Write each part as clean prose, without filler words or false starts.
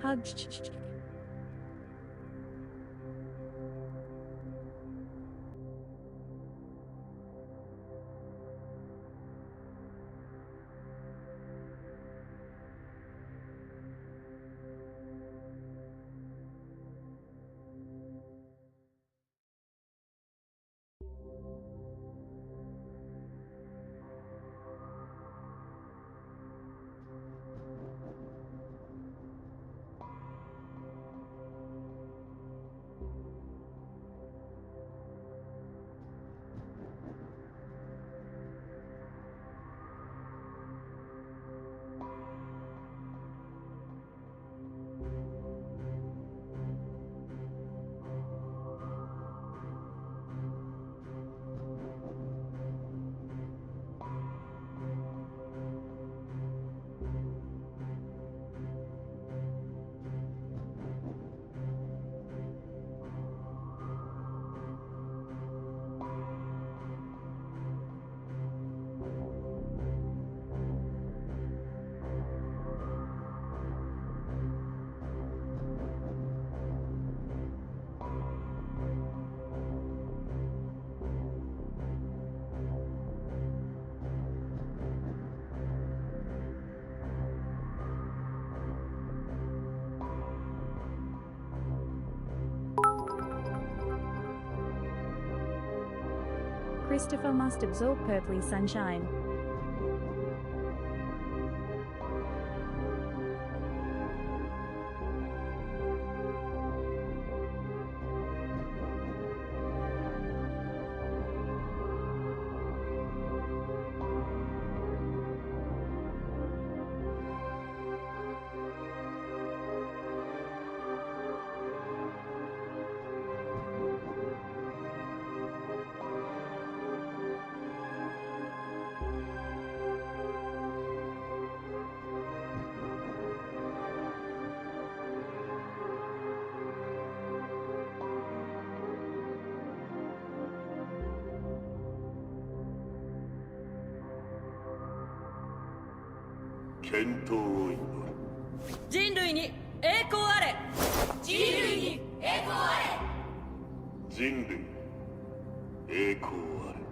Hug. Christopher must absorb purpley sunshine.人類に栄光あれ。人類に栄光あれ。人類栄光あれ。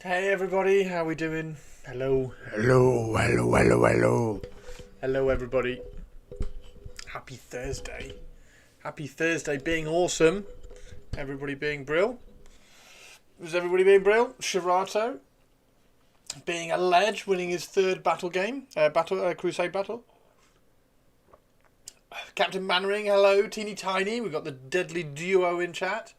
Hey everybody, how we doing? Hello. Hello everybody. Happy Thursday. Happy Thursday being awesome. Everybody being brill. Was everybody being brill? Shirato being a ledge, winning his third battle game. Crusade battle. Captain Mannering, hello. Teeny Tiny, we've got the deadly duo in chat.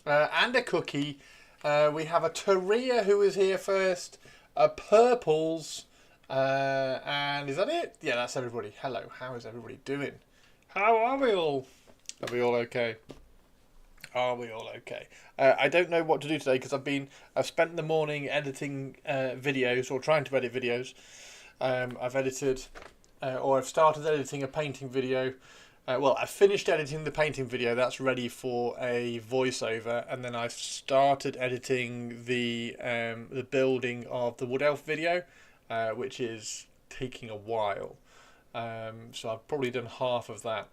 And a cookie. We have a Taria who is here first. A Purples. And is that it? Yeah, that's everybody. Hello, how is everybody doing? How are we all? Are we all okay? Are we all okay? I don't know what to do today because I've spent the morning editing videos or trying to edit videos. I've edited or I've started editing a painting video. Well, I finished editing the painting video. That's ready for a voiceover, and then I've started editing the building of the Wood Elf video, which is taking a while. So I've probably done half of that.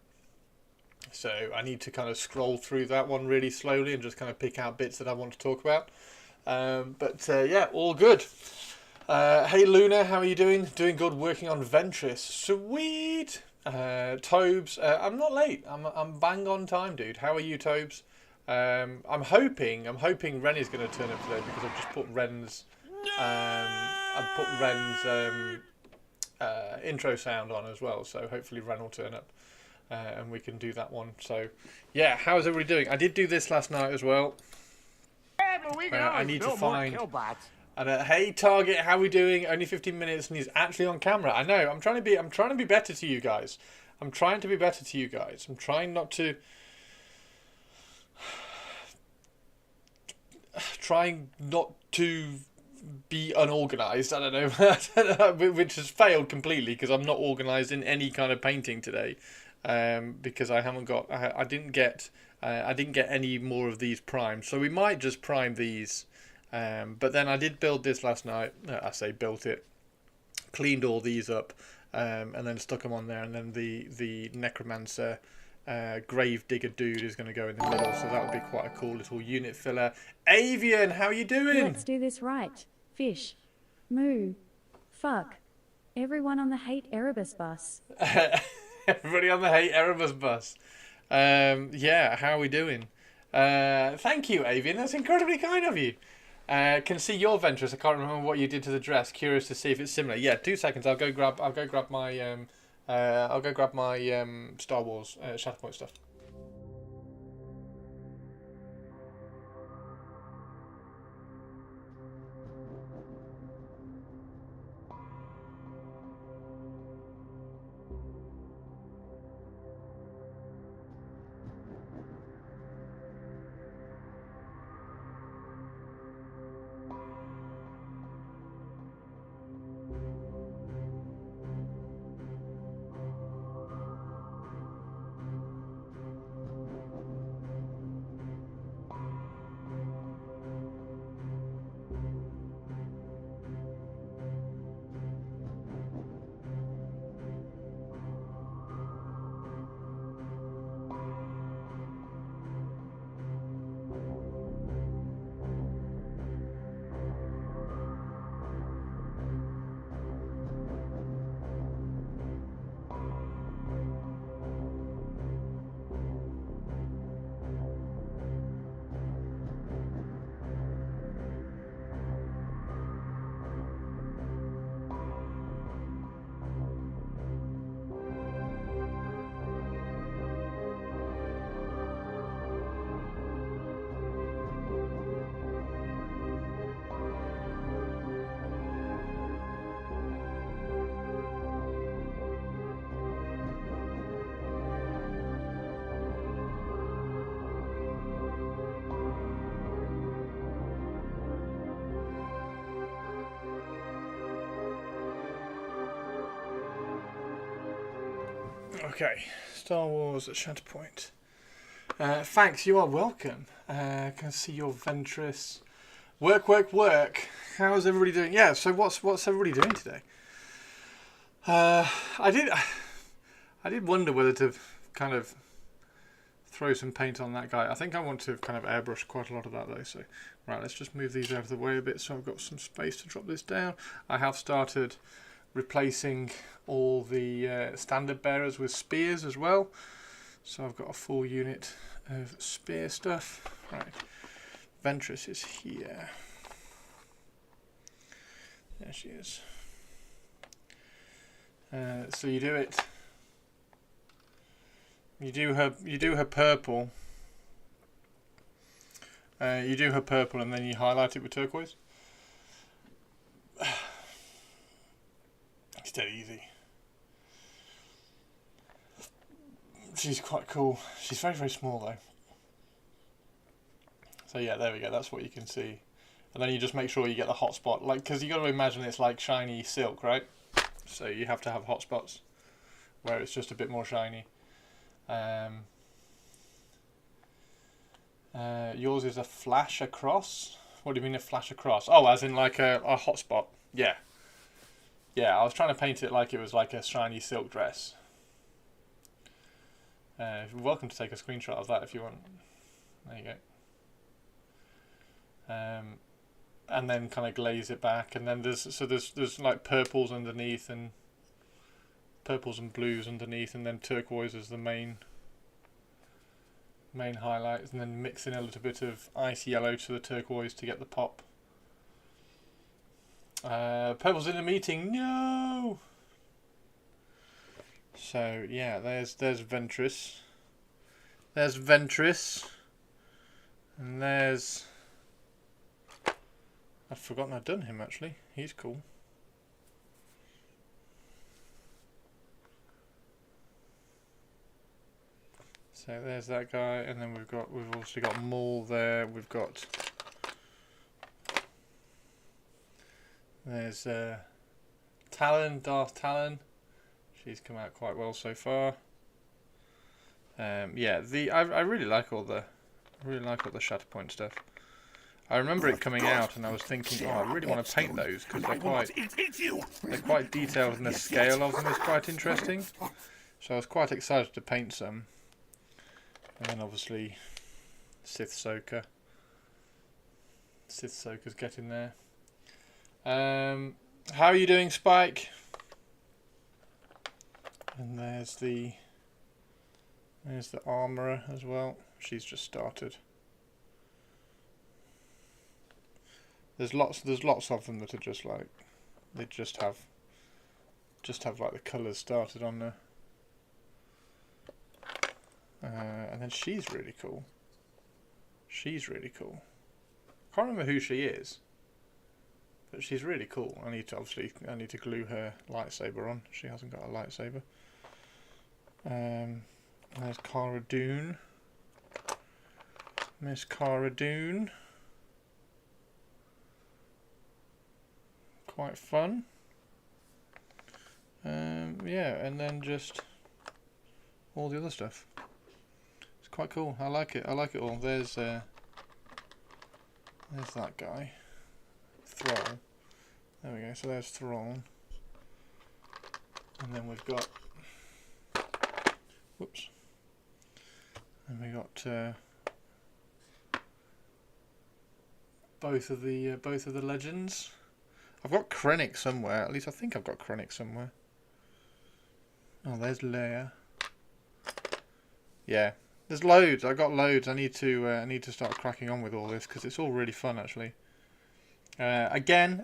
So I need to kind of scroll through that one really slowly and just kind of pick out bits that I want to talk about. Yeah, all good. Hey Luna, how are you doing? Doing good, working on Ventress. Sweet! Tobes, I'm not late. I'm bang on time, dude. How are you, Tobes? I'm hoping Ren is going to turn up today because I've just put Ren's intro sound on as well. So hopefully Ren will turn up and we can do that one. So yeah, how's everybody doing? I did do this last night as well. I need to find. And hey Target, how are we doing? Only 15 minutes and he's actually on camera. I know. I'm trying to be better to you guys. I'm trying not to be unorganized. I don't know, which has failed completely because I'm not organized in any kind of painting today. Because I haven't got I didn't get any more of these primed. So we might just prime these. But then I did build this last night. I say built it, cleaned all these up, and then stuck them on there. And then the necromancer, grave digger dude is going to go in the middle. So that would be quite a cool little unit filler. Avian, how are you doing? Let's do this right. Fish. Moo. Fuck. Everyone on the Hate Erebus bus. Everybody on the Hate Erebus bus. Yeah, how are we doing? Thank you, Avian. That's incredibly kind of you. Can see your Ventress. I can't remember what you did to the dress. Curious to see if it's similar. Yeah, 2 seconds. I'll go grab my Star Wars Shatterpoint stuff. Okay, Star Wars at Shatterpoint. Thanks, you are welcome. Can see your Ventress. Work. How's everybody doing? Yeah, so what's everybody doing today? I did wonder whether to kind of throw some paint on that guy. I think I want to kind of airbrush quite a lot of that though. So right, let's just move these out of the way a bit so I've got some space to drop this down. I have started replacing all the standard bearers with spears as well. So I've got a full unit of spear stuff. Right, Ventress is here. There she is. So you do it. You do her purple. You do her purple, and then you highlight it with turquoise. It's dead easy. She's quite cool. She's very, very small though. So yeah, there we go. That's what you can see. And then you just make sure you get the hot spot, like, because you got to imagine it's like shiny silk, right? So you have to have hot spots where it's just a bit more shiny. Yours is a flash across. What do you mean a flash across? Oh, as in like a hot spot. Yeah. Yeah, I was trying to paint it like it was like a shiny silk dress. You're welcome to take a screenshot of that if you want. There you go. And then kind of glaze it back, and then there's like purples underneath, and purples and blues underneath, and then turquoise is the main highlights, and then mix in a little bit of ice yellow to the turquoise to get the pop. Purple's in a meeting. No. So yeah, there's Ventress. There's Ventress, and there's. I've forgotten I'd done him actually. He's cool. So there's that guy, and then we've also got Maul there. We've got there's Talon, Darth Talon. She's come out quite well so far. Yeah, I really like all the Shatterpoint stuff. I remember it coming out, and I was thinking, oh, I really want to paint those because they're quite detailed, and the scale of them is quite interesting. So I was quite excited to paint some. And then obviously Sith Soaker. Sith Soaker's getting there. How are you doing, Spike? And there's the Armourer as well. She's just started. There's lots of them that are just like they just have like the colours started on there. And then she's really cool. She's really cool. Can't remember who she is, but she's really cool. I need to glue her lightsaber on. She hasn't got a lightsaber. There's Cara Dune. Miss Cara Dune. Quite fun. Yeah, and then just all the other stuff. It's quite cool. I like it. I like it all. There's that guy. Thrall. There we go. So there's Thrall. And then we've got. Whoops. And we got both of the legends. I've got Krennic somewhere. At least I think I've got Krennic somewhere. Oh, there's Leia. Yeah, there's loads. I got loads. I need to start cracking on with all this because it's all really fun actually. Again,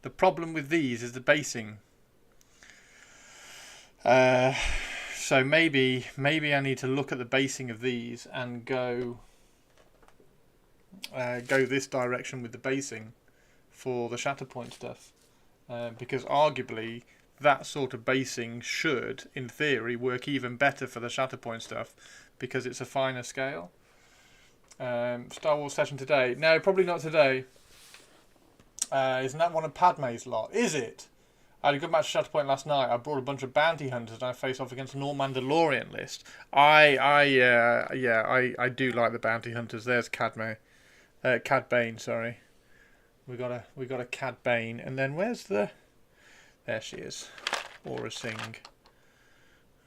the problem with these is the basing. So maybe I need to look at the basing of these and go this direction with the basing for the Shatterpoint stuff, because arguably that sort of basing should, in theory, work even better for the Shatterpoint stuff because it's a finer scale. Star Wars session today? No, probably not today. Isn't that one of Padme's lot? Is it? I had a good match of Shatterpoint last night. I brought a bunch of bounty hunters and I faced off against an all-Mandalorian list. I do like the bounty hunters. There's Cad Bane, sorry. We got a Cad Bane, and then where's the? There she is, Aura Singh.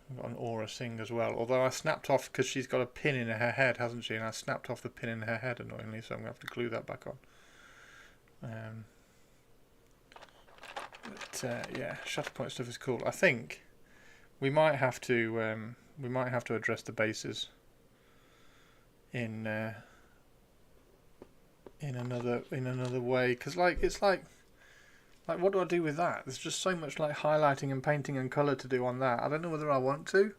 We've got an Aura Sing as well. Although I snapped off, because she's got a pin in her head, hasn't she? And I snapped off the pin in her head annoyingly, so I'm going to have to glue that back on. Yeah, Shatterpoint stuff is cool. I think we might have to address the bases in another way, because it's like what do I do with that? There's just so much like highlighting and painting and colour to do on that. I don't know whether I want to.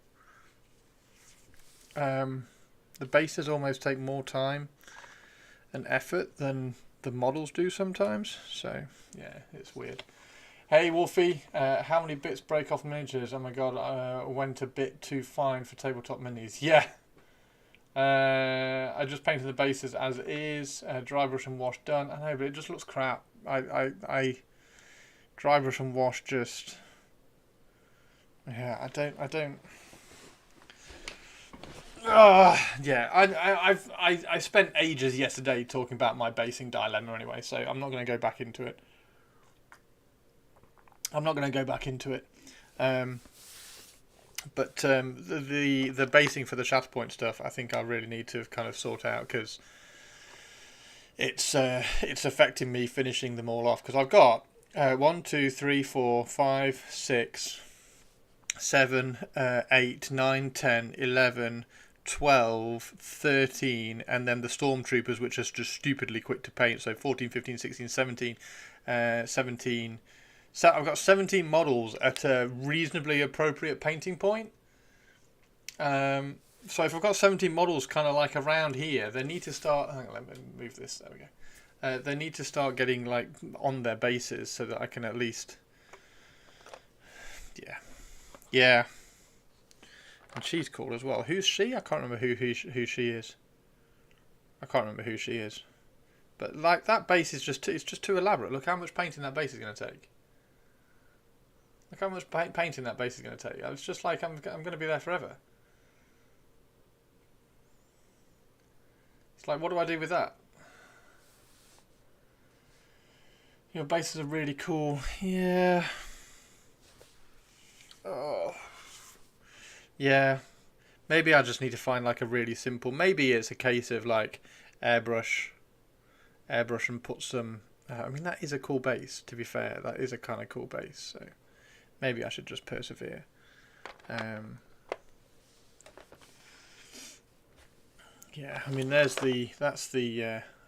The bases almost take more time and effort than the models do sometimes. So yeah, it's weird. Hey Wolfie, how many bits break off miniatures? Oh my god, went a bit too fine for tabletop minis. Yeah. I just painted the bases as is. Dry brush and wash done. I know, but it just looks crap. I dry brush and wash just. Yeah, I don't. Yeah, I spent ages yesterday talking about my basing dilemma anyway, so I'm not going to go back into it. But the basing for the Shatterpoint stuff, I think I really need to kind of sort out, because it's affecting me finishing them all off. Because I've got 1, 2, 3, 4, 5, 6, 7, 8, 9, 10, 11, 12, 13, and then the Stormtroopers, which are just stupidly quick to paint. So 14, 15, 16, 17, 17. So I've got 17 models at a reasonably appropriate painting point. So if I've got 17 models kind of like around here, they need to start. Hang on, let me move this. There we go. They need to start getting like on their bases so that I can at least. Yeah. And she's cool as well. Who's she? I can't remember who she is. But like that base is just too elaborate. Look how much painting that base is going to take. Look how much painting that base is going to take. It's just like I'm going to be there forever. It's like, what do I do with that? Your bases are really cool. Yeah. Oh. Yeah. Maybe I just need to find like a really simple. Maybe it's a case of like airbrush and put some. I mean, that is a cool base. To be fair, that is a kind of cool base. So. Maybe I should just persevere. Yeah, I mean, that's the.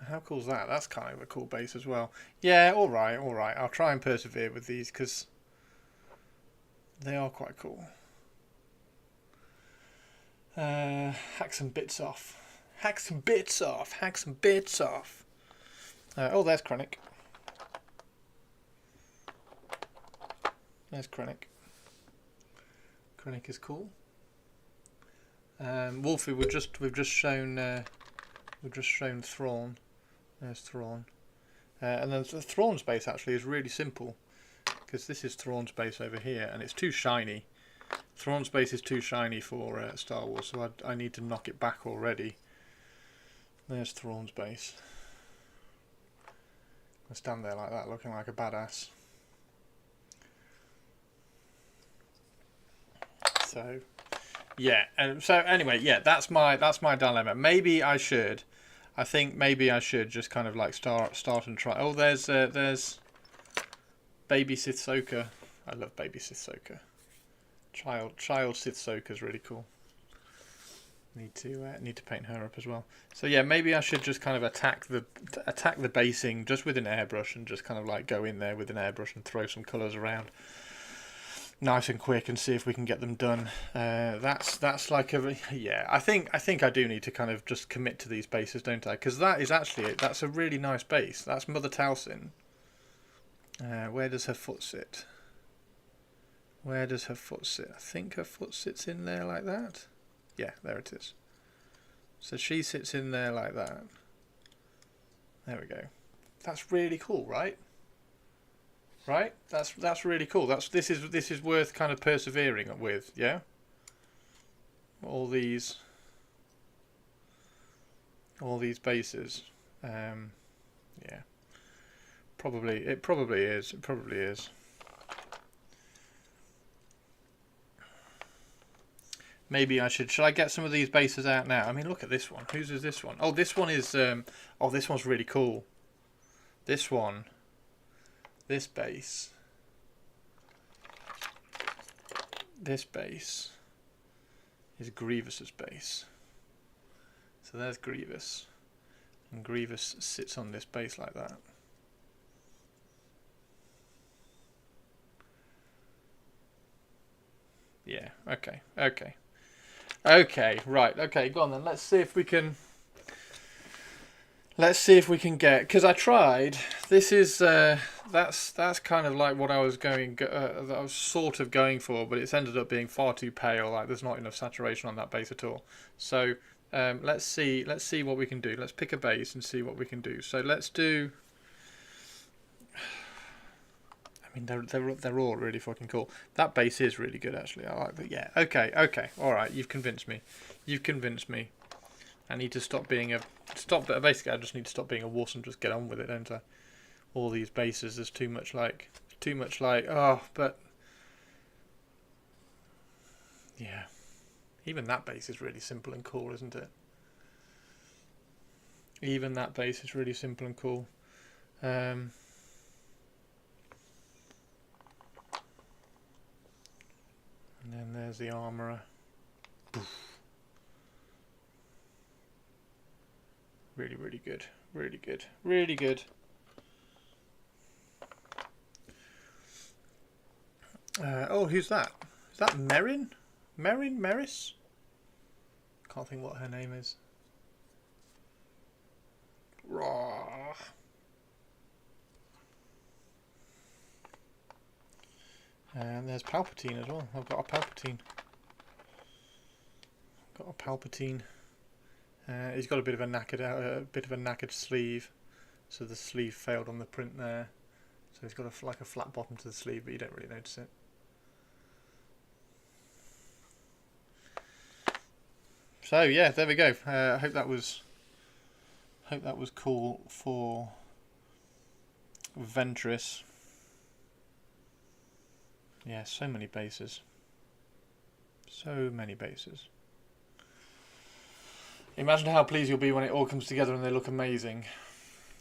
How cool is that? That's kind of a cool base as well. Yeah, all right. I'll try and persevere with these because they are quite cool. Hack some bits off. Oh, there's Krennic. There's Krennic. Krennic is cool. Wolfie, we've just shown Thrawn. There's Thrawn. And then the Thrawn's base actually is really simple, because this is Thrawn's base over here, and it's too shiny. Thrawn's base is too shiny for Star Wars, so I need to knock it back already. There's Thrawn's base. I stand there like that, looking like a badass. So, yeah. So anyway, yeah. That's my dilemma. Maybe I should. I think maybe I should just kind of like start and try. Oh, there's Baby Sith Soka. I love Baby Sith Soka. Child Sith Soka is really cool. Need to paint her up as well. So yeah, maybe I should just kind of attack the basing just with an airbrush and just kind of like go in there with an airbrush and throw some colours around. Nice and quick, and see if we can get them done. That's like a yeah. I think I do need to kind of just commit to these bases, don't I? Because that's a really nice base. That's Mother Talcin. Where does her foot sit? I think her foot sits in there like that. Yeah, there it is. So she sits in there like that. There we go. That's really cool, right? Right? That's really cool. This is worth kind of persevering with, yeah? All these bases. Yeah. It probably is. Maybe I should I get some of these bases out now? I mean, look at this one. Whose is this one? Oh, this one is, oh, this one's really cool. This one, this base, this base is Grievous's base. So there's Grievous. And Grievous sits on this base like that. Yeah, okay, okay. Okay, right, okay, go on then. Let's see if we can get, because I tried. This is that's kind of like what I was that I was sort of going for, but it's ended up being far too pale. Like there's not enough saturation on that base at all. So let's see what we can do. Let's pick a base and see what we can do. So let's do. I mean, they're all really fucking cool. That base is really good, actually. I like that. Yeah. Okay. All right. You've convinced me. I need to stop being basically, I just need to stop being a wuss and just get on with it, don't I? All these bases, there's too much like. Oh, but yeah. Even that base is really simple and cool, isn't it? Even that base is really simple and cool. And then there's the armourer. Really, really good. Really good. Really good. Oh, who's that? Is that Merrin? Merris? Can't think what her name is. Raw. And there's Palpatine as well. I've got a Palpatine. He's got a bit of a knackered sleeve, so the sleeve failed on the print there. So he's got like a flat bottom to the sleeve, but you don't really notice it. So yeah, there we go. I hope that was cool for Ventress. Yeah, so many bases. So many bases. Imagine how pleased you'll be when it all comes together and they look amazing.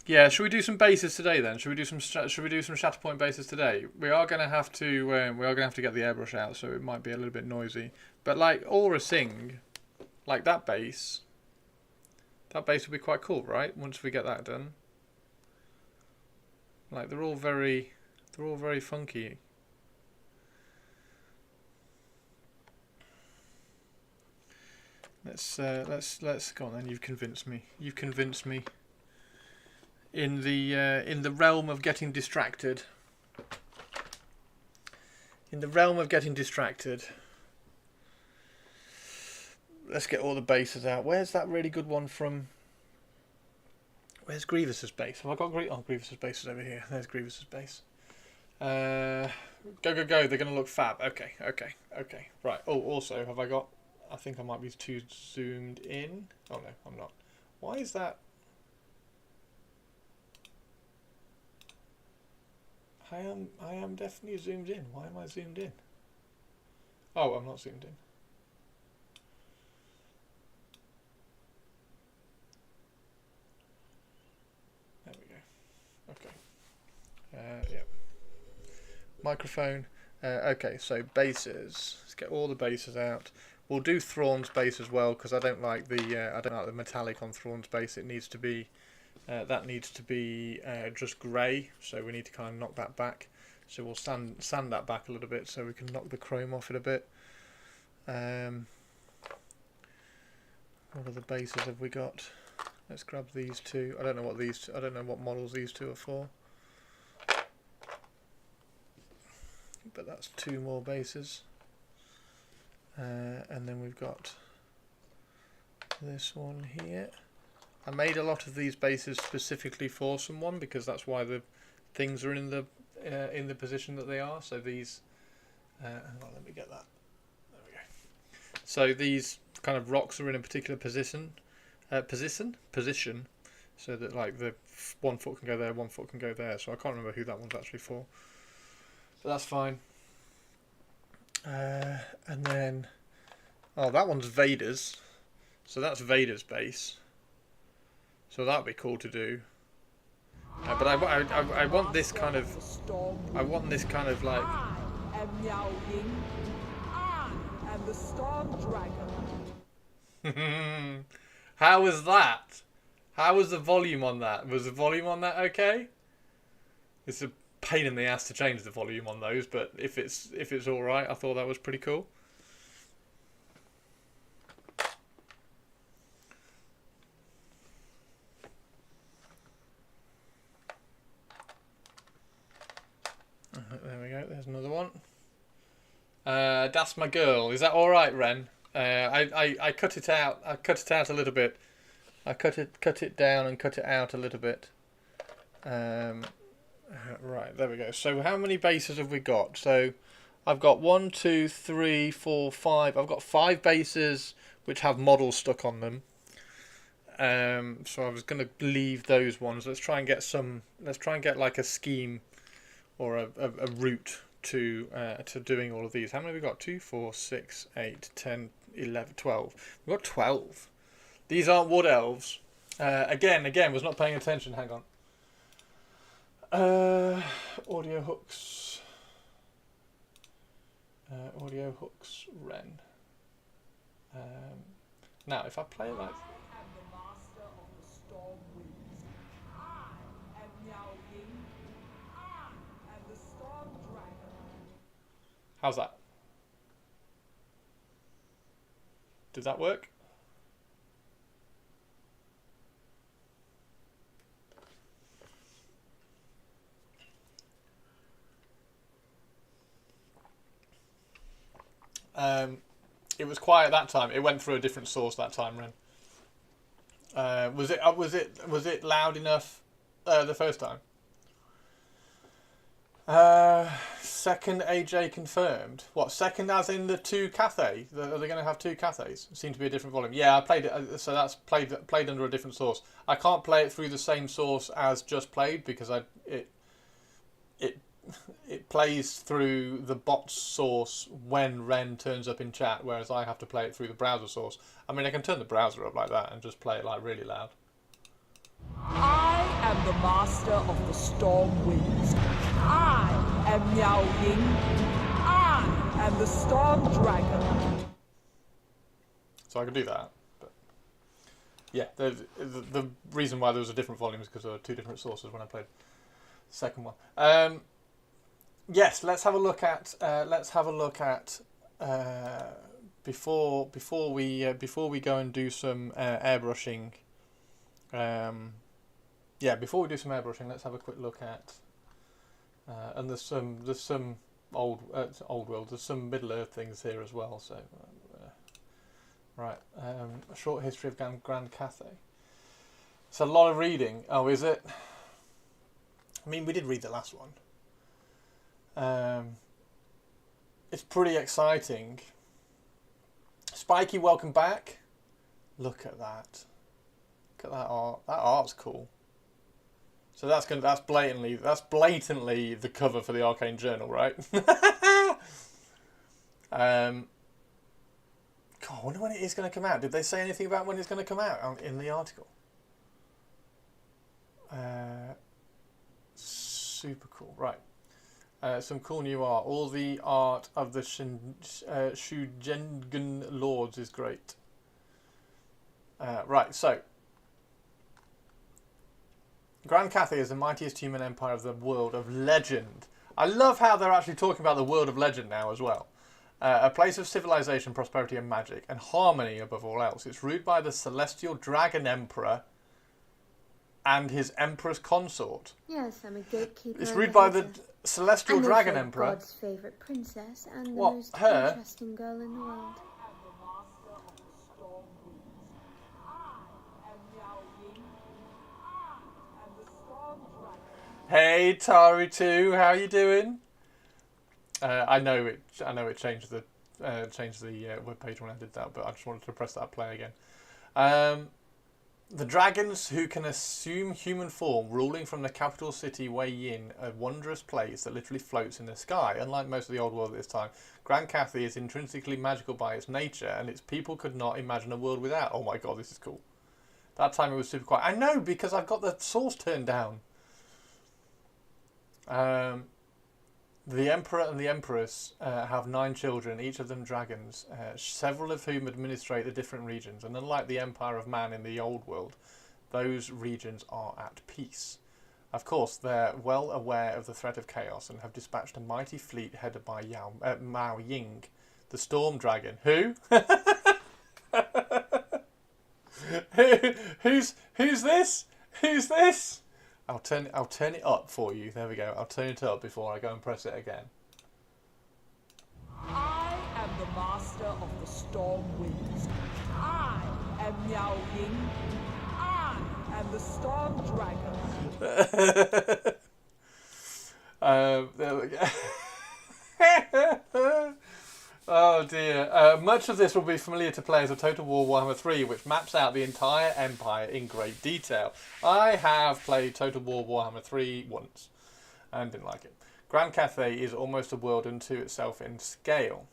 Yeah, should we do some bases today then? Should we do some Shatterpoint bases today? We are going to have to get the airbrush out, so it might be a little bit noisy. But like Aura Singh, like that base will be quite cool, right? Once we get that done. Like they're all very funky. Let's go on then. You've convinced me. In the realm of getting distracted. Let's get all the bases out. Where's that really good one from? Where's Grievous's base? Have I got Grievous's base is over here. There's Grievous's base. Go. They're gonna look fab. Okay. Right. Oh, also, have I got? I think I might be too zoomed in. Oh no, I'm not. Why is that? I am definitely zoomed in. Why am I zoomed in? Oh, I'm not zoomed in. There we go. Okay. Yeah. Microphone. Okay, so bases. Let's get all the bases out. We'll do Thrawn's base as well because I don't like the metallic on Thrawn's base. It needs to be just grey. So we need to kind of knock that back. So we'll sand that back a little bit so we can knock the chrome off it a bit. What other bases have we got? Let's grab these two. I don't know what models these two are for. But that's two more bases. And then we've got this one here. I made a lot of these bases specifically for someone because that's why the things are in the position that they are. So these, hang on, let me get that. There we go. So these kind of rocks are in a particular position, so that like the 1 foot can go there, 1 foot can go there. So I can't remember who that one's actually for, but that's fine. And then Oh, that one's Vader's. So that's Vader's base. So that'd be cool to do. But I want this kind of... I want this kind of like... I am Miao Ying. I am the Storm Dragon. How was that? How was the volume on that? Was the volume on that okay? It's a pain in the ass to change the volume on those, but if it's all right, I thought that was pretty cool. There we go. There's another one. That's my girl. Is that all right, Ren? I cut it out. I cut it out a little bit. I cut it down and cut it out a little bit. Right, there we go. So how many bases have we got? So I've got 1, 2, 3, 4, 5. I've got 5 bases which have models stuck on them. So I was going to leave those ones. Let's try and get some. Let's try and get like a scheme or a route to doing all of these. How many have we got? 2, 4, 6, 8, 10, 11, 12. We've got 12. These aren't wood elves. Again, was not paying attention. Hang on. Audio hooks. Audio hooks. Ren. Now, if I play it like. I am the master of the storm winds. I am Miao Ying. I am the Storm Dragon. How's that? Did that work? It was quiet that time. It went through a different source that time, Ren. Was it loud enough the first time? Second AJ confirmed. What, second as in the 2 Cathay? Are they going to have 2 Cathays? Seem to be a different volume. Yeah, I played it. So that's played under a different source. I can't play it through the same source as just played because it plays through the bot's source when Ren turns up in chat, whereas I have to play it through the browser source. I mean, I can turn the browser up like that and just play it like really loud. I am the master of the storm winds. I am Miao Ying. I am the Storm Dragon. So I can do that. But yeah, the reason why there was a different volume is because there were 2 different sources when I played the second one. Yes, let's have a look at. Before we go and do some airbrushing. Yeah, before we do some airbrushing, let's have a quick look at. And there's some old world. There's some Middle Earth things here as well. So, right, a short history of Grand Cathay. It's a lot of reading. Oh, is it? I mean, we did read the last one. It's pretty exciting. Spiky, welcome back. Look at that. Look at that art. That art's cool. So that's blatantly the cover for the Arcane Journal, right? God, I wonder when it is going to come out. Did they say anything about when it's going to come out in the article? Super cool. Right. Some cool new art. All the art of the Shugengun Lords is great. Right, so. Grand Cathay is the mightiest human empire of the world of legend. I love how they're actually talking about the world of legend now as well. A place of civilization, prosperity and magic, and harmony above all else. It's ruled by the celestial dragon emperor and his empress consort. Yes, I'm a gatekeeper. It's ruled by the celestial dragon emperor. God's favourite princess and the What, most her? interesting girl in the world. Hey Tari2, how you doing? I know it changed the web page when I did that, but I just wanted to press that play again. The dragons who can assume human form, ruling from the capital city Wei Yin, a wondrous place that literally floats in the sky. Unlike most of the old world at this time, Grand Cathay is intrinsically magical by its nature, and its people could not imagine a world without. Oh my god, this is cool. That time it was super quiet. I know, because I've got the source turned down. The Emperor and the Empress have 9 children, each of them dragons, several of whom administrate the different regions. And unlike the Empire of Man in the old world, those regions are at peace. Of course, they're well aware of the threat of chaos and have dispatched a mighty fleet headed by Mao Ying, the Storm Dragon. Who? Who's this? Who's this? I'll turn it up for you. There we go. I'll turn it up before I go and press it again. I am the master of the storm winds. I am Miao Ying. I am the storm dragon. There we go. Oh dear. Much of this will be familiar to players of Total War Warhammer 3, which maps out the entire empire in great detail. I have played Total War Warhammer 3 once and didn't like it. Grand Cathay is almost a world unto itself in scale.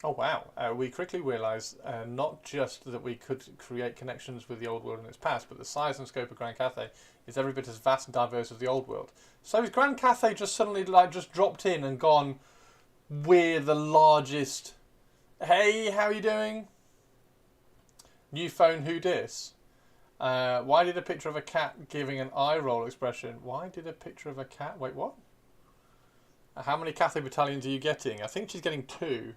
Oh wow. We quickly realised not just that we could create connections with the old world in its past, but the size and scope of Grand Cathay is every bit as vast and diverse as the old world. So is Grand Cathay just suddenly just dropped in and gone, we're the largest... Hey, how are you doing? New phone, who dis? Why did a picture of a cat giving an eye roll expression? Why did a picture of a cat... Wait, what? How many Cathay battalions are you getting? I think she's getting 2.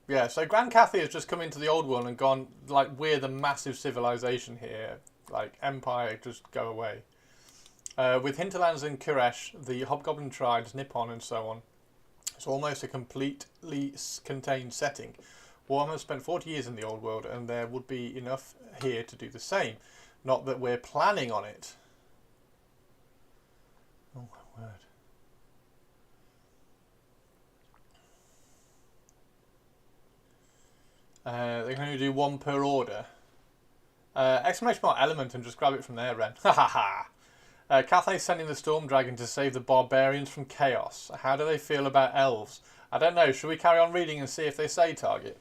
Yeah, so Grand Cathay has just come into the old world and gone, like, we're the massive civilization here. Like, empire, just go away. With hinterlands and Kuresh, the Hobgoblin tribes, Nippon and so on, it's almost a completely contained setting. Warhammer spent 40 years in the old world, and there would be enough here to do the same. Not that we're planning on it. Oh my word. They can only do 1 per order. Exclamation mark element and just grab it from there, Ren. Ha ha ha! Cathay's sending the Storm Dragon to save the barbarians from chaos. How do they feel about elves? I don't know. Should we carry on reading and see if they say target?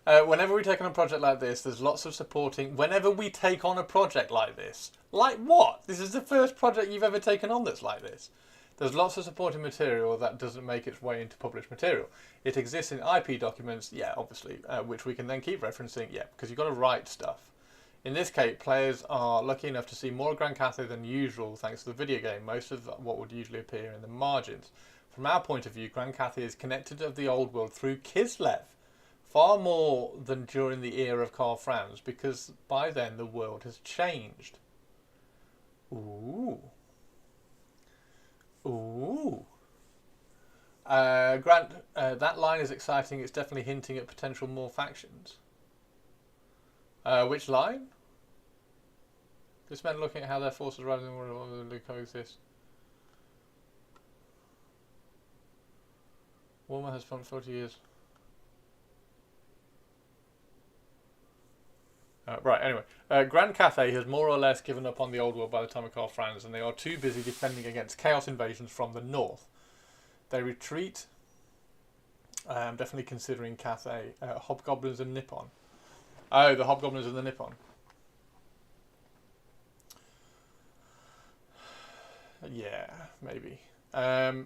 Whenever we take on a project like this, there's lots of supporting... Whenever we take on a project like this... Like what? This is the first project you've ever taken on that's like this. There's lots of supporting material that doesn't make its way into published material. It exists in IP documents, yeah, obviously, which we can then keep referencing, yeah, because you've got to write stuff. In this case, players are lucky enough to see more Grand Cathay than usual thanks to the video game, most of what would usually appear in the margins. From our point of view, Grand Cathay is connected to the old world through Kislev, far more than during the era of Karl Franz, because by then the world has changed. Ooh. Ooh. Grant, that line is exciting. It's definitely hinting at potential more factions. Which line? This meant looking at how their forces rather than coexist. Warhammer has spent 40 years. Right, anyway. Grand Cathay has more or less given up on the old world by the time of Karl Franz, and they are too busy defending against chaos invasions from the north. They retreat. I'm definitely considering Cathay. Hobgoblins and Nippon. Oh, the Hobgoblins and the Nippon. Yeah, maybe. They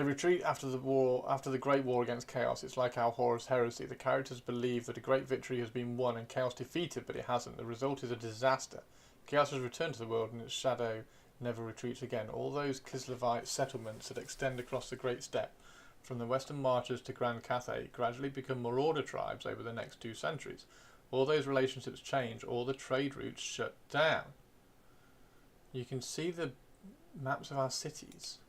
retreat after the war, after the Great War against Chaos. It's like our Horus heresy. The characters believe that a great victory has been won and Chaos defeated, but it hasn't. The result is a disaster. Chaos has returned to the world and its shadow never retreats again. All those Kislevite settlements that extend across the Great Steppe, from the Western Marches to Grand Cathay, gradually become marauder tribes over the next 2 centuries. All those relationships change, all the trade routes shut down. You can see the maps of our cities.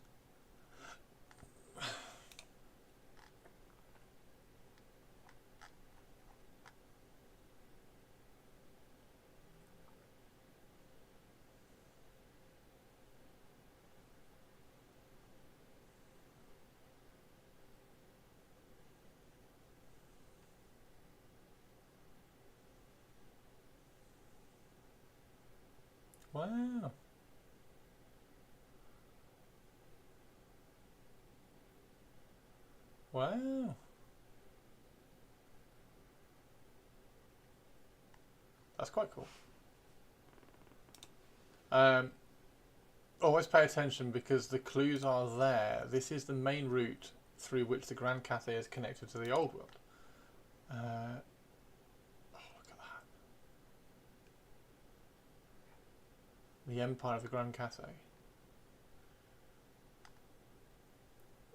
Wow. Wow. That's quite cool. Always pay attention because the clues are there. This is the main route through which the Grand Cathay is connected to the old world. Oh, look at that. The Empire of the Grand Cathay.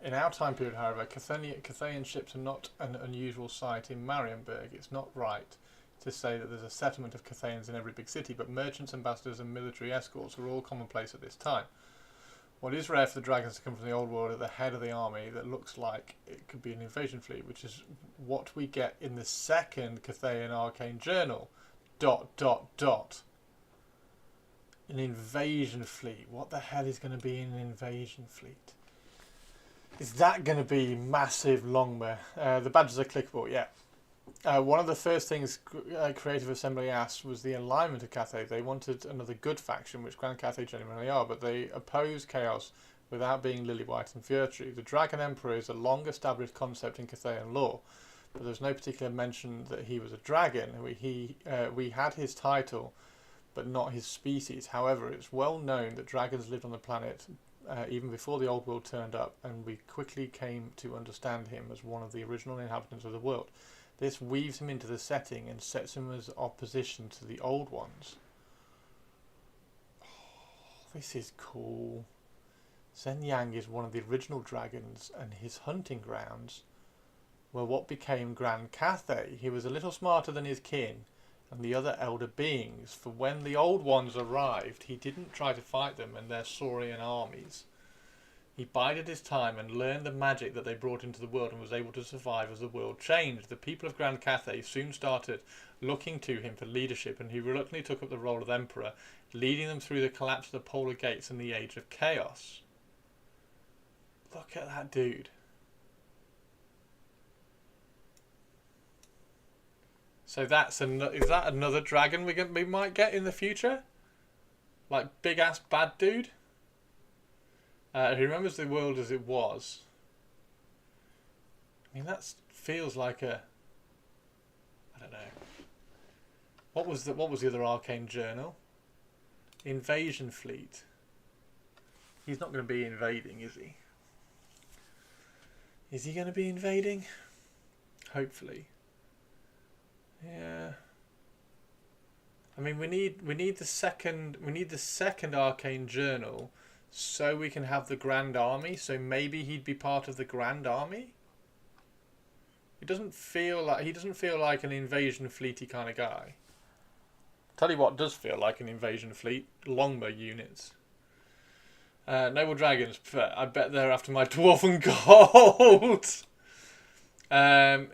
In our time period, however, Cathayan ships are not an unusual sight in Marienburg. It's not right to say that there's a settlement of Cathayans in every big city, but merchants, ambassadors and military escorts are all commonplace at this time. What is rare for the dragons to come from the old world at the head of the army that looks like it could be an invasion fleet, which is what we get in the second Cathayan Arcane Journal. ... An invasion fleet. What the hell is going to be in an invasion fleet? Is that going to be massive Longmire? The badges are clickable, yeah. One of the first things Creative Assembly asked was the alignment of Cathay. They wanted another good faction, which Grand Cathay genuinely are, but they oppose chaos without being lily-white and furry. The Dragon Emperor is a long-established concept in Cathayan lore, but there's no particular mention that he was a dragon. We had his title, but not his species. However, it's well known that dragons lived on the planet even before the old world turned up, and we quickly came to understand him as one of the original inhabitants of the world. This weaves him into the setting and sets him as opposition to the old ones. Oh, this is cool. Zhen Yang is one of the original dragons, and his hunting grounds were what became Grand Cathay. He was a little smarter than his kin and the other elder beings, for when the old ones arrived, he didn't try to fight them and their Saurian armies. He bided his time and learned the magic that they brought into the world and was able to survive as the world changed. The people of Grand Cathay soon started looking to him for leadership, and he reluctantly took up the role of emperor, leading them through the collapse of the polar gates and the age of chaos. Look at that dude. So is that another dragon we might get in the future? Like big ass bad dude? He remembers the world as it was. I mean, that feels like a... I don't know. What was the other arcane journal? Invasion fleet. He's not going to be invading, is he? Is he going to be invading? Hopefully. Yeah. I mean, we need the second arcane journal so we can have the Grand Army. So maybe he'd be part of the Grand Army. He doesn't feel like an invasion fleety kind of guy. Tell you what does feel like an invasion fleet: Longmire units. Noble dragons. I bet they're after my dwarven gold.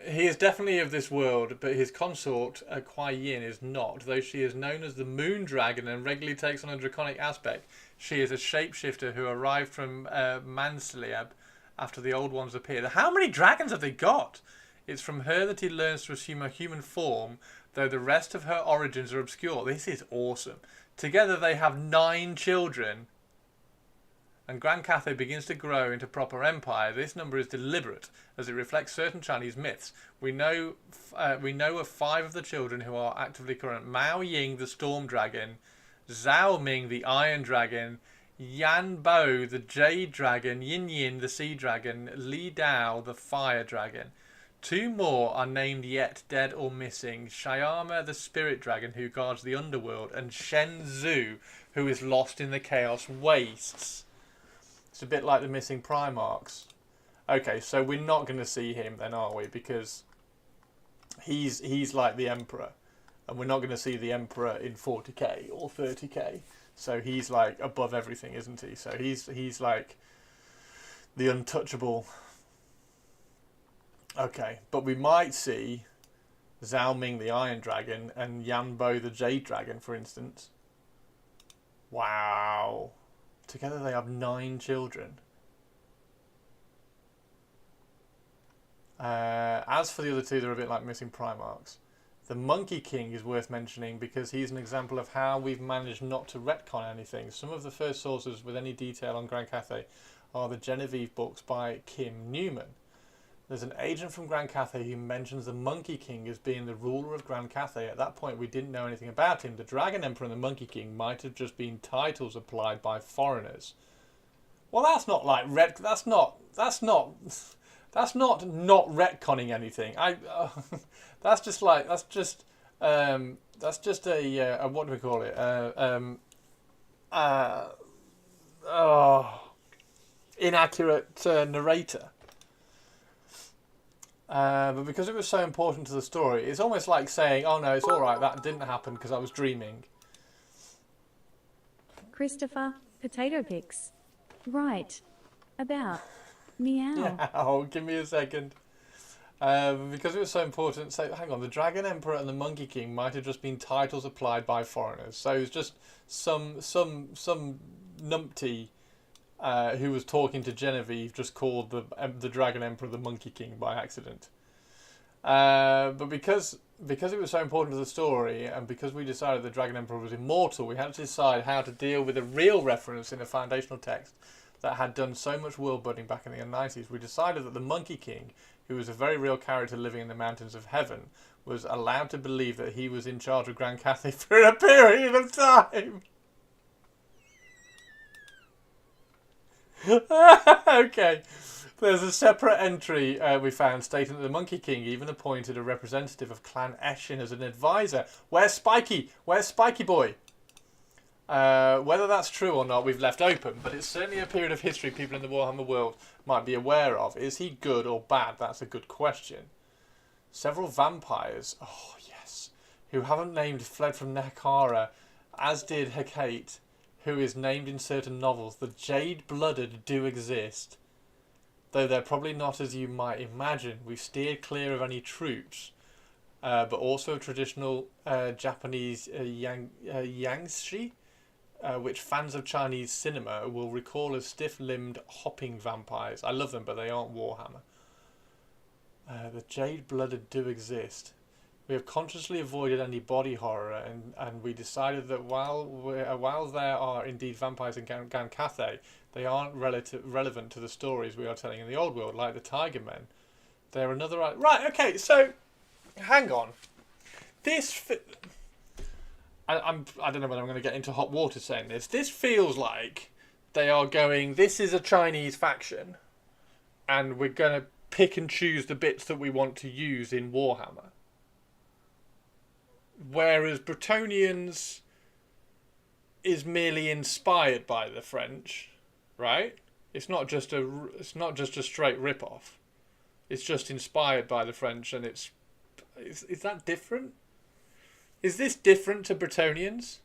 He is definitely of this world, but his consort, Kuai Yin, is not. Though she is known as the Moon Dragon and regularly takes on a draconic aspect, she is a shapeshifter who arrived from Mansliab after the old ones appeared. How many dragons have they got? It's from her that he learns to assume a human form, though the rest of her origins are obscure. This is awesome. Together they have 9 children. And Grand Cathay begins to grow into proper empire. This number is deliberate, as it reflects certain Chinese myths. We know of 5 of the children who are actively current: Mao Ying, the Storm Dragon; Zhao Ming, the Iron Dragon; Yan Bo, the Jade Dragon; Yin Yin, the Sea Dragon; Li Dao, the Fire Dragon. 2 more are named yet dead or missing: Shyama, the Spirit Dragon, who guards the underworld; and Shen Zhu, who is lost in the Chaos Wastes. It's a bit like the missing Primarchs. Okay, so we're not going to see him then, are we? Because he's like the Emperor, and we're not going to see the Emperor in 40k or 30k. So he's like above everything, isn't he? So he's like the untouchable. Okay, but we might see Zhao Ming, the Iron Dragon, and Yan Bo, the Jade Dragon, for instance. Wow. Together they have 9 children. As for the other 2, they're a bit like missing Primarchs. The Monkey King is worth mentioning because he's an example of how we've managed not to retcon anything. Some of the first sources with any detail on Grand Cathay are the Genevieve books by Kim Newman. There's an agent from Grand Cathay who mentions the Monkey King as being the ruler of Grand Cathay. At that point, we didn't know anything about him. The Dragon Emperor and the Monkey King might have just been titles applied by foreigners. Well, that's not like That's not retconning anything. That's just a what do we call it? Inaccurate narrator. But because it was so important to the story, it's almost like saying, "Oh no, it's all right. That didn't happen because I was dreaming." Christopher, potato picks. Right. About. Meow. Oh, give me a second. Because it was so important. So, hang on. The Dragon Emperor and the Monkey King might have just been titles applied by foreigners. So it was just some numpty who was talking to Genevieve just called the Dragon Emperor the Monkey King by accident. But because it was so important to the story, and because we decided the Dragon Emperor was immortal, we had to decide how to deal with a real reference in a foundational text that had done so much world building back in the 90s. We decided that the Monkey King, who was a very real character living in the mountains of heaven, was allowed to believe that he was in charge of Grand Cathay for a period of time. Okay. There's a separate entry we found stating that the Monkey King even appointed a representative of Clan Eshin as an advisor. Where's Spiky? Where's Spiky Boy? Whether that's true or not, we've left open, but it's certainly a period of history people in the Warhammer world might be aware of. Is he good or bad? That's a good question. Several vampires, oh yes, who haven't named fled from Nekara, as did Hecate, who is named in certain novels. The Jade-Blooded do exist, though they're probably not as you might imagine. We've steered clear of any troops, but also traditional Japanese Yangshi, which fans of Chinese cinema will recall as stiff-limbed hopping vampires. I love them, but they aren't Warhammer. The Jade-Blooded do exist. We have consciously avoided any body horror, and we decided that while there are indeed vampires in Grand Cathay, they aren't relevant to the stories we are telling in the old world, like the Tiger Men. They're another... Right, okay, so... Hang on. I don't know whether I'm going to get into hot water saying this. This feels like they are going, this is a Chinese faction, and we're going to pick and choose the bits that we want to use in Warhammer. Whereas Bretonnians is merely inspired by the French, right? It's not just a straight rip-off. It's just inspired by the French, and is that different? Is this different to Bretonnians?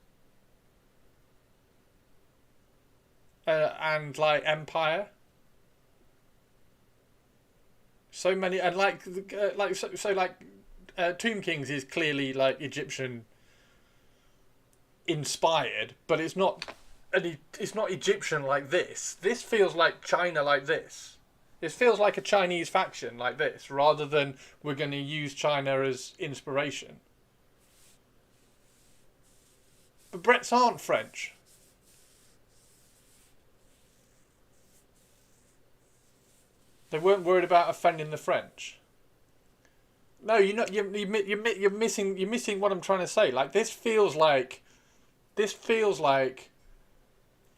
And like Empire? So many, and Tomb Kings is clearly like Egyptian inspired, but it's not Egyptian like this. This feels like China like this. It feels like a Chinese faction like this, rather than we're going to use China as inspiration. But Bretts aren't French. They weren't worried about offending the French. No, you're missing what I'm trying to say. Like this feels like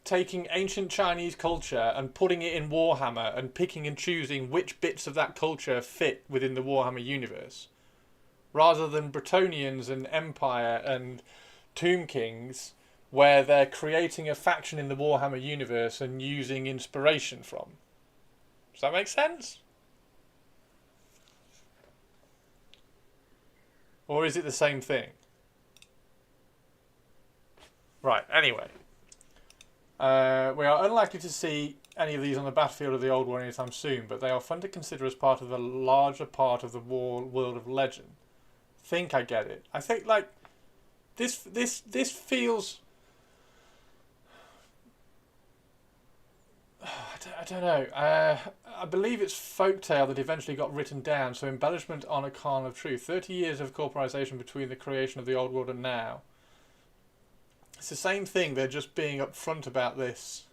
taking ancient Chinese culture and putting it in Warhammer and picking and choosing which bits of that culture fit within the Warhammer universe, rather than Bretonnians and Empire and Tomb Kings, where they're creating a faction in the Warhammer universe and using inspiration from. Does that make sense? Or is it the same thing? Right, anyway. We are unlikely to see any of these on the battlefield of the Old War anytime soon, but they are fun to consider as part of the larger part of the world of legend. I get it. I think, like, this feels... I don't know. I believe it's folktale that eventually got written down, so embellishment on a kernel of truth. 30 years of corporization between the creation of the old world and now. It's the same thing, they're just being upfront about this.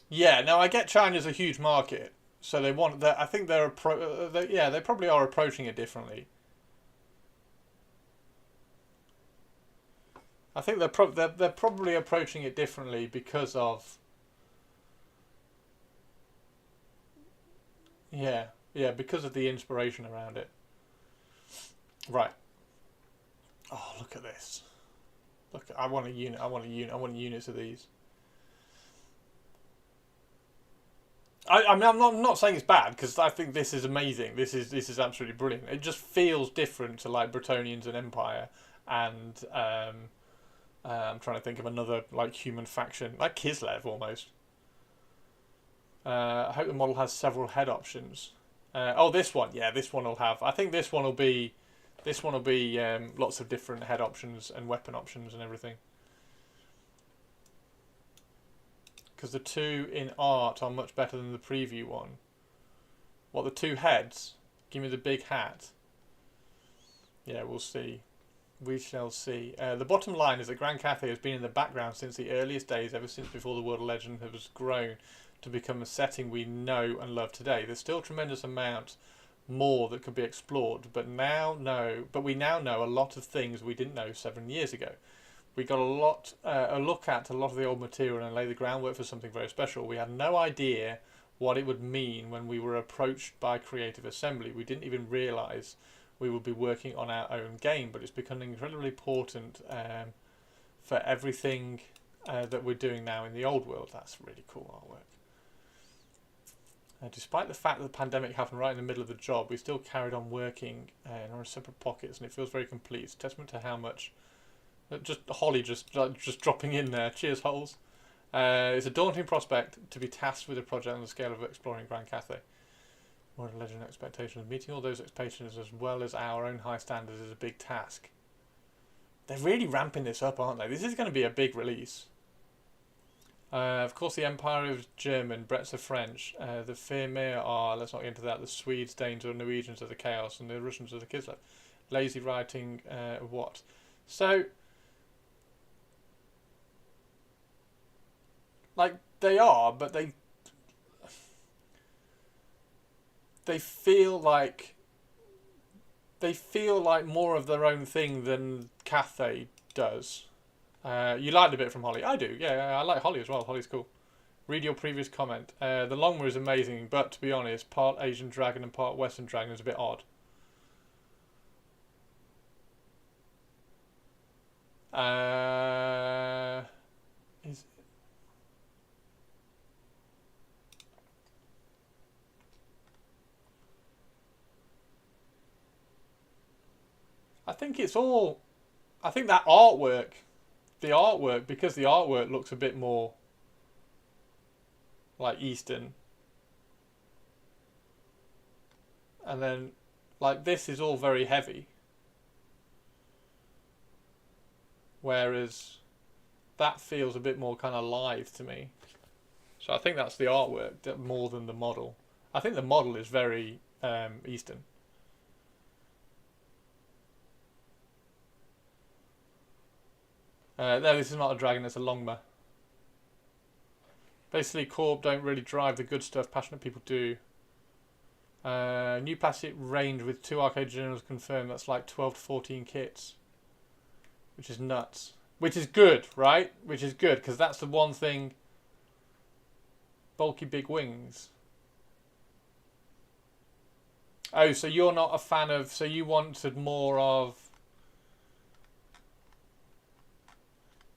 Yeah, no, I get China's a huge market, so they want that. I think they probably are approaching it differently. I think they're probably approaching it differently because of because of the inspiration around it. Right. Oh, look at this. Look, I want a unit. I want units of these. I mean, I'm not saying it's bad, because I think this is amazing. This is absolutely brilliant. It just feels different to like Bretonnians and Empire, and I'm trying to think of another like human faction, like Kislev almost. I hope the model has several head options. Oh, this one, yeah, this one will have. I think this one will be lots of different head options and weapon options and everything. Because the two in art are much better than the preview one. What, the two heads? Give me the big hat. Yeah, we'll see. We shall see. The bottom line is that Grand Cathay has been in the background since the earliest days, ever since before the world of legend has grown to become a setting we know and love today. There's still a tremendous amount more that could be explored, but we now know a lot of things we didn't know 7 years ago. We got a look at a lot of the old material and lay the groundwork for something very special. We had no idea what it would mean when we were approached by Creative Assembly. We didn't even realise we would be working on our own game, but it's becoming incredibly important for everything that we're doing now in the old world. That's really cool artwork. Despite the fact that the pandemic happened right in the middle of the job, we still carried on working in our separate pockets, and it feels very complete. It's a testament to how much... Just Holly just dropping in there. Cheers, Holes. It's a daunting prospect to be tasked with a project on the scale of exploring Grand Cathay. More than legend expectations. Meeting all those expectations as well as our own high standards is a big task. They're really ramping this up, aren't they? This is going to be a big release. Of course, the Empire is German, Bretts are French. The Firmir are, let's not get into that, the Swedes, Danes, or Norwegians are the Chaos, and the Russians are the Kislev. Lazy writing, what? So... like, they are, but they feel like more of their own thing than Cathay does. You liked a bit from Holly. I do, yeah, I like Holly as well. Holly's cool. Read your previous comment. The Longma is amazing, but to be honest, part Asian dragon and part Western dragon is a bit odd. I think it's all... I think that artwork... because the artwork looks a bit more... like Eastern. And then, like, this is all very heavy. Whereas that feels a bit more kind of live to me. So I think that's the artwork more than the model. I think the model is very Eastern. No, this is not a dragon, it's a Longma. Basically, Corp don't really drive the good stuff passionate people do. New plastic range with 2 arcade journals confirmed. That's like 12 to 14 kits. Which is nuts. Which is good, right? Which is good, because that's the one thing... bulky big wings. Oh, so you're not a fan of... so you wanted more of...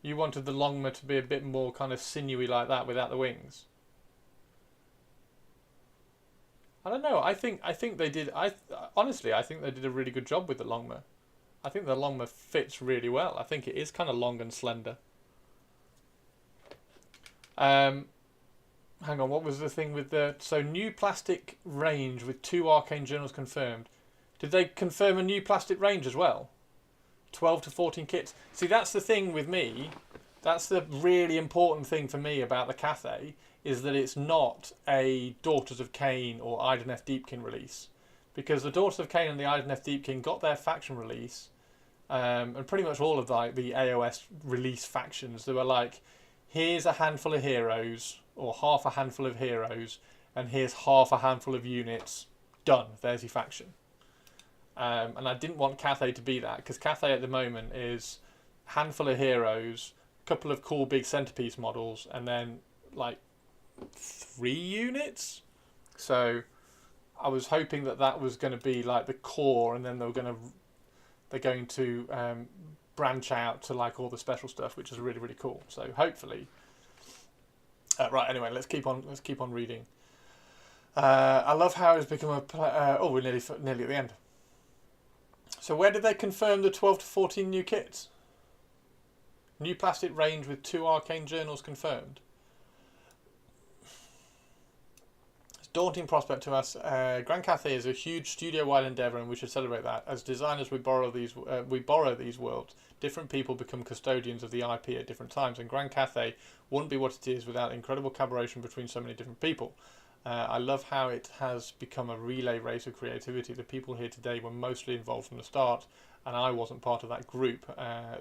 you wanted the Longma to be a bit more kind of sinewy like that without the wings. I don't know. I think they did. Honestly, I think they did a really good job with the Longma. I think the Longma fits really well. I think it is kind of long and slender. Hang on. What was the thing with the... so new plastic range with 2 arcane journals confirmed. Did they confirm a new plastic range as well? 12 to 14 kits. See, that's the thing with me. That's the really important thing for me about the Cathay, is that it's not a Daughters of Cain or Idoneth Deepkin release. Because the Daughters of Cain and the Idoneth Deepkin got their faction release, and pretty much all of the AOS release factions, they were like, here's a handful of heroes, or half a handful of heroes, and here's half a handful of units. Done. There's your faction. And I didn't want Cathay to be that, because Cathay at the moment is a handful of heroes, a couple of cool big centerpiece models, and then like 3 units. So I was hoping that was going to be like the core, and then they're going to branch out to like all the special stuff, which is really, really cool. So hopefully, right. Anyway, let's keep on reading. I love how it's become a. We're nearly at the end. So where did they confirm the 12 to 14 new kits? New plastic range with 2 arcane journals confirmed. It's a daunting prospect to us. Grand Cathay is a huge studio-wide endeavour, and we should celebrate that. As designers, we borrow these worlds. Different people become custodians of the IP at different times, and Grand Cathay wouldn't be what it is without incredible collaboration between so many different people. I love how it has become a relay race of creativity. The people here today were mostly involved from the start, and I wasn't part of that group.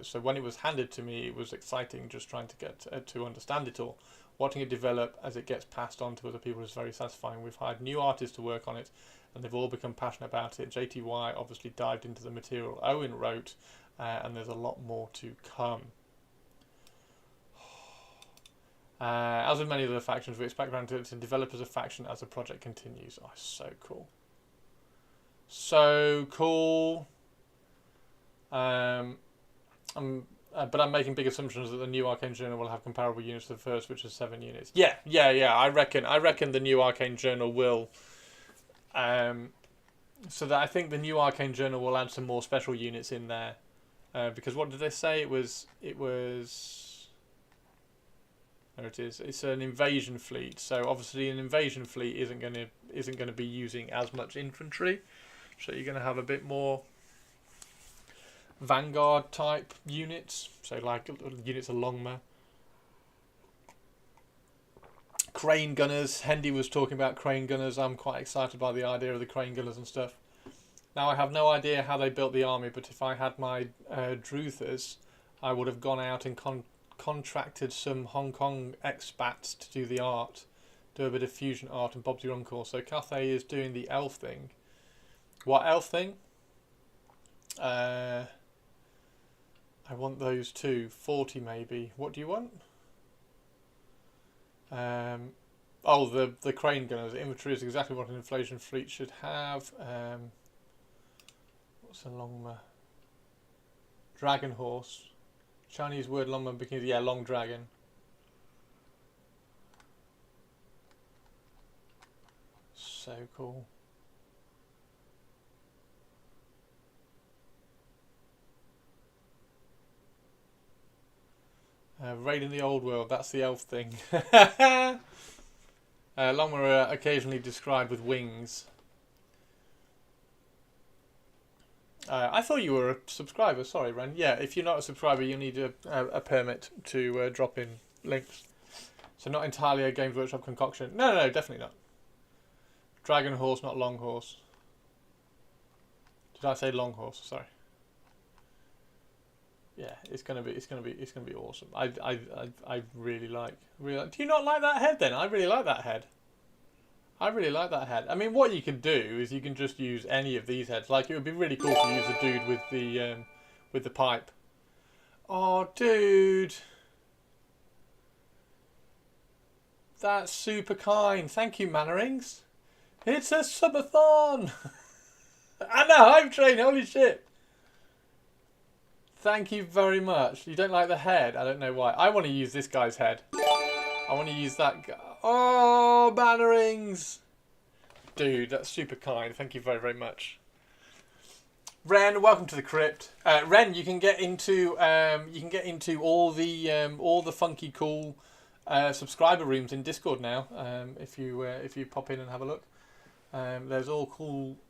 So when it was handed to me, it was exciting just trying to get to understand it all. Watching it develop as it gets passed on to other people is very satisfying. We've hired new artists to work on it, and they've all become passionate about it. JTY obviously dived into the material Owen wrote, and there's a lot more to come. As with many other factions, we expect Grand to develop as a faction as the project continues. Oh, so cool. So cool. But I'm making big assumptions that the new Arcane Journal will have comparable units to the first, which is 7 units. Yeah. I reckon the new Arcane Journal will. So that I think the new Arcane Journal will add some more special units in there. Because what did they say? It was. There it is. It's an invasion fleet. So obviously an invasion fleet isn't going to be using as much infantry. So you're going to have a bit more vanguard type units. So like units of Longma. Crane gunners. Hendy was talking about crane gunners. I'm quite excited by the idea of the crane gunners and stuff. Now I have no idea how they built the army, but if I had my Druthers, I would have gone out and contracted some Hong Kong expats to do the art, do a bit of fusion art and Bob's Your Uncle. So Cathay is doing the elf thing. What elf thing? I want those too. 40 maybe. What do you want? Oh, the crane gunners. Infantry is exactly what an inflation fleet should have. What's a Longma? Dragon horse. Chinese word Longma because long dragon. So cool. Raid in the old world, that's the elf thing. Longma are occasionally described with wings. I thought you were a subscriber. Sorry, Ren. Yeah, if you're not a subscriber, you need a permit to drop in links. So not entirely a Games Workshop concoction. No, definitely not. Dragon horse, not long horse. Did I say long horse? Sorry. Yeah, it's gonna be awesome. I really like. Do you not like that head then? I really like that head. I mean, what you can do is you can just use any of these heads. Like, it would be really cool to use the dude with the pipe. Oh, dude. That's super kind. Thank you, Mannerings. It's a subathon. I know, Hype Train, holy shit. Thank you very much. You don't like the head? I don't know why. I want to use this guy's head. I want to use that guy. Oh, Bannerings! Dude, that's super kind. Thank you very, very much. Ren, welcome to the crypt. Ren, you can get into all the funky cool subscriber rooms in Discord now. If you pop in and have a look, there's all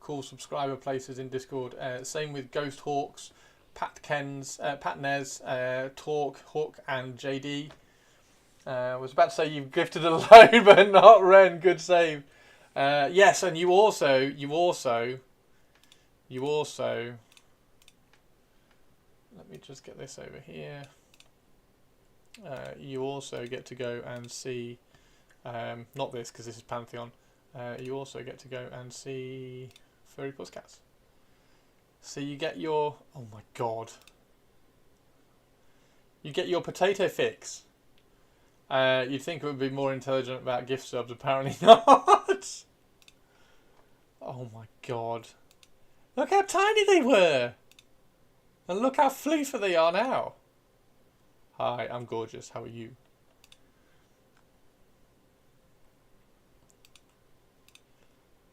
cool subscriber places in Discord. Same with Ghost Hawks. Pat Nez, Torque, Hook, and JD. I was about to say you've gifted a load, but not Ren. Good save. Yes, and you also. Let me just get this over here. You also get to go and see. Not this, because this is Pantheon. You also get to go and see Furry Pussycats. So you get your... Oh my god. You get your potato fix. You'd think it would be more intelligent about gift subs. Apparently not. Oh my god. Look how tiny they were. And look how floofy they are now. Hi, I'm gorgeous. How are you?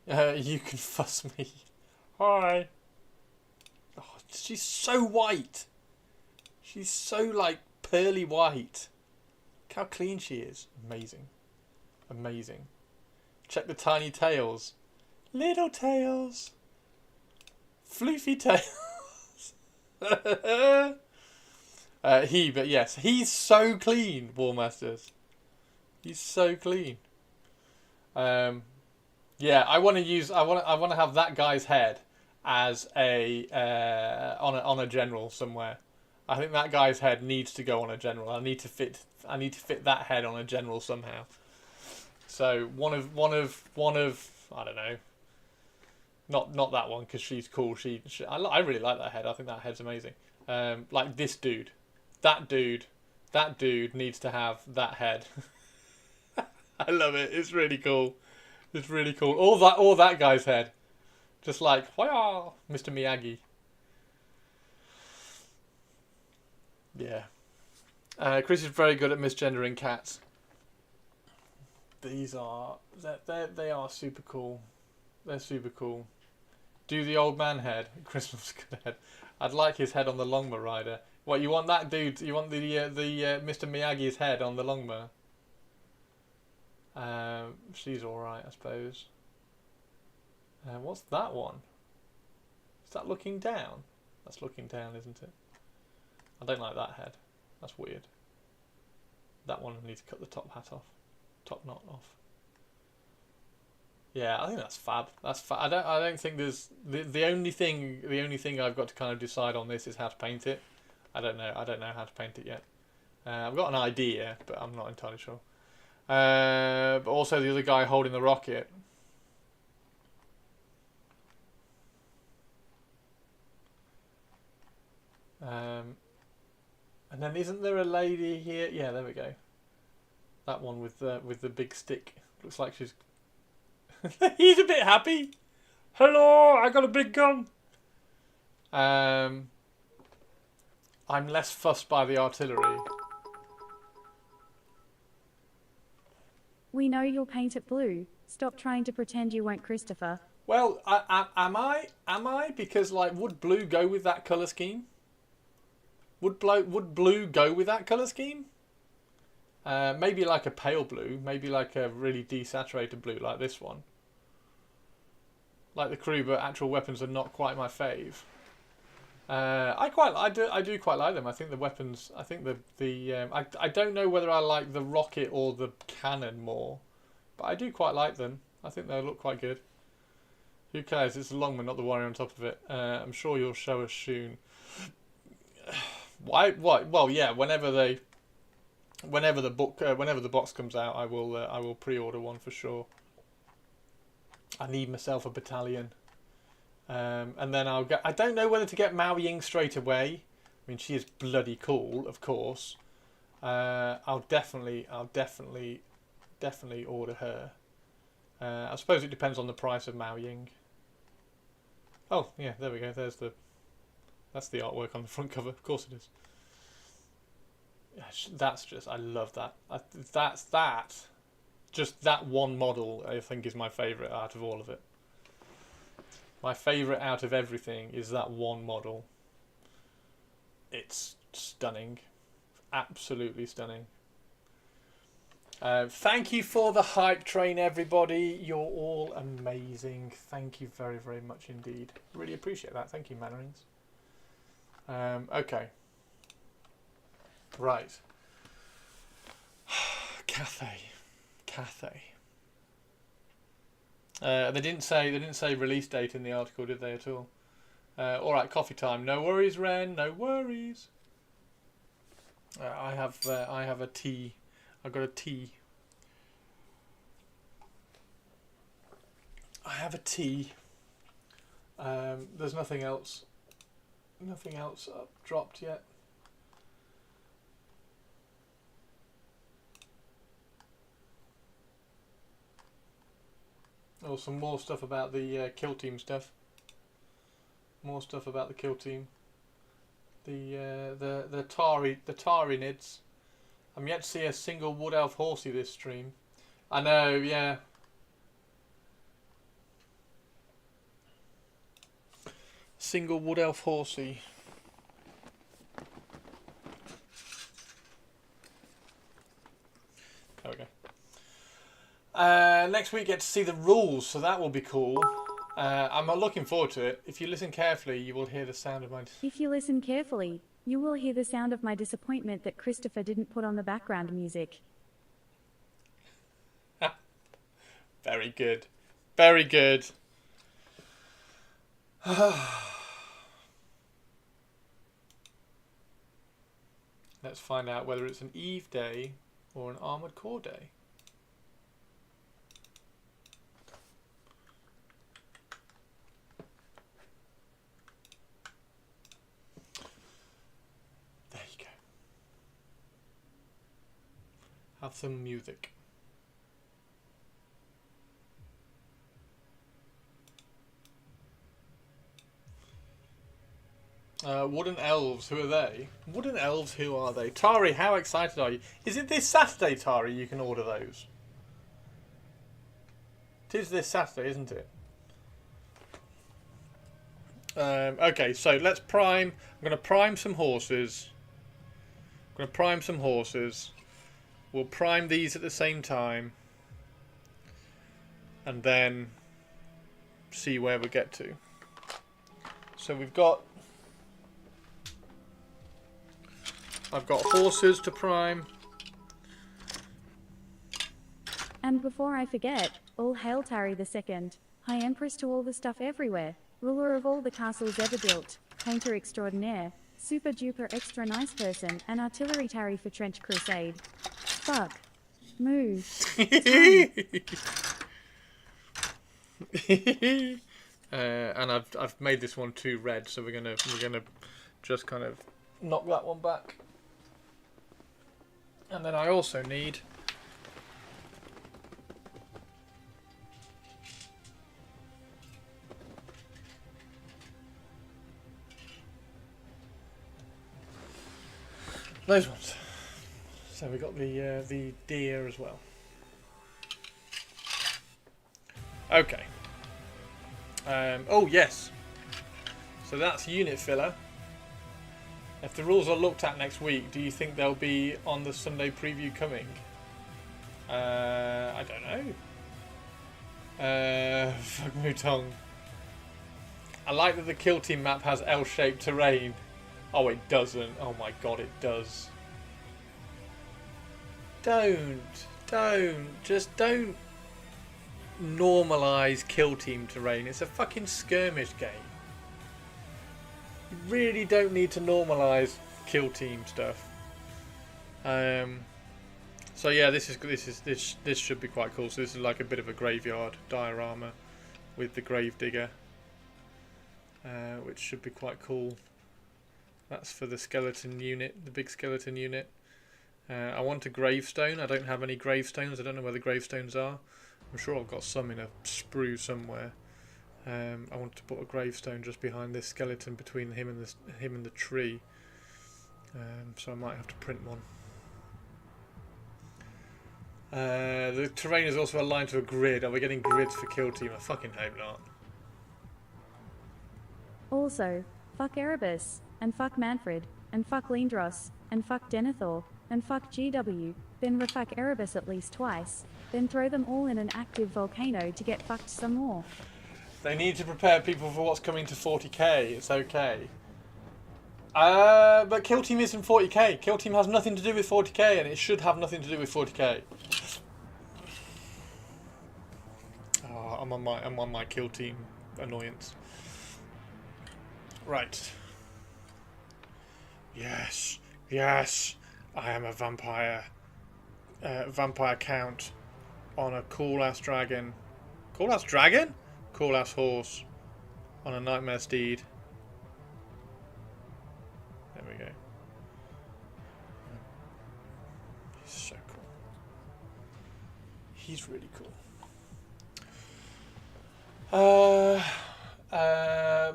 You can fuss me. Hi. Oh, she's so white. She's so, like, pearly white. Look how clean she is. Amazing. Amazing. Check the tiny tails. Little tails. Floofy tails. But yes, he's so clean, Warmasters. He's so clean. Yeah, I want to have that guy's head as a on a general somewhere. I think that guy's head needs to go on a general. I need to fit that head on a general somehow. So one of I don't know. Not that one, because she's cool. I really like that head. I think that head's amazing. Like this dude, that dude needs to have that head. I love it. It's really cool. It's really cool. All that guy's head, just like wow, Mr. Miyagi. Yeah. Chris is very good at misgendering cats. They are super cool. They're super cool. Do the old man head. Chris loves a good head. I'd like his head on the Longma rider. What, you want that dude? You want the Mr. Miyagi's head on the Longma? She's alright, I suppose. What's that one? Is that looking down? That's looking down, isn't it? I don't like that head. That's weird. That one I need to cut the top hat off. Top knot off. Yeah, I think that's fab. That's fab. I don't think there's the only thing I've got to kind of decide on this is how to paint it. I don't know how to paint it yet. I've got an idea, but I'm not entirely sure. But also the other guy holding the rocket. And then isn't there a lady here? Yeah, there we go. That one with the big stick. Looks like she's. He's a bit happy. Hello, I got a big gun. I'm less fussed by the artillery. We know you'll paint it blue. Stop trying to pretend you won't, Christopher. Well, am I? Because, like, would blue go with that colour scheme? Would blue go with that colour scheme? Maybe like a pale blue. Maybe like a really desaturated blue, like this one. Like the crew, but actual weapons are not quite my fave. I do quite like them. I think the weapons. I think I don't know whether I like the rocket or the cannon more, but I do quite like them. I think they look quite good. Who cares? It's a Longman, not the warrior on top of it. I'm sure you'll show us soon. Why? What? Well, yeah. Whenever the box comes out, I will pre-order one for sure. I need myself a battalion. And then I'll get. I don't know whether to get Mao Ying straight away. I mean, she is bloody cool, of course. I'll definitely order her. I suppose it depends on the price of Mao Ying. Oh yeah, there we go. That's the artwork on the front cover. Of course it is. That's just. I love that. Just that one model, I think, is my favourite out of all of it. My favourite out of everything is that one model. It's stunning. Absolutely stunning. Thank you for the hype train, everybody. You're all amazing. Thank you very, very much indeed. Really appreciate that. Thank you, Mannerings. Okay. Right. Cathay. They didn't say release date in the article, did they at all? All right, coffee time. No worries, Ren. No worries. I have a tea. I've got a tea. I have a tea. There's nothing else. Nothing else up, dropped yet. Oh, some more stuff about the kill team stuff. More stuff about the kill team. The Tari nids. I'm yet to see a single wood elf horsey this stream. I know, yeah. Single wood elf horsey. There we go. Next week, get to see the rules, so that will be cool. I'm looking forward to it. If you listen carefully, you will hear the sound of my... If you listen carefully, you will hear the sound of my disappointment that Christopher didn't put on the background music. Very good. Very good. Let's find out whether it's an Eve day or an Armoured Core day. There you go. Have some music. Wooden Elves, who are they? Wooden Elves, who are they? Tari, how excited are you? Is it this Saturday, Tari, you can order those? It is this Saturday, isn't it? Okay, so let's prime. I'm going to prime some horses. We'll prime these at the same time. And then see where we get to. So we've got... I've got horses to prime. And before I forget, all hail Tari II, High Empress to all the stuff everywhere, ruler of all the castles ever built, painter extraordinaire, super duper extra nice person, and artillery Tari for Trench Crusade. Fuck. Moo. And I've made this one too red, so we're gonna just kind of knock that one back. And then I also need those ones. So we got the deer as well. Okay. Oh yes. So that's unit filler. If the rules are looked at next week, do you think they'll be on the Sunday preview coming? I don't know. Fuck Mutong. I like that the kill team map has L-shaped terrain. Oh, it doesn't. Oh my god, it does. Just don't normalise kill team terrain. It's a fucking skirmish game. You really don't need to normalise kill team stuff. So yeah, this should be quite cool. So this is like a bit of a graveyard diorama with the grave digger, which should be quite cool. That's for the skeleton unit, the big skeleton unit. I want a gravestone. I don't have any gravestones. I don't know where the gravestones are. I'm sure I've got some in a sprue somewhere. I want to put a gravestone just behind this skeleton between him and the tree. So I might have to print one. The terrain is also aligned to a grid. Are we getting grids for kill team? I fucking hope not. Also, fuck Erebus, and fuck Manfred, and fuck Lindros, and fuck Denethor, and fuck GW, then refuck Erebus at least twice, then throw them all in an active volcano to get fucked some more. They need to prepare people for what's coming to 40k. It's okay. But Kill Team isn't 40k. Kill Team has nothing to do with 40k, and it should have nothing to do with 40k. Oh, I'm on my Kill Team annoyance. Right. Yes, yes, I am a vampire. Vampire count on a cool ass dragon. Cool ass dragon? Cool ass horse on a nightmare steed. There we go. He's so cool. He's really cool.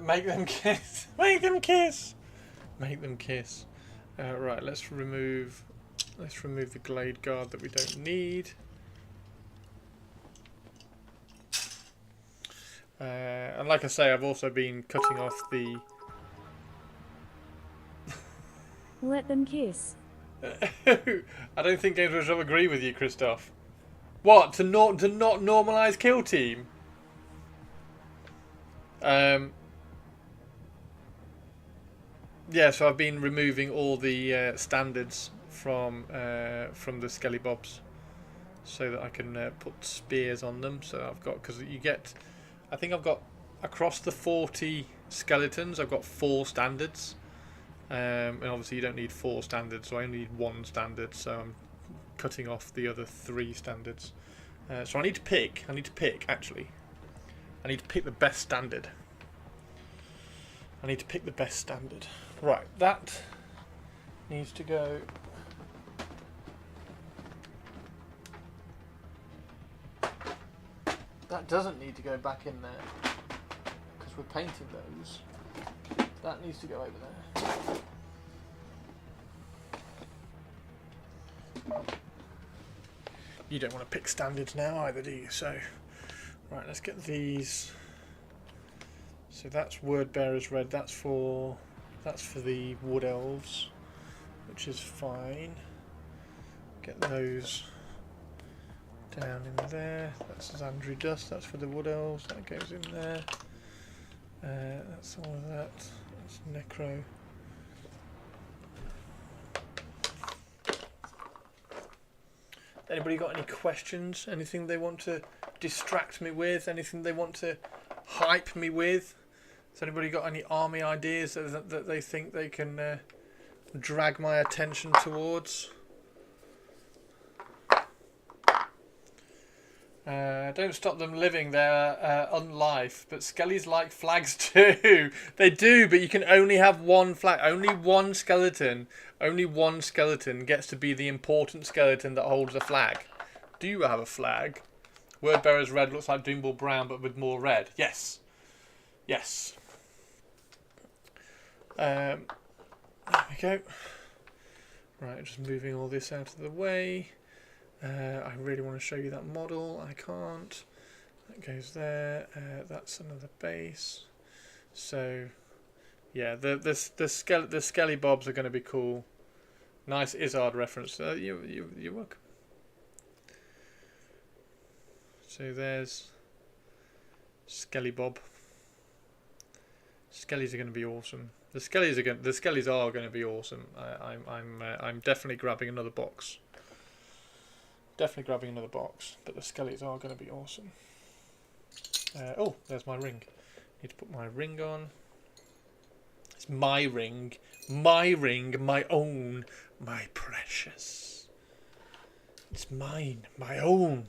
Make them kiss. Make them kiss. Make them kiss. Right, let's remove the Glade Guard that we don't need. And like I say, I've also been cutting off the... Let them kiss. I don't think Games Workshop agree with you, Christoph. What? To not normalise Kill Team? Yeah, so I've been removing all the standards from the Skelly Bobs, so that I can put spears on them. So I've got, because you get, I think I've got across the 40 skeletons, I've got 4 standards, and obviously you don't need 4 standards, so I only need 1 standard. So I'm cutting off the other 3 standards. So I need to pick. Actually, I need to pick the best standard. Right, that needs to go. That doesn't need to go back in there because we're painting those. That needs to go over there. You don't want to pick standards now either, do you? So, right, let's get these. So that's Word Bearer's Red. That's for the Wood Elves, which is fine. Get those down in there. That's Xandri Dust. That's for the Wood Elves. That goes in there. That's all of that. That's Necro. Anybody got any questions? Anything they want to distract me with? Anything they want to hype me with? Has anybody got any army ideas that they think they can drag my attention towards? Don't stop them living their unlife, but skellies like flags too. They do, but you can only have one flag. Only one skeleton gets to be the important skeleton that holds a flag. Do you have a flag? Word Bearer's Red looks like Doomball Brown, but with more red. Yes. Yes. There we go. Right, just moving all this out of the way. I really want to show you that model. I can't. That goes there. That's another base. So, yeah, the Skelly Bobs are going to be cool. Nice Izzard reference. You're welcome. So there's Skelly Bob. Skellies are going to be awesome. The Skellies are going to be awesome. I'm definitely grabbing another box. But the Skellies are going to be awesome. Oh, there's my ring. Need to put my ring on. It's my ring, my own, my precious. It's mine, my own.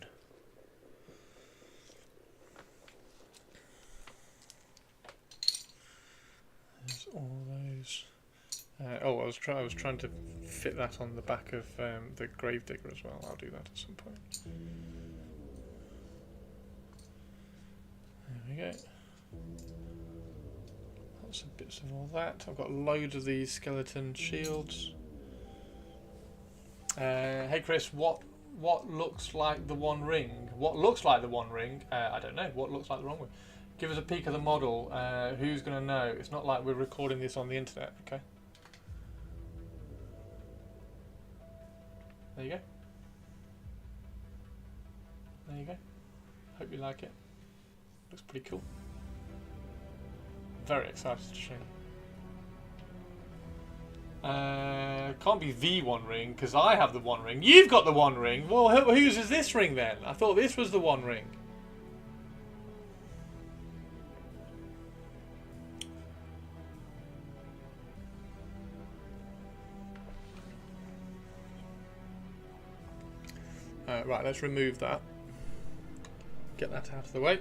There's all those. Oh, I was trying to fit that on the back of the Gravedigger as well. I'll do that at some point. There we go. Lots of bits of all that. I've got loads of these skeleton shields. Hey Chris, what looks like the One Ring? What looks like the One Ring? I don't know. What looks like the wrong one? Give us a peek of the model. Who's going to know? It's not like we're recording this on the internet, okay? There you go. There you go. Hope you like it. Looks pretty cool. Very excited to show you. Can't be the One Ring, because I have the One Ring. You've got the One Ring. Well, whose is this ring then? I thought this was the One Ring. Right, let's remove that. Get that out of the way.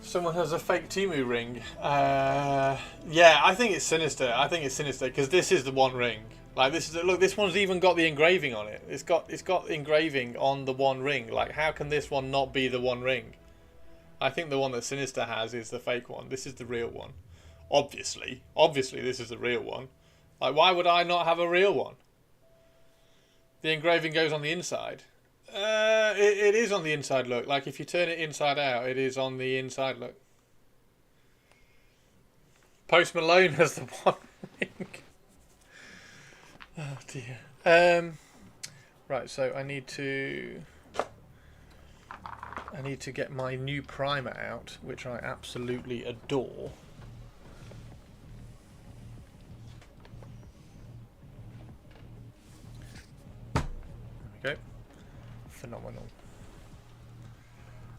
Someone has a fake Timu ring. Yeah, I think it's sinister. I think it's sinister because this is the One Ring. Like this is look. This one's even got the engraving on it. It's got engraving on the One Ring. Like how can this one not be the One Ring? I think the one that Sinister has is the fake one. This is the real one. Obviously, this is the real one. Like why would I not have a real one? The engraving goes on the inside. It is on the inside look. Like if you turn it inside out, it is on the inside look. Post Malone has the One Ring. Oh dear. Right, so I need to get my new primer out, which I absolutely adore. There we go. Phenomenal.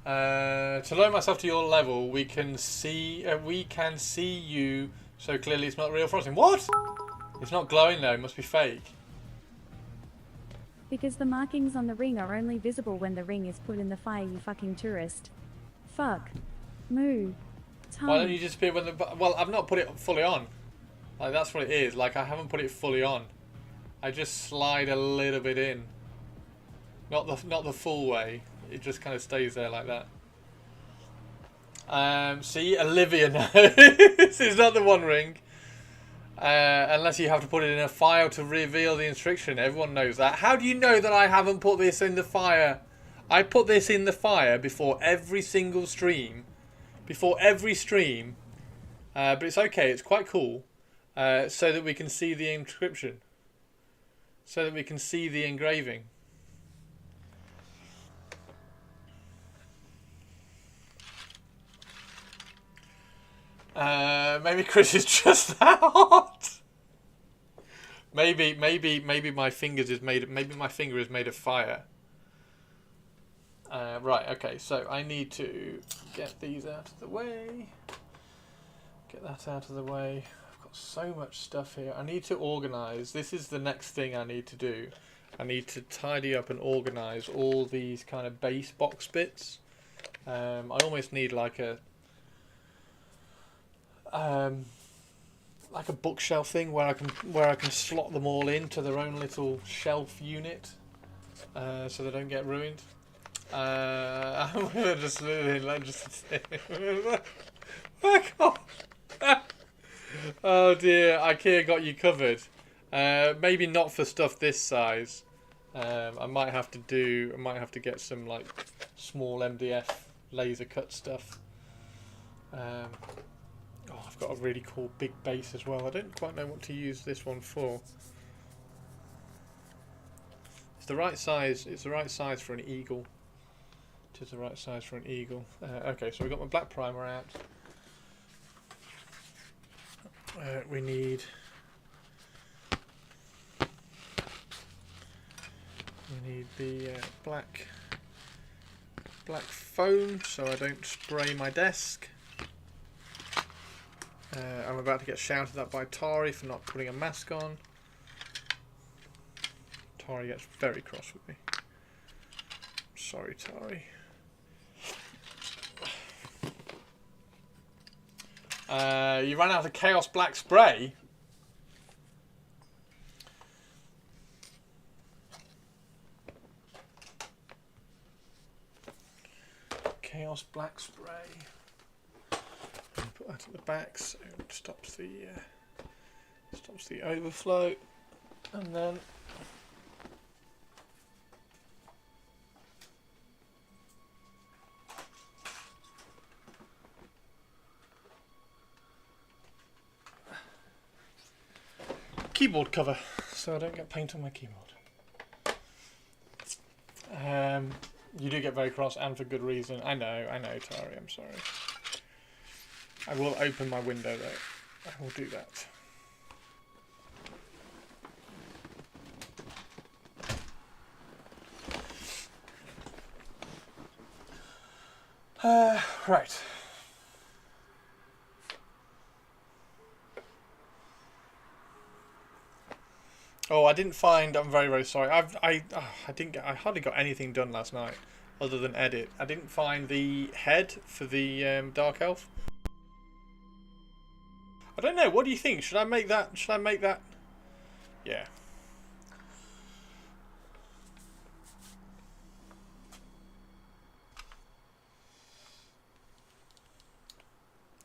To lower myself to your level, we can see you so clearly. It's not real frosting. What? It's not glowing though. It must be fake. Because the markings on the ring are only visible when the ring is put in the fire, you fucking tourist. Fuck. Moo. Time. Why don't you disappear when the... Well, I've not put it fully on. Like that's what it is. Like I haven't put it fully on. I just slide a little bit in. Not the full way. It just kind of stays there like that. See, Olivia knows. This is not the One Ring. Unless you have to put it in a file to reveal the instruction. Everyone knows that. How do you know that I haven't put this in the fire? I put this in the fire before every single stream. Before every stream. But it's okay. It's quite cool. So that we can see the inscription. So that we can see the engraving. Maybe Chris is just that hot. Maybe my fingers is made. Maybe my finger is made of fire. Right. Okay. So I need to get these out of the way. Get that out of the way. I've got so much stuff here. I need to organise. This is the next thing I need to do. I need to tidy up and organise all these kind of base box bits. I almost need like a bookshelf thing where I can slot them all into their own little shelf unit, so they don't get ruined. I'm gonna just back off. Oh dear, IKEA got you covered. Maybe not for stuff this size. I might have to get some like small MDF laser cut stuff. Oh, I've got a really cool big base as well. I don't quite know what to use this one for. It's the right size. It's the right size for an eagle. It is the right size for an eagle. Okay, so we've got my black primer out. We need the black foam so I don't spray my desk. I'm about to get shouted at by Tari for not putting a mask on. Tari gets very cross with me. Sorry, Tari. You ran out of Chaos Black spray? Chaos Black spray. Put that at the back so it stops the overflow, and then keyboard cover so I don't get paint on my keyboard. You do get very cross, and for good reason. I know, Tari, I'm sorry. I will open my window though. I will do that. Right. Oh, I didn't find. I'm very, very sorry. I didn't get. I hardly got anything done last night, other than edit. I didn't find the head for the dark elf. I don't know. What do you think? Should I make that? Should I make that? Yeah.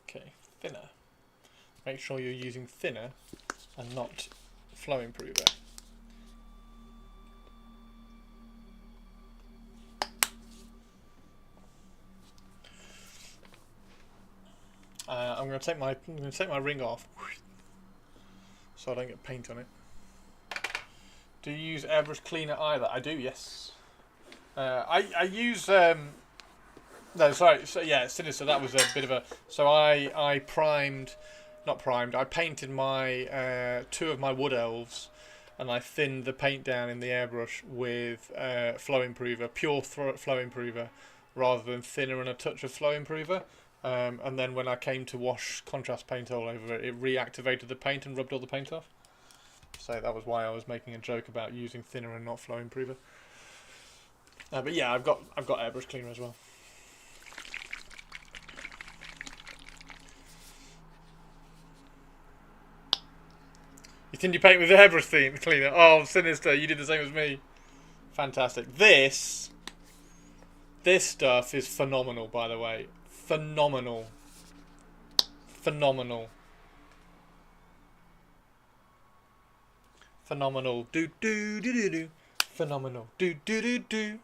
Okay, thinner. Make sure you're using thinner and not flow improver. I'm going to take my ring off, so I don't get paint on it. Do you use airbrush cleaner either? I do, yes. I use no, sorry. So yeah, Sinister. That was a bit of a. So I primed, not primed. I painted my 2 of my wood elves, and I thinned the paint down in the airbrush with flow improver, pure flow improver, rather than thinner and a touch of flow improver. And then when I came to wash contrast paint all over it, it reactivated the paint and rubbed all the paint off. So that was why I was making a joke about using thinner and not flow improver. But yeah, I've got airbrush cleaner as well. You thinned your paint with the airbrush cleaner? Oh, Sinister! You did the same as me. Fantastic. This stuff is phenomenal, by the way. Phenomenal. Phenomenal. Phenomenal. Do do do do do. Phenomenal. Do do do do.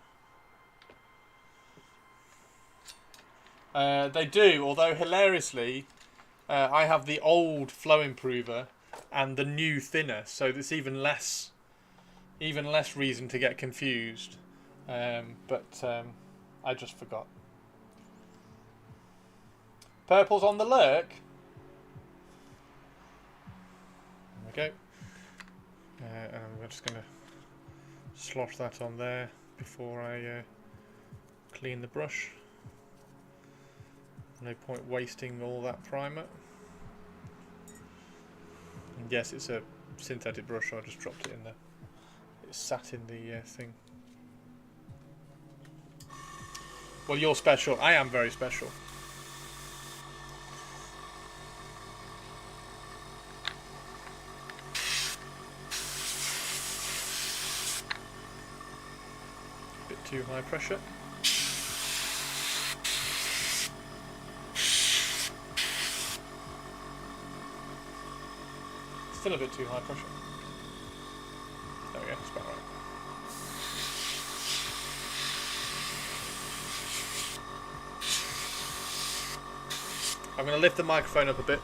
They do, although hilariously, I have the old flow improver and the new thinner, so there's even less reason to get confused. But I just forgot. Purple's on the lurk. There we go. And I'm just going to slosh that on there before I clean the brush. No point wasting all that primer. And yes, it's a synthetic brush, so I just dropped it in there. It sat in the thing. Well, you're special. I am very special. Bit too high pressure. Still a bit too high pressure. There we go, that's about right. I'm going to lift the microphone up a bit.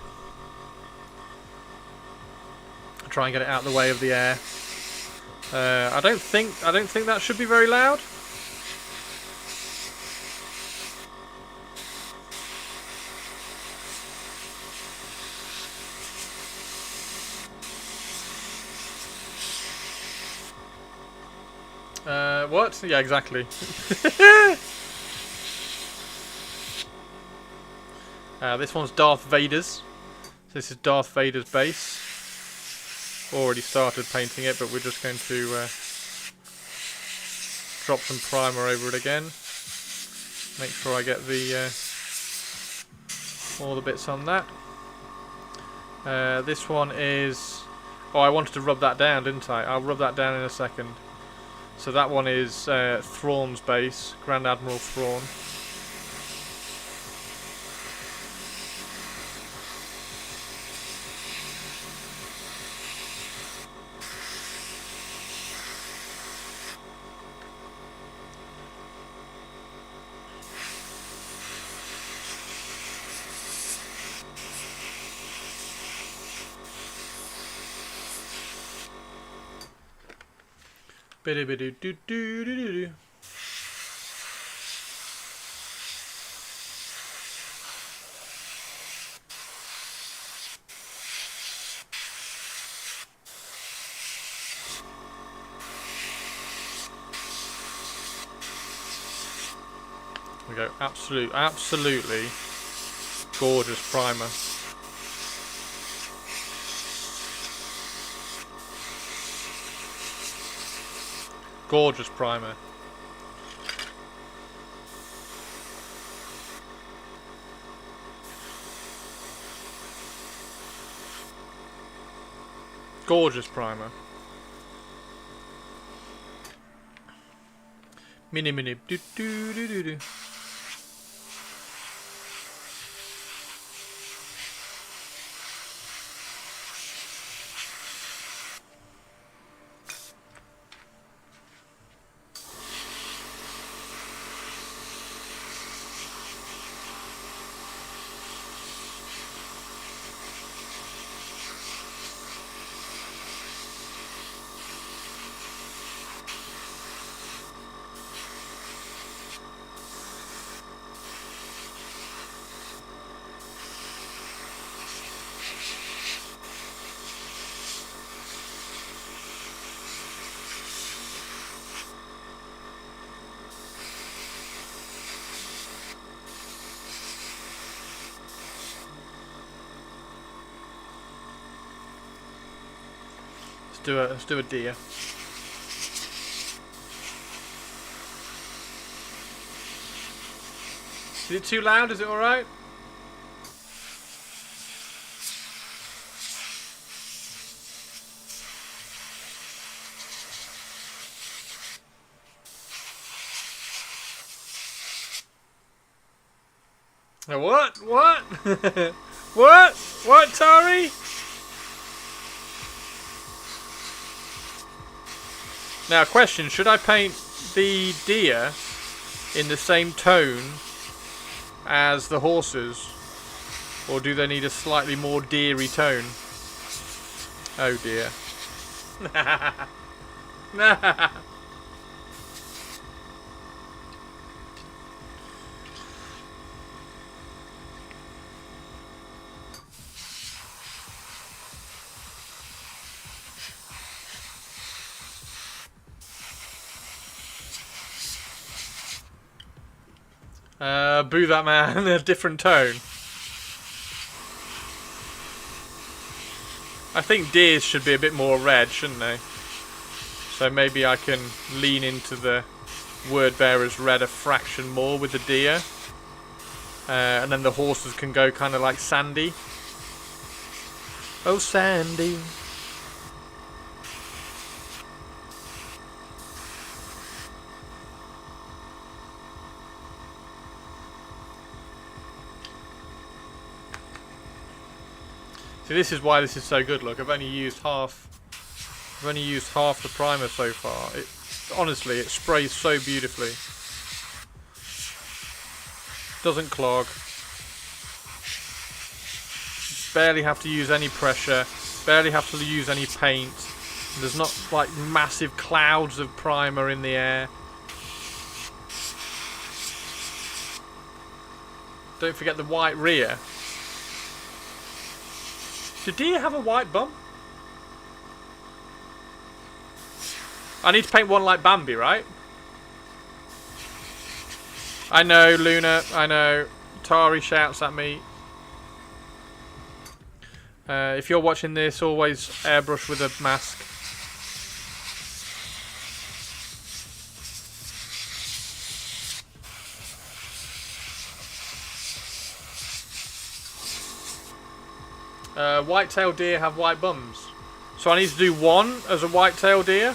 Try and get it out of the way of the air. I don't think that should be very loud. What? Yeah, exactly. This one's Darth Vader's. This is Darth Vader's base. Already started painting it, but we're just going to drop some primer over it again. Make sure I get the all the bits on that. This one is... Oh, I wanted to rub that down, didn't I? I'll rub that down in a second. So that one is Thrawn's base, Grand Admiral Thrawn. Biddy-biddy-doo-doo-doo-doo-doo. We go absolutely gorgeous primer. Gorgeous primer. Gorgeous primer. Mini do do do do do. Let's do a deer. Is it too loud? Is it alright? What? What? What? What, Tari? Now, question, should I paint the deer in the same tone as the horses? Or do they need a slightly more deery tone? Oh dear. Boo that man, a different tone. I think deers should be a bit more red, shouldn't they? So maybe I can lean into the word bearer's red a fraction more with the deer. And then the horses can go kind of like Sandy. Oh, Sandy. See, this is why this is so good. Look, I've only used half the primer so far. Honestly, it sprays so beautifully. Doesn't clog. Barely have to use any pressure. Barely have to use any paint. There's not like massive clouds of primer in the air. Don't forget the white rear. Do deer have a white bum? I need to paint one like Bambi, right? I know, Luna. I know. Tari shouts at me. If you're watching this, always airbrush with a mask. White-tailed deer have white bums. So I need to do one as a white-tailed deer.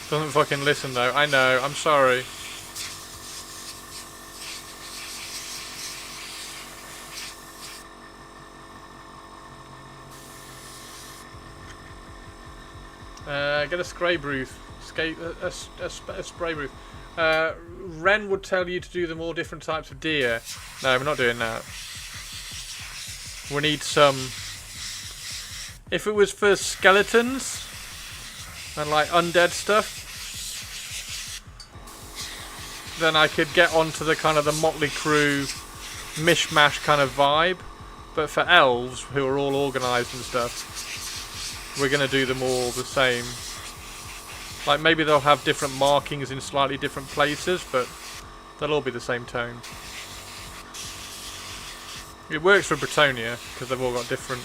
Doesn't fucking listen though. I know. I'm sorry. Get a spray booth. A spray booth. Ren would tell you to do them all different types of deer. No, we're not doing that. We need some. If it was for skeletons and like undead stuff, then I could get onto the kind of the Motley Crue mishmash kind of vibe. But for elves, who are all organised and stuff, we're going to do them all the same. Like, maybe they'll have different markings in slightly different places, but they'll all be the same tone. It works for Bretonia, because they've all got different...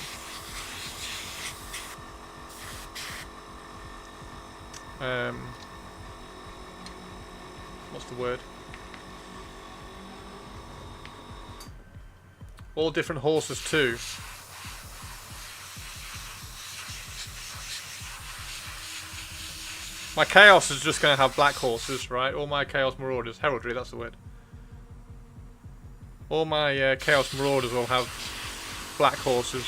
what's the word? All different horses too. My Chaos is just going to have black horses, right? All my Chaos Marauders, heraldry, that's the word. All my Chaos Marauders will have black horses.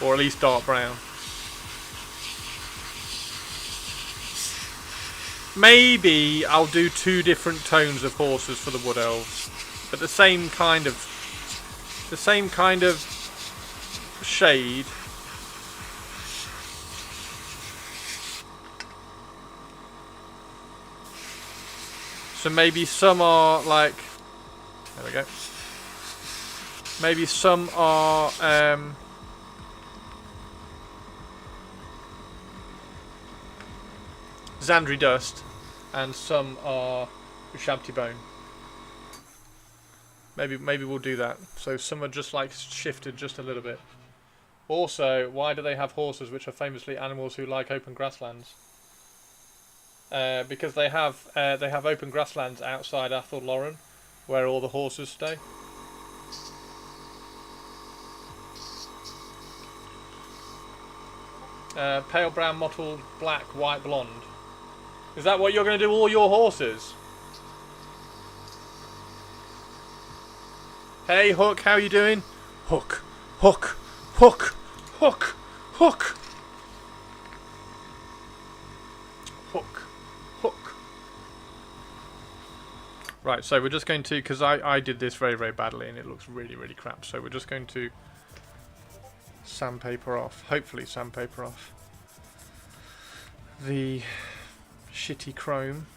Or at least dark brown. Maybe I'll do 2 different tones of horses for the Wood Elves. But the same kind of shade. So maybe some are like, there we go. Maybe some are Zandri Dust, and some are Ushabti Bone. Maybe we'll do that. So some are just like shifted just a little bit. Also, why do they have horses which are famously animals who like open grasslands? Because they have open grasslands outside Athol Lauren, where all the horses stay. Pale brown, mottled, black, white, blonde. Is that what you're going to do all your horses? Hey Hook, how you doing? Hook, Hook, Hook, Hook, Hook. Hook, Hook. Right, so we're just going to, because I did this very, very badly and it looks really, really crap. So we're just going to sandpaper off, hopefully sandpaper off the shitty chrome.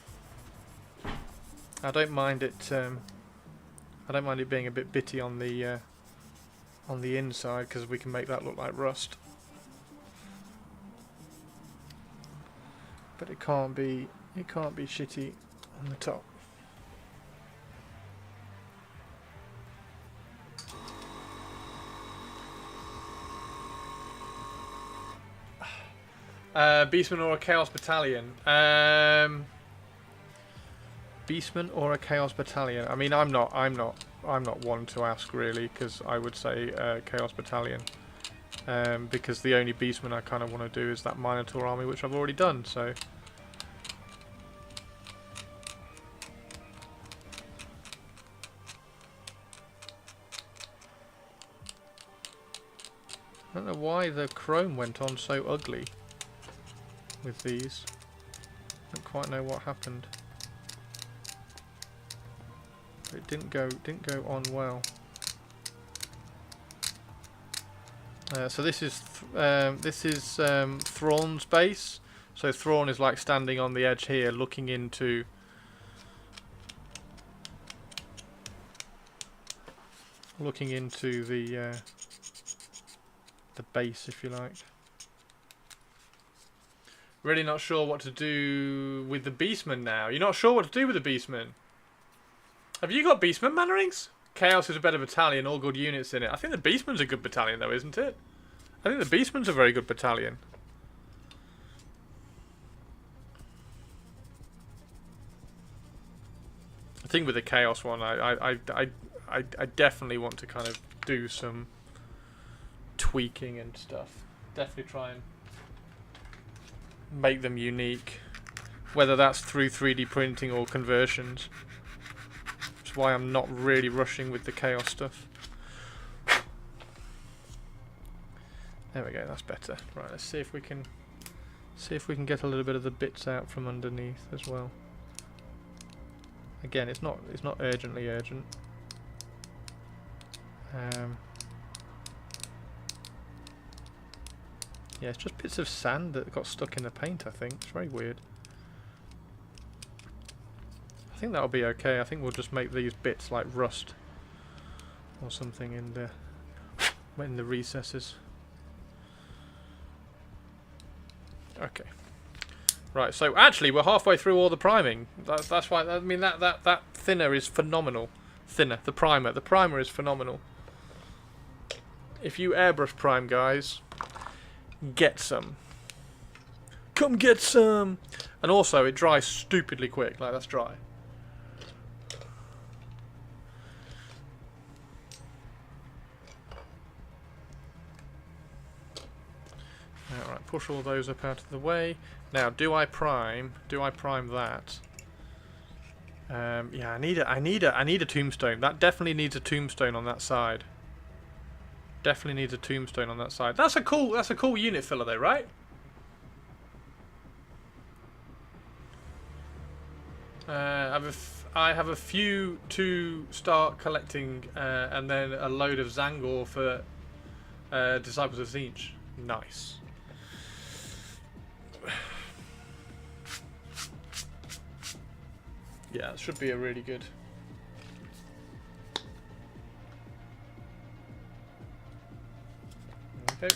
I don't mind it. I don't mind it being a bit bitty on the inside, because we can make that look like rust. But it can't be shitty on the top. Beastman or a Chaos Battalion? Beastman or a Chaos Battalion? I mean, I'm not one to ask really, because I would say Chaos Battalion, because the only Beastman I kind of want to do is that Minotaur army, which I've already done. So I don't know why the chrome went on so ugly with these. I don't quite know what happened. It didn't go on well. So this is Thrawn's base. So Thrawn is like standing on the edge here, looking into the base, if you like. Really not sure what to do with the Beastman now. You're not sure what to do with the Beastman? Have you got Beastman Mannerings? Chaos is a better battalion, all good units in it. I think the Beastman's a good battalion though, isn't it? I think the Beastman's a very good battalion. I think with the Chaos one, I definitely want to kind of do some tweaking and stuff. Definitely try and make them unique, whether that's through 3D printing or conversions. That's why I'm not really rushing with the Chaos stuff. There we go, that's better. Right, let's see if we can get a little bit of the bits out from underneath as well. Again, it's not urgently urgent. Yeah, it's just bits of sand that got stuck in the paint, I think. It's very weird. I think that'll be okay. I think we'll just make these bits like rust or something in the recesses. Okay. Right, so actually we're halfway through all the priming. That's why, I mean, that thinner is phenomenal. Thinner, the primer is phenomenal. If you airbrush prime, guys, get some. Come get some! And also, it dries stupidly quick, like that's dry. Alright, push all those up out of the way. Now, do I prime? Do I prime that? Yeah, I need a tombstone. That definitely needs a tombstone on that side. Definitely needs a tombstone on that side. That's a cool unit filler though, right? I have a few to start collecting, and then a load of Zangor for Disciples of Tzeentch. Nice. Yeah, it should be a really good. Okay.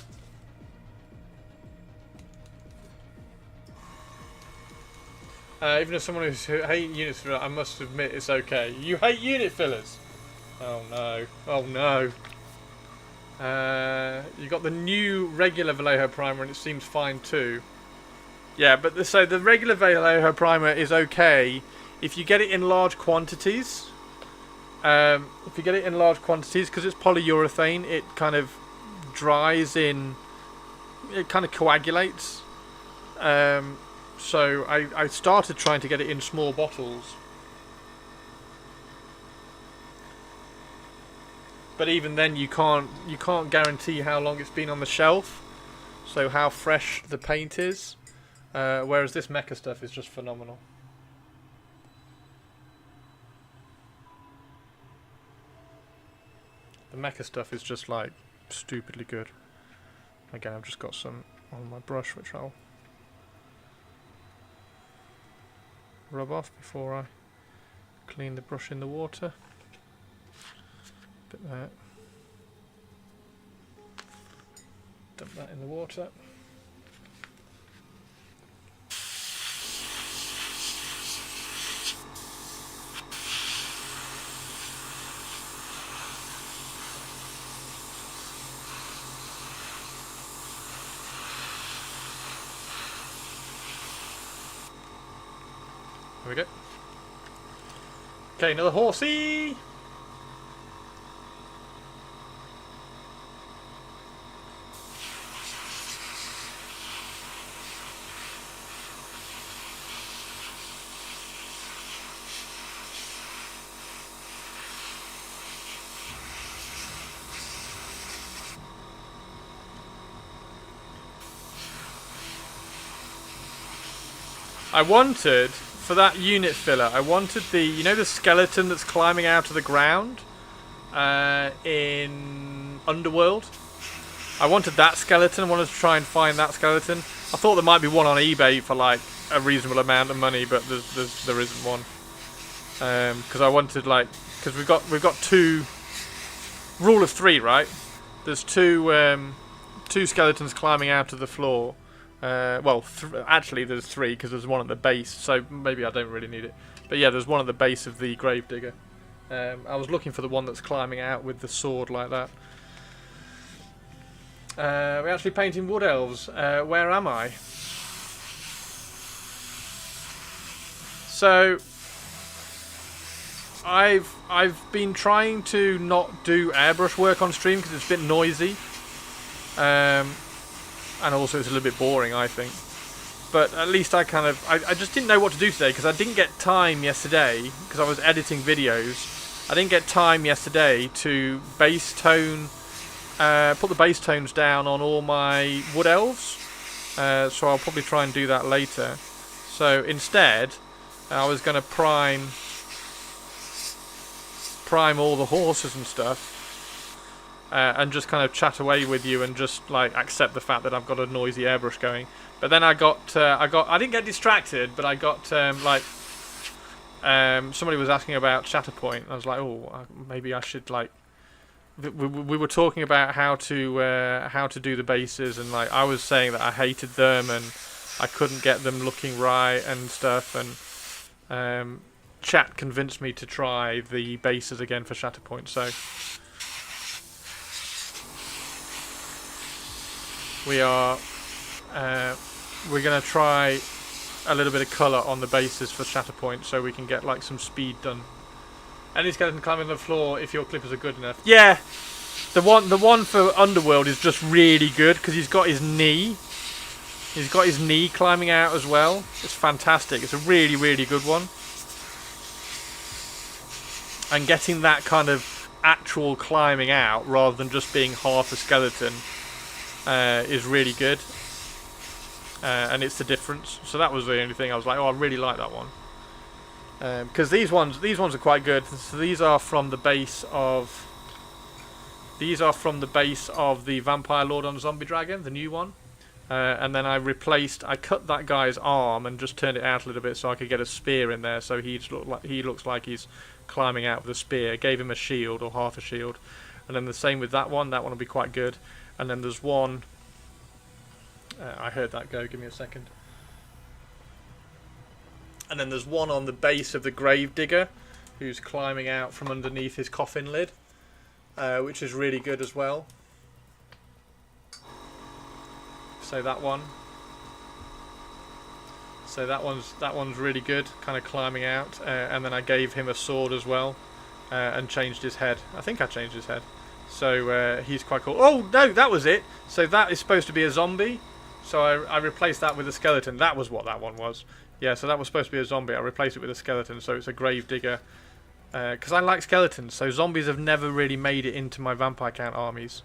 Even as someone who hates unit fillers, I must admit it's okay. You hate unit fillers? Oh no. Oh no. You got the new regular Vallejo primer and it seems fine too. Yeah, but so the regular Vallejo primer is okay if you get it in large quantities. If you get it in large quantities, because it's polyurethane, it kind of dries in. It kind of coagulates. So I started trying to get it in small bottles. But even then you can't guarantee how long it's been on the shelf. So how fresh the paint is. Whereas this mecha stuff is just phenomenal. The mecha stuff is just like stupidly good. Again, I've just got some on my brush which I'll rub off before I clean the brush in the water. Bit there. Dump that in the water. There we go. Okay, another horsey! I wanted, for that unit filler, I wanted the, you know the skeleton that's climbing out of the ground in Underworld? I wanted that skeleton. I wanted to try and find that skeleton. I thought there might be one on eBay for like a reasonable amount of money, but there isn't one. Because I wanted like, because we've got two, rule of three, right? There's two skeletons climbing out of the floor. Well, actually there's three because there's one at the base, so maybe I don't really need it. But yeah, there's one at the base of the gravedigger. I was looking for the one that's climbing out with the sword like that. We're actually painting wood elves. Where am I? So I've been trying to not do airbrush work on stream because it's a bit noisy. And also it's a little bit boring, I think. But at least I just didn't know what to do today because I didn't get time yesterday because I was editing videos. I didn't get time yesterday to base tone, put the base tones down on all my wood elves. So I'll probably try and do that later. So instead, I was going to prime all the horses and stuff. And just kind of chat away with you and just like accept the fact that I've got a noisy airbrush going. But then I didn't get distracted, but I got somebody was asking about Shatterpoint. I was like, oh, maybe I should like we were talking about how to do the bases, and like I was saying that I hated them and I couldn't get them looking right and stuff, and chat convinced me to try the bases again for Shatterpoint. So we're gonna try a little bit of colour on the bases for Shatterpoint so we can get like some speed done. Any skeleton climbing the floor if your clippers are good enough. Yeah, the one for Underworld is just really good because he's got his knee. He's got his knee climbing out as well. It's fantastic. It's a really, really good one. And getting that kind of actual climbing out rather than just being half a skeleton is really good. And it's the difference. So that was the only thing I was like, oh, I really like that one. Because these ones are quite good. So these are from the base of the Vampire Lord on Zombie Dragon, the new one. And then I cut that guy's arm and just turned it out a little bit so I could get a spear in there. So he looks like he's climbing out with a spear. Gave him a shield or half a shield. And then the same with that one. That one will be quite good. And then there's one. I heard that go. Give me a second. And then there's one on the base of the Gravedigger who's climbing out from underneath his coffin lid, which is really good as well. So that one. So that one's really good, kind of climbing out. And then I gave him a sword as well, and changed his head. I think I changed his head. So he's quite cool. Oh no, that was it. So that is supposed to be a zombie. So I replaced that with a skeleton. That was what that one was. Yeah, so that was supposed to be a zombie. I replaced it with a skeleton, so it's a Gravedigger. Because I like skeletons, so zombies have never really made it into my Vampire Count armies.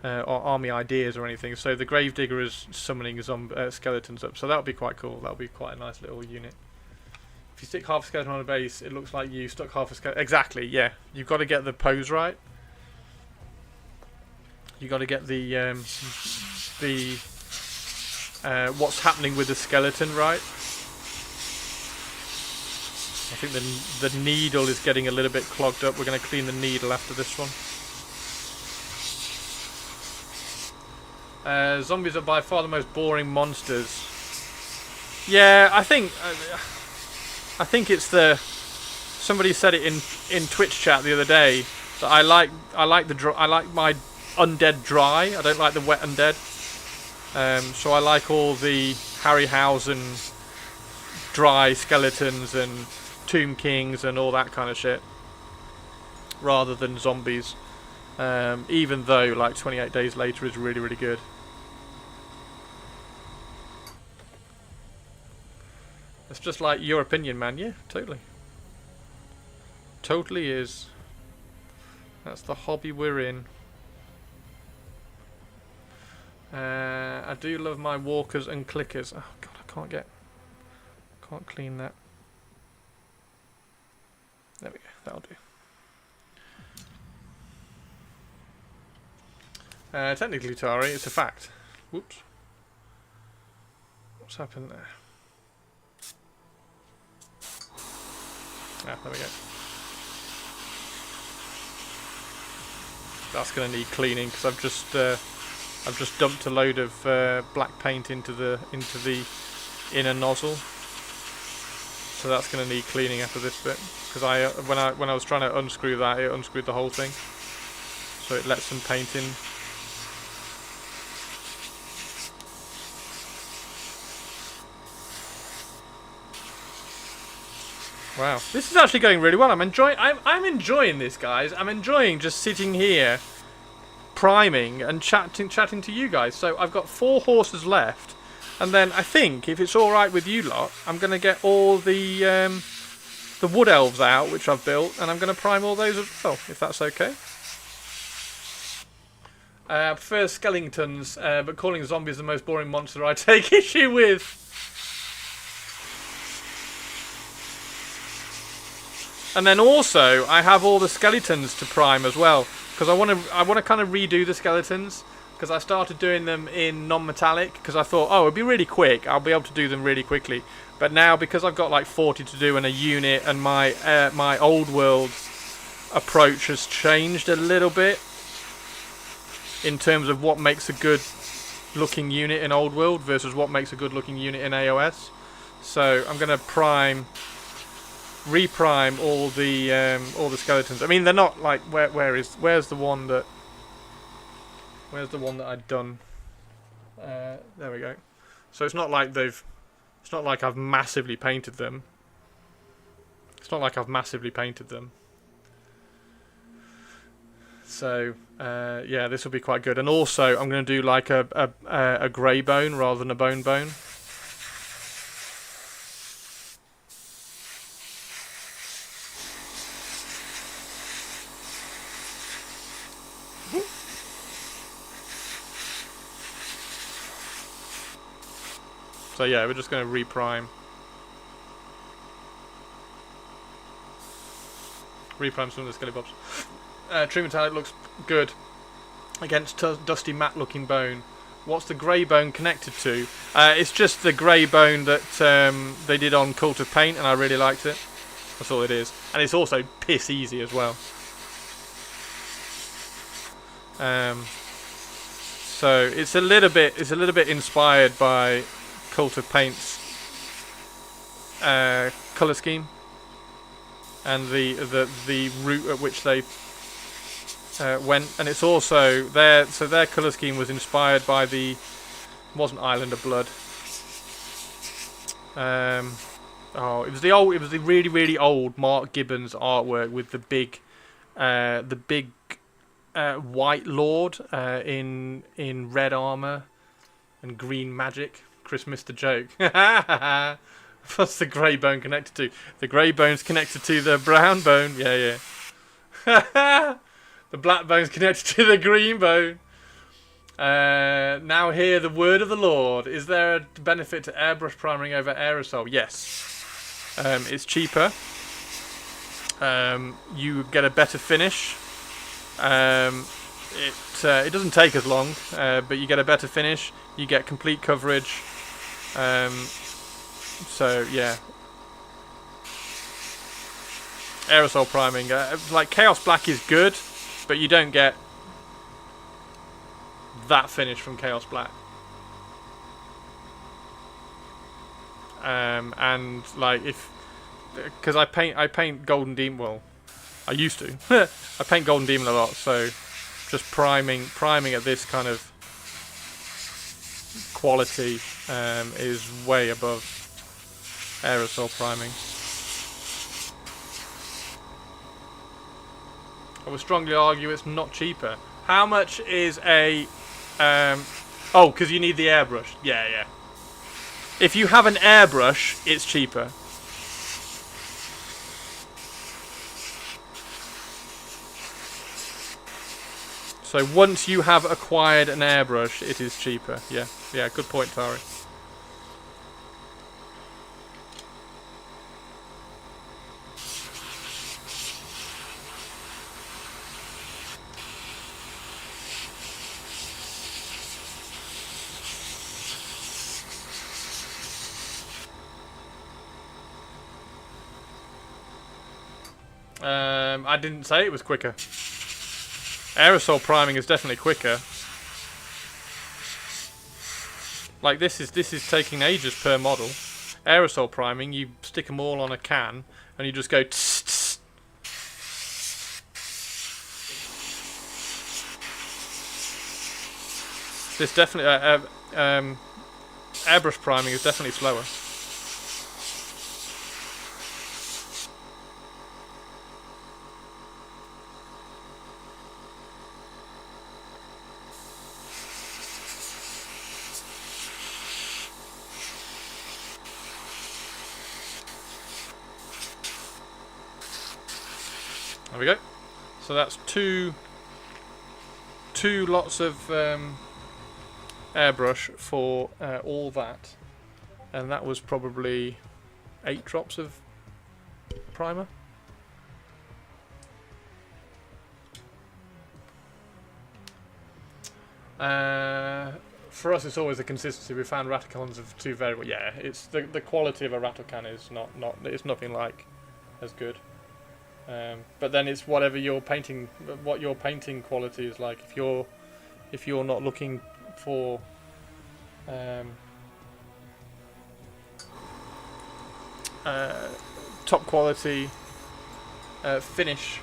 Or army ideas or anything. So the Gravedigger is summoning skeletons up. So that would be quite cool. That would be quite a nice little unit. If you stick half a skeleton on a base, it looks like you stuck half a skeleton. Exactly, yeah. You've got to get the pose right. You've got to get the what's happening with the skeleton right. I think the needle is getting a little bit clogged up. We're going to clean the needle after this one. Zombies are by far the most boring monsters. Yeah, I think it's the. Somebody said it in Twitch chat the other day that I like my undead dry. I don't like the wet undead. So I like all the Harryhausen dry skeletons and Tomb Kings and all that kind of shit, rather than zombies. Even though like 28 Days Later is really, really good. It's just like your opinion, man. Yeah, totally. Totally is. That's the hobby we're in. I do love my walkers and clickers. Oh god, I can't clean that. There we go, that'll do. Technically, Tari, it's a fact. Whoops. What's happened there? Ah, there we go. That's going to need cleaning because I've just dumped a load of black paint into the inner nozzle. So that's going to need cleaning after this bit because when I was trying to unscrew that, it unscrewed the whole thing. So it let some paint in. Wow, this is actually going really well. I'm enjoying this, guys. I'm enjoying just sitting here, priming and chatting to you guys. So I've got 4 horses left, and then I think if it's all right with you lot, I'm going to get all the wood elves out, which I've built, and I'm going to prime all those as well, if that's okay. I prefer skeletons, but calling zombies the most boring monster I take issue with. And then also, I have all the skeletons to prime as well, because I want to kind of redo the skeletons, because I started doing them in non-metallic, because I thought, oh, it'd be really quick, I'll be able to do them really quickly. But now, because I've got like 40 to do in a unit, and my old world approach has changed a little bit, in terms of what makes a good looking unit in Old World versus what makes a good looking unit in AOS. So I'm going to reprime all the skeletons. I mean, they're not like where's the one that I'd done. There we go. So it's not like I've massively painted them. So yeah, this will be quite good. And also, I'm going to do like a grey bone rather than a bone. So yeah, we're just going to reprime some of the skelly bobs. True metallic looks good against dusty matte looking bone. What's the grey bone connected to? It's just the grey bone that they did on Cult of Paint, and I really liked it. That's all it is, and it's also piss easy as well. So it's a little bit inspired by Cult of Paint's colour scheme and the route at which they went, and it's also their colour scheme was inspired by wasn't Island of Blood. It was the really old Mark Gibbons artwork with the big White Lord in red armour and green magic. Chris missed the joke. What's the grey bone connected to? The grey bone's connected to the brown bone. Yeah. The black bone's connected to the green bone. Now hear the word of the Lord. Is there a benefit to airbrush priming over aerosol? Yes. It's cheaper. You get a better finish. It doesn't take as long, but you get a better finish. You get complete coverage. So yeah, aerosol priming, like Chaos Black is good, but you don't get that finish from Chaos Black. And like because I paint Golden Demon. Well, I used to. I paint Golden Demon a lot, so just priming at this kind of quality is way above aerosol priming. I would strongly argue it's not cheaper. How much is a oh, because you need the airbrush. Yeah. If you have an airbrush, it's cheaper. So once you have acquired an airbrush, it is cheaper. Yeah, good point, Tari. I didn't say it was quicker. Aerosol priming is definitely quicker. Like this is taking ages per model. Aerosol priming, you stick them all on a can and you just go tss, tss. This definitely airbrush priming is definitely slower. There we go. So that's two lots of airbrush for all that, and that was probably 8 drops of primer. For us, it's always the consistency. We found Rattlecons of 2 variable. Yeah, it's the quality of a Rattlecan is not it's nothing like as good. But then it's whatever your painting, what your painting quality is like. if you're not looking for top quality finish,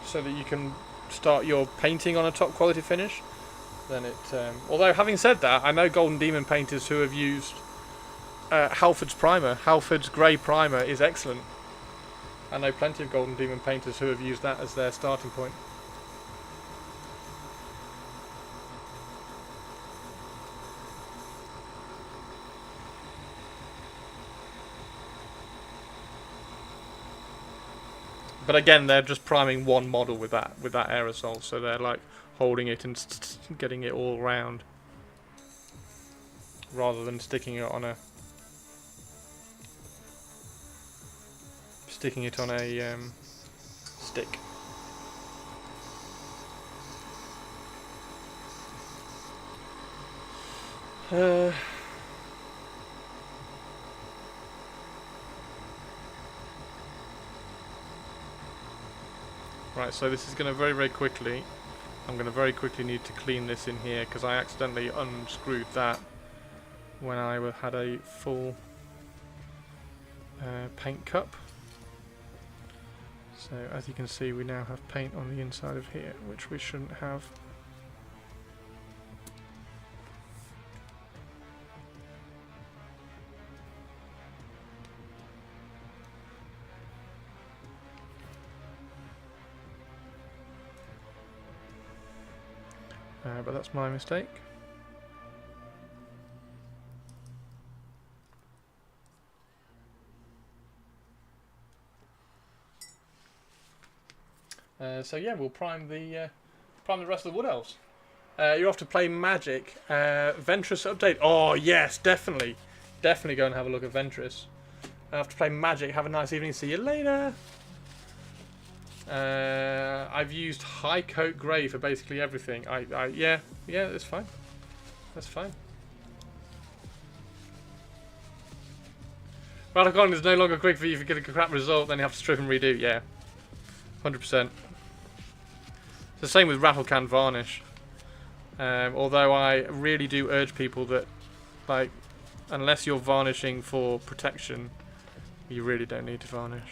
so that you can start your painting on a top quality finish, then it although having said that, I know Golden Demon painters who have used Halford's primer. Halford's grey primer is excellent. I know plenty of Golden Demon painters who have used that as their starting point. But again, they're just priming one model with that aerosol, so they're like holding it and getting it all around, rather than sticking it on a stick. Right, so this is going to very quickly. I'm going to very quickly need to clean this in here because I accidentally unscrewed that when I had a full paint cup. So as you can see, we now have paint on the inside of here, which we shouldn't have. But that's my mistake. So yeah, we'll prime the rest of the Wood Elves. You're off to play Magic. Ventress update. Oh yes, definitely go and have a look at Ventress. I have to play Magic. Have a nice evening. See you later. I've used High Coat Grey for basically everything. Yeah, that's fine. That's fine. Rattlecon is no longer quick for you if you get a crap result, then you have to strip and redo. Yeah, 100%. It's the same with Rattlecan Varnish. Although I really do urge people that, like, unless you're varnishing for protection, you really don't need to varnish.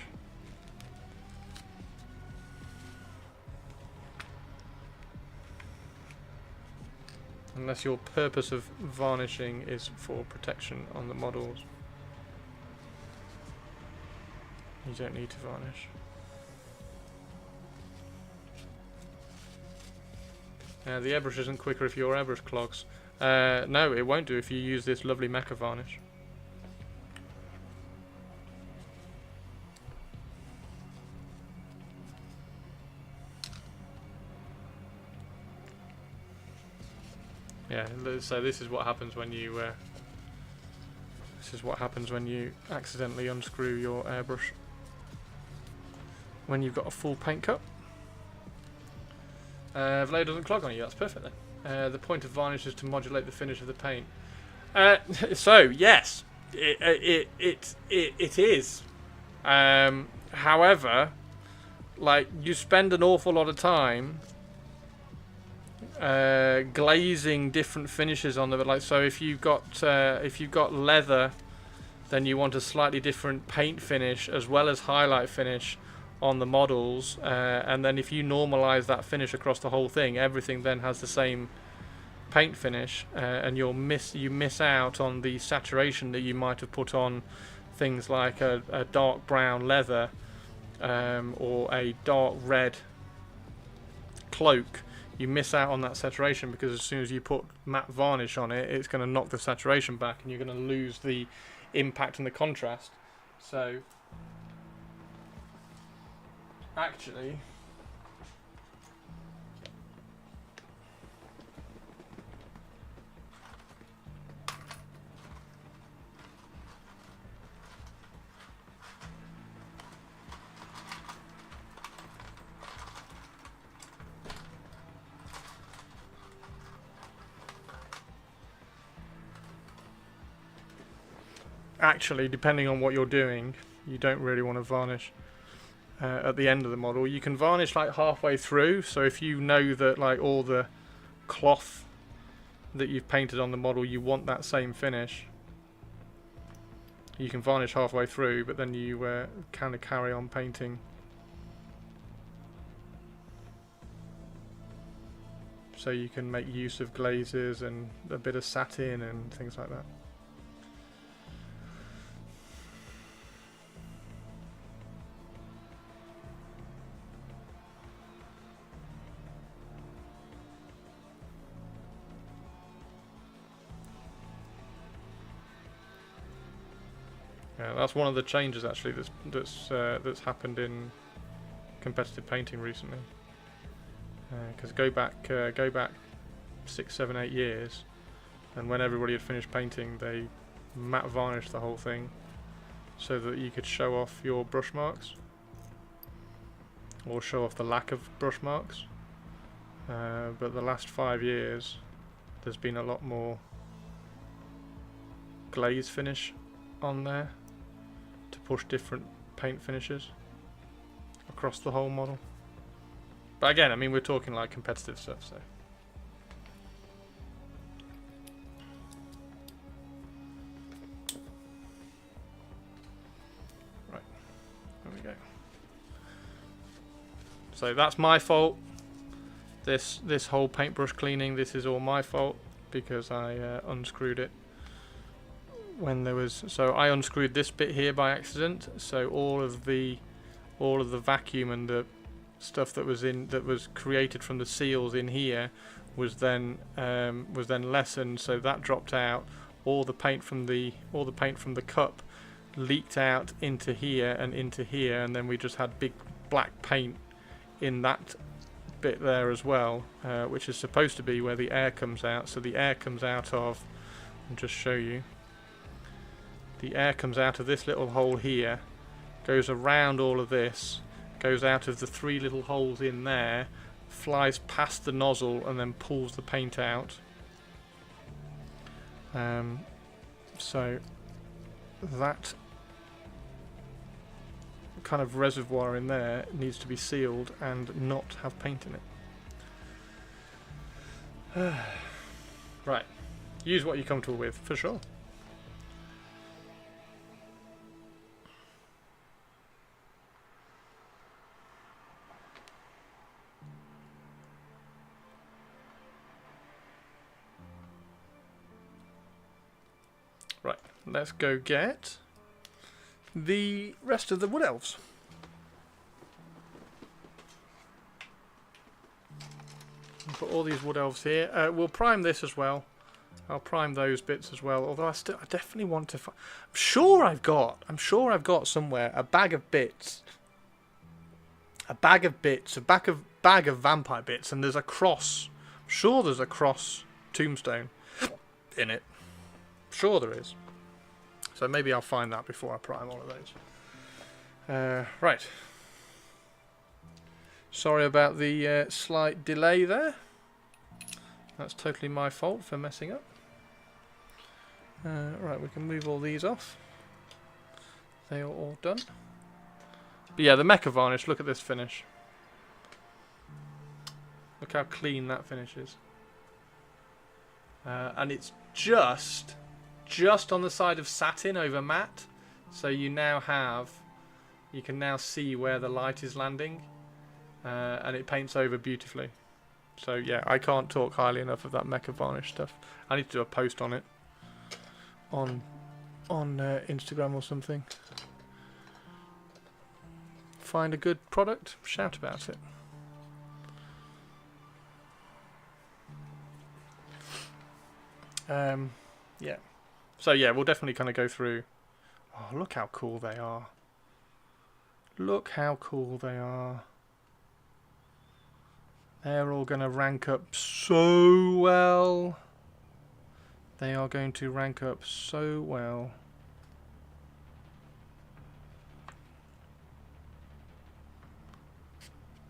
Unless your purpose of varnishing is for protection on the models, you don't need to varnish. The airbrush isn't quicker if your airbrush clogs. No, it won't do if you use this lovely mecha varnish. Yeah, so this is what happens when you accidentally unscrew your airbrush when you've got a full paint cup. Vlay doesn't clog on you. That's perfect then. The point of varnish is to modulate the finish of the paint. So yes, it is. However, like, you spend an awful lot of time glazing different finishes on them. Like, so if you've got leather, then you want a slightly different paint finish as well as highlight finish on the models, and then if you normalize that finish across the whole thing, everything then has the same paint finish, and you miss out on the saturation that you might have put on things like a dark brown leather or a dark red cloak. You miss out on that saturation because as soon as you put matte varnish on it, it's going to knock the saturation back and you're going to lose the impact and the contrast. So actually, depending on what you're doing, you don't really want to varnish at the end of the model. You can varnish like halfway through, so if you know that like all the cloth that you've painted on the model, you want that same finish. You can varnish halfway through, but then you kind of carry on painting. So you can make use of glazes and a bit of satin and things like that. Yeah, that's one of the changes actually that's happened in competitive painting recently. Because go back 6, 7, 8 years, and when everybody had finished painting, they matte varnished the whole thing so that you could show off your brush marks or show off the lack of brush marks. But the last 5 years, there's been a lot more glaze finish on there to push different paint finishes across the whole model. But again, I mean, we're talking like competitive stuff, so. Right, there we go. So that's my fault. This whole paintbrush cleaning, this is all my fault because I unscrewed it when there was. So I unscrewed this bit here by accident. So all of the vacuum and the stuff that was created from the seals in here was then lessened, so that dropped out. All the paint from the cup leaked out into here, and then we just had big black paint in that bit there as well, which is supposed to be where the air comes out. So the air comes out of, I'll just show you. The air comes out of this little hole here, goes around all of this, goes out of the 3 little holes in there, flies past the nozzle and then pulls the paint out. So that kind of reservoir in there needs to be sealed and not have paint in it. Right, use what you're comfortable with, for sure. Right, let's go get the rest of the wood elves. Put all these wood elves here. We'll prime this as well. I'll prime those bits as well. Although I definitely want to. I'm sure I've got somewhere a bag of bits. A bag of vampire bits, and there's a cross. I'm sure there's a cross tombstone in it. Sure there is. So maybe I'll find that before I prime all of those. Right. Sorry about the slight delay there. That's totally my fault for messing up. Right, we can move all these off. They are all done. But yeah, the mecha varnish, look at this finish. Look how clean that finish is. And it's just on the side of satin over matte, so you can now see where the light is landing, and it paints over beautifully. So yeah, I can't talk highly enough of that mecha varnish stuff. I need to do a post on it on Instagram or something. Find a good product, shout about it. Yeah. So yeah, we'll definitely kind of go through. Oh, look how cool they are. Look how cool they are. They're all going to rank up so well. They are going to rank up so well.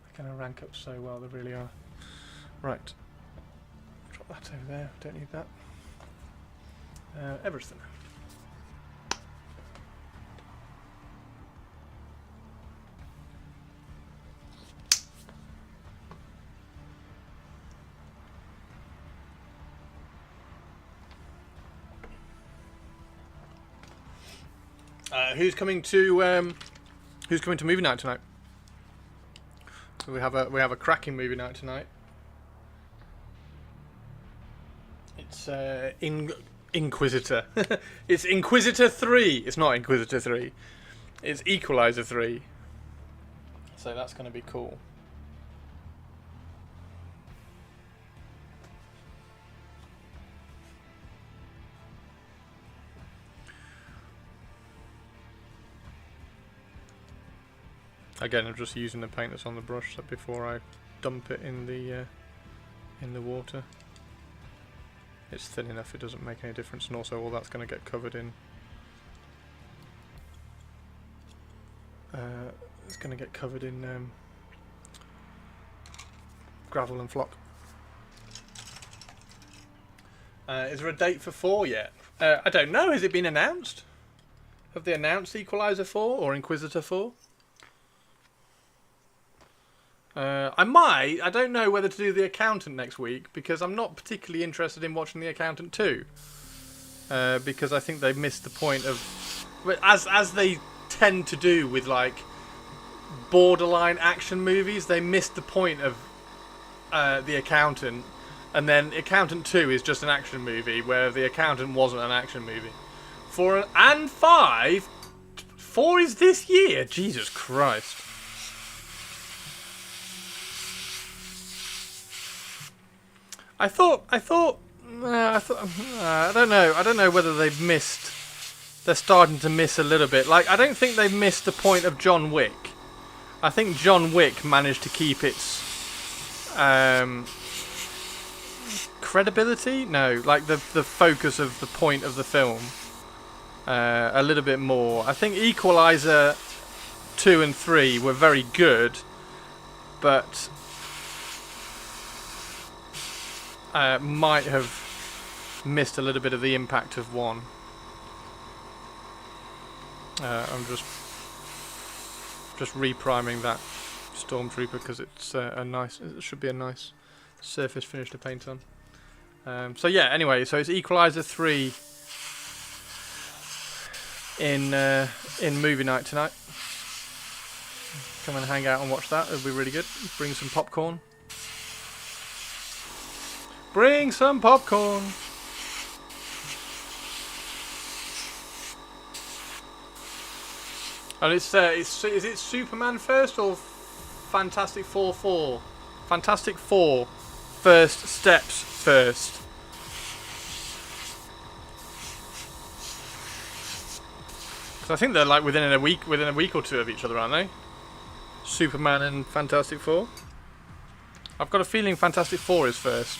They're going to rank up so well, they really are. Right. Drop that over there, don't need that. Everything. Who's coming to movie night tonight? We have a cracking movie night tonight. It's Inquisitor. It's Inquisitor 3. It's not Inquisitor 3. It's Equalizer 3. So that's going to be cool. Again, I'm just using the paint that's on the brush before I dump it in the water. It's thin enough; it doesn't make any difference, and also all that's going to get covered in. It's going to get covered in gravel and flock. Is there a date for 4 yet? I don't know. Has it been announced? Have they announced Equalizer 4 or Inquisitor 4? I don't know whether to do The Accountant next week, because I'm not particularly interested in watching The Accountant 2. Because I think they've missed the point of... As they tend to do with, like, borderline action movies, they missed the point of The Accountant. And then Accountant 2 is just an action movie, where The Accountant wasn't an action movie. 4 and 5... 4 is this year? Jesus Christ. I don't know whether they've missed. They're starting to miss a little bit. Like, I don't think they've missed the point of John Wick. I think John Wick managed to keep its credibility. No, like the focus of the point of the film a little bit more. I think Equalizer 2 and 3 were very good, but might have missed a little bit of the impact of 1. I'm just repriming that Stormtrooper because it's it should be a nice surface finish to paint on. So yeah, anyway, so it's Equalizer 3 in movie night tonight. Come and hang out and watch that. It'll be really good. Bring some popcorn. Bring some popcorn. And is it Superman first or Fantastic Four 4? Fantastic Four first steps first. Because I think they're like within a week or two of each other, aren't they? Superman and Fantastic Four. I've got a feeling Fantastic Four is first.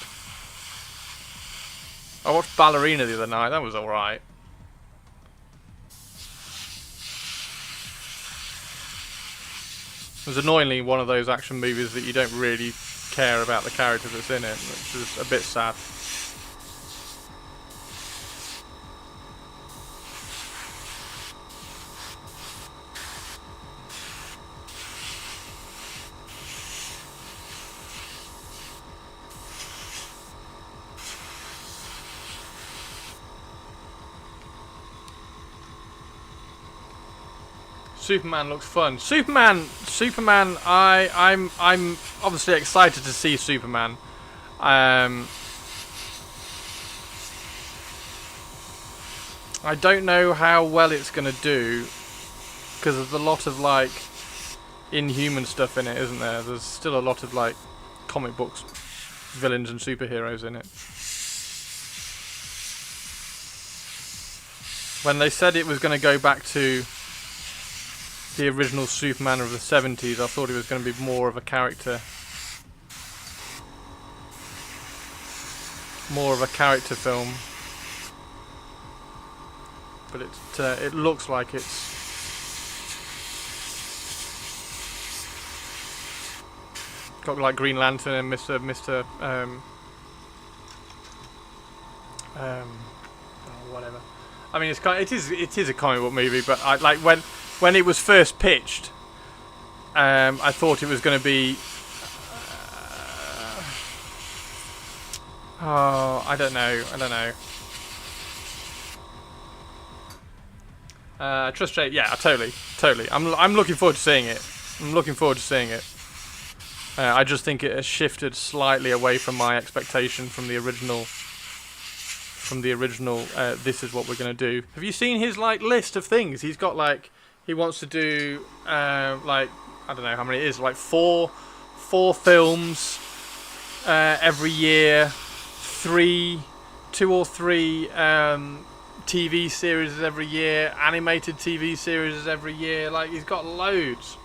I watched Ballerina the other night. That was alright. It was annoyingly one of those action movies that you don't really care about the character that's in it, which is a bit sad. Superman looks fun. Superman. I'm obviously excited to see Superman. I don't know how well it's gonna do because there's a lot of like inhuman stuff in it, isn't there? There's still a lot of like comic books, villains and superheroes in it. When they said it was going to go back to the original Superman of the 70s, I thought it was going to be more of a character. More of a character film. But it looks like it's got like Green Lantern and whatever. I mean, it is a comic book movie, but I like when it was first pitched, I thought it was going to be. I don't know. Trust Jade, yeah, totally. I'm looking forward to seeing it. I just think it has shifted slightly away from my expectation from the original. This is what we're gonna do. Have you seen his like list of things? He's got like he wants to do like I don't know how many it is, like four films every year, two or three TV series every year, animated TV series every year. Like he's got loads.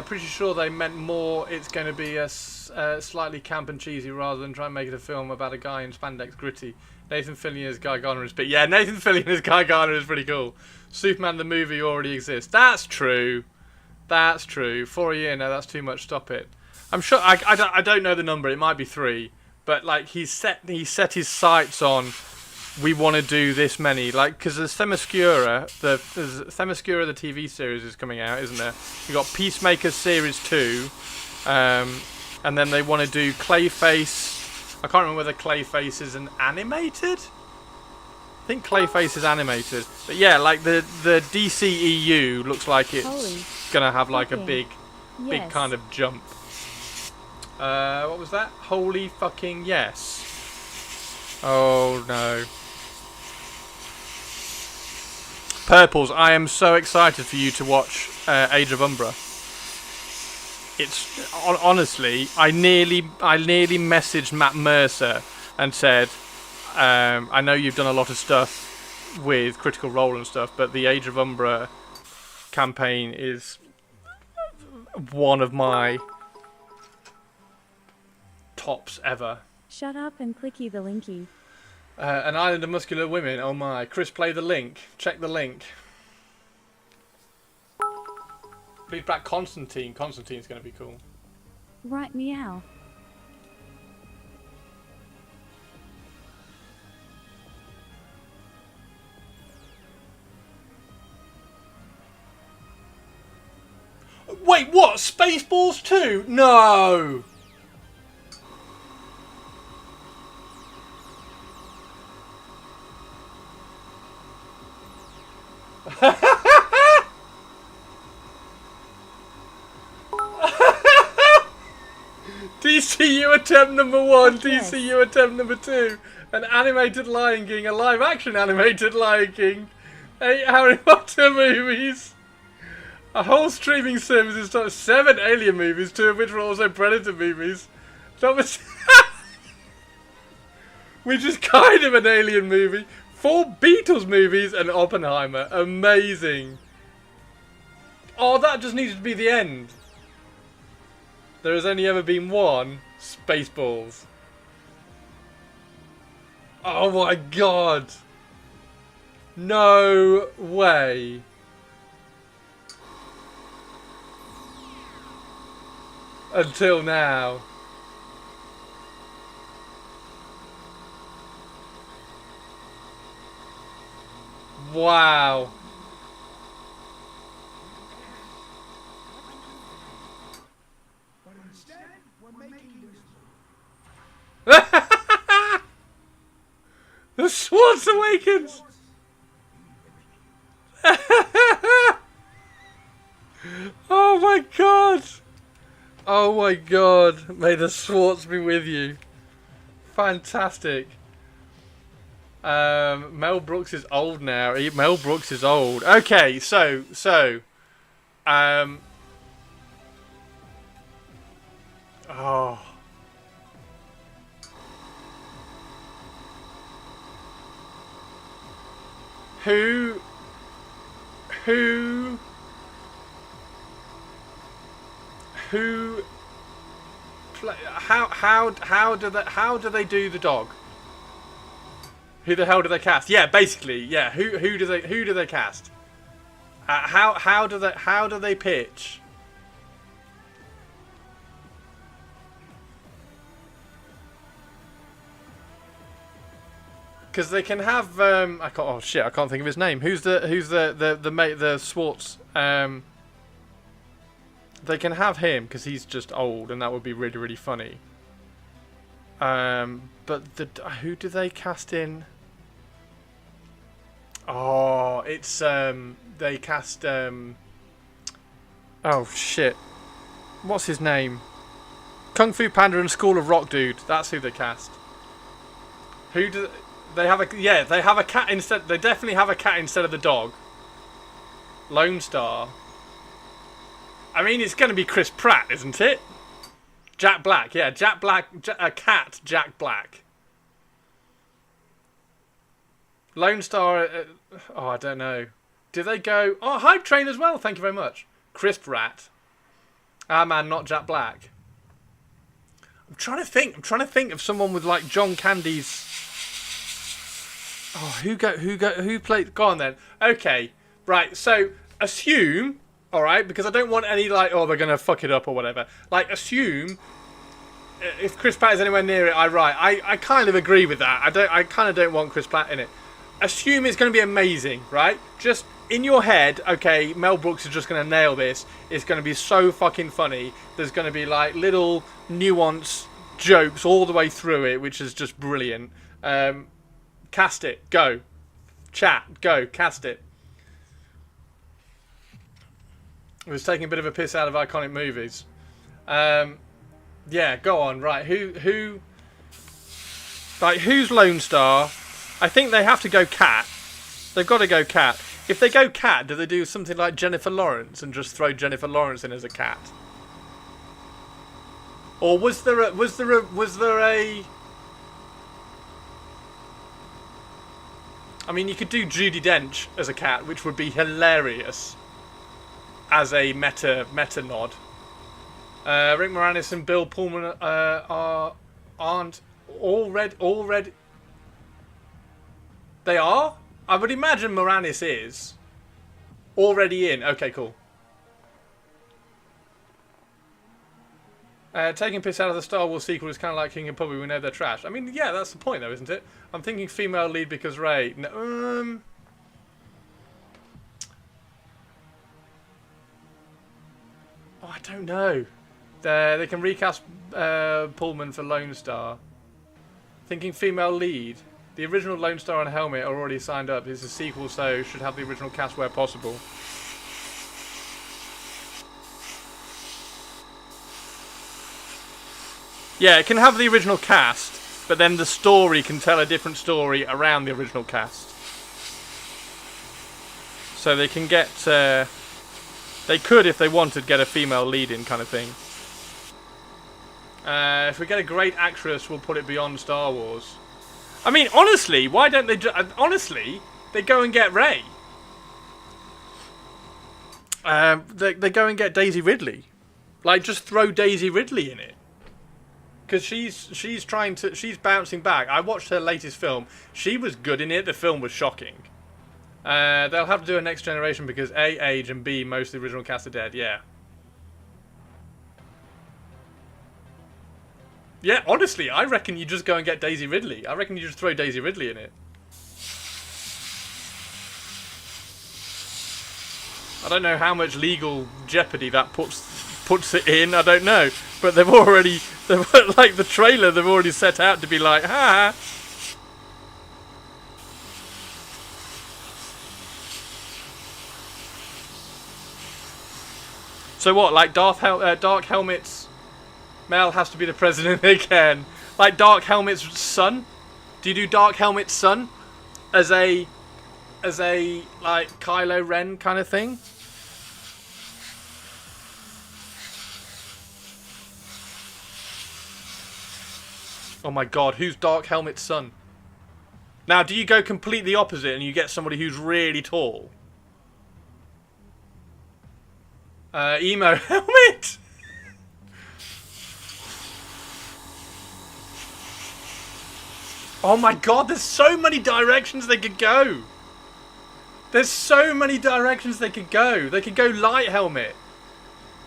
Pretty sure they meant more. It's going to be a slightly camp and cheesy rather than try and make it a film about a guy in spandex gritty. Nathan Fillion as Guy Gardner is, but yeah, Nathan Fillion as Guy Gardner is pretty cool. Superman the movie already exists. That's true. 4 a year. No, that's too much. Stop it. I'm sure. I don't know the number. It might be 3. But like he set his sights on. We want to do this many, like, because there's Themyscira, the TV series is coming out, isn't there? You got Peacemaker Series 2, and then they want to do Clayface. I can't remember whether Clayface is an animated. I think Clayface is animated, but yeah, like the DCEU looks like it's gonna have like a big kind of jump. What was that? Holy fucking yes! Oh no. Purples, I am so excited for you to watch Age of Umbra. It's honestly, I nearly messaged Matt Mercer and said, I know you've done a lot of stuff with Critical Role and stuff, but the Age of Umbra campaign is one of my tops ever. Shut up and clicky the linky. An Island of Muscular Women. Oh my. Chris, play the link. Check the link. Please back Constantine. Constantine's going to be cool. Right, meow. Wait, what? Spaceballs 2? No! DCU attempt number 1, DCU attempt number 2, an animated Lion King, a live action animated Lion King, 8 Harry Potter movies, a whole streaming service is 7 Alien movies, 2 of which were also Predator movies, which is kind of an Alien movie, 4 Beatles movies, and Oppenheimer. Amazing. Oh, that just needed to be the end. There has only ever been one Spaceballs. Oh my god. No way. Until now. Wow. The Swartz Awakens! Oh my god! Oh my god! May the Swartz be with you. Fantastic. Mel Brooks is old now. Mel Brooks is old. Okay, so oh. Who how do they do the dog? Who the hell do they cast? Yeah, basically, yeah. Who do they cast? How do they pitch? Because they can have I can't think of his name. Who's the mate, the Swartz? They can have him because he's just old, and that would be really, really funny. But who do they cast in? Oh, it's they cast oh shit, what's his name? Kung Fu Panda and School of Rock dude. That's who they cast. Who do they have a? Yeah, they have a cat instead. They definitely have a cat instead of the dog. Lone Star. I mean, it's going to be Chris Pratt, isn't it? Jack Black, yeah, Jack Black, a cat, Jack Black. Lone Star, oh, I don't know. Do they go, oh, Hype Train as well, thank you very much. Chris Pratt. Ah, man, not Jack Black. I'm trying to think of someone with, like, John Candy's... Oh, who played, go on then. Okay, right, so, assume... Alright, because I don't want any, like, oh, they're going to fuck it up or whatever. Like, assume, if Chris Pratt is anywhere near it, I kind of agree with that. I kind of don't want Chris Pratt in it. Assume it's going to be amazing, right? Just, in your head, okay, Mel Brooks is just going to nail this. It's going to be so fucking funny. There's going to be, like, little nuance jokes all the way through it, which is just brilliant. Cast it. Go. Chat. Go. Cast it. It was taking a bit of a piss out of iconic movies. Yeah, go on. Right, who? Like, who's Lone Star? I think they have to go cat. They've got to go cat. If they go cat, do they do something like Jennifer Lawrence and just throw Jennifer Lawrence in as a cat? Or was there a? I mean, you could do Judi Dench as a cat, which would be hilarious. As a meta nod. Rick Moranis and Bill Pullman aren't already. They are? I would imagine Moranis is already in. Okay, cool. Taking piss out of the Star Wars sequel is kind of like King and Puppy. We know they're trash. I mean, yeah, that's the point, though, isn't it? I'm thinking female lead because Rey. No, oh, I don't know. They can recast Pullman for Lone Star. Thinking female lead. The original Lone Star and Helmet are already signed up. It's a sequel, so should have the original cast where possible. Yeah, it can have the original cast, but then the story can tell a different story around the original cast. So they can get... they could, if they wanted, get a female lead in kind of thing. If we get a great actress, we'll put it beyond Star Wars. I mean, honestly, why don't they... honestly, they go and get Rey. They go and get Daisy Ridley. Like, just throw Daisy Ridley in it. Because she's bouncing back. I watched her latest film. She was good in it. The film was shocking. They'll have to do a Next Generation because A, age, and B, most of the original cast are dead. Yeah. Yeah, honestly, I reckon you just go and get Daisy Ridley. I reckon you just throw Daisy Ridley in it. I don't know how much legal jeopardy that puts it in. I don't know. But they've like the trailer, they've already set out to be like, ha. So what, like Dark Helmet's Mel has to be the president again? Like Dark Helmet's son? Do you do Dark Helmet's son as a like Kylo Ren kind of thing? Oh my god, who's Dark Helmet's son? Now, do you go completely opposite and you get somebody who's really tall? Emo Helmet! Oh my god, there's so many directions they could go! There's so many directions they could go. They could go Light Helmet.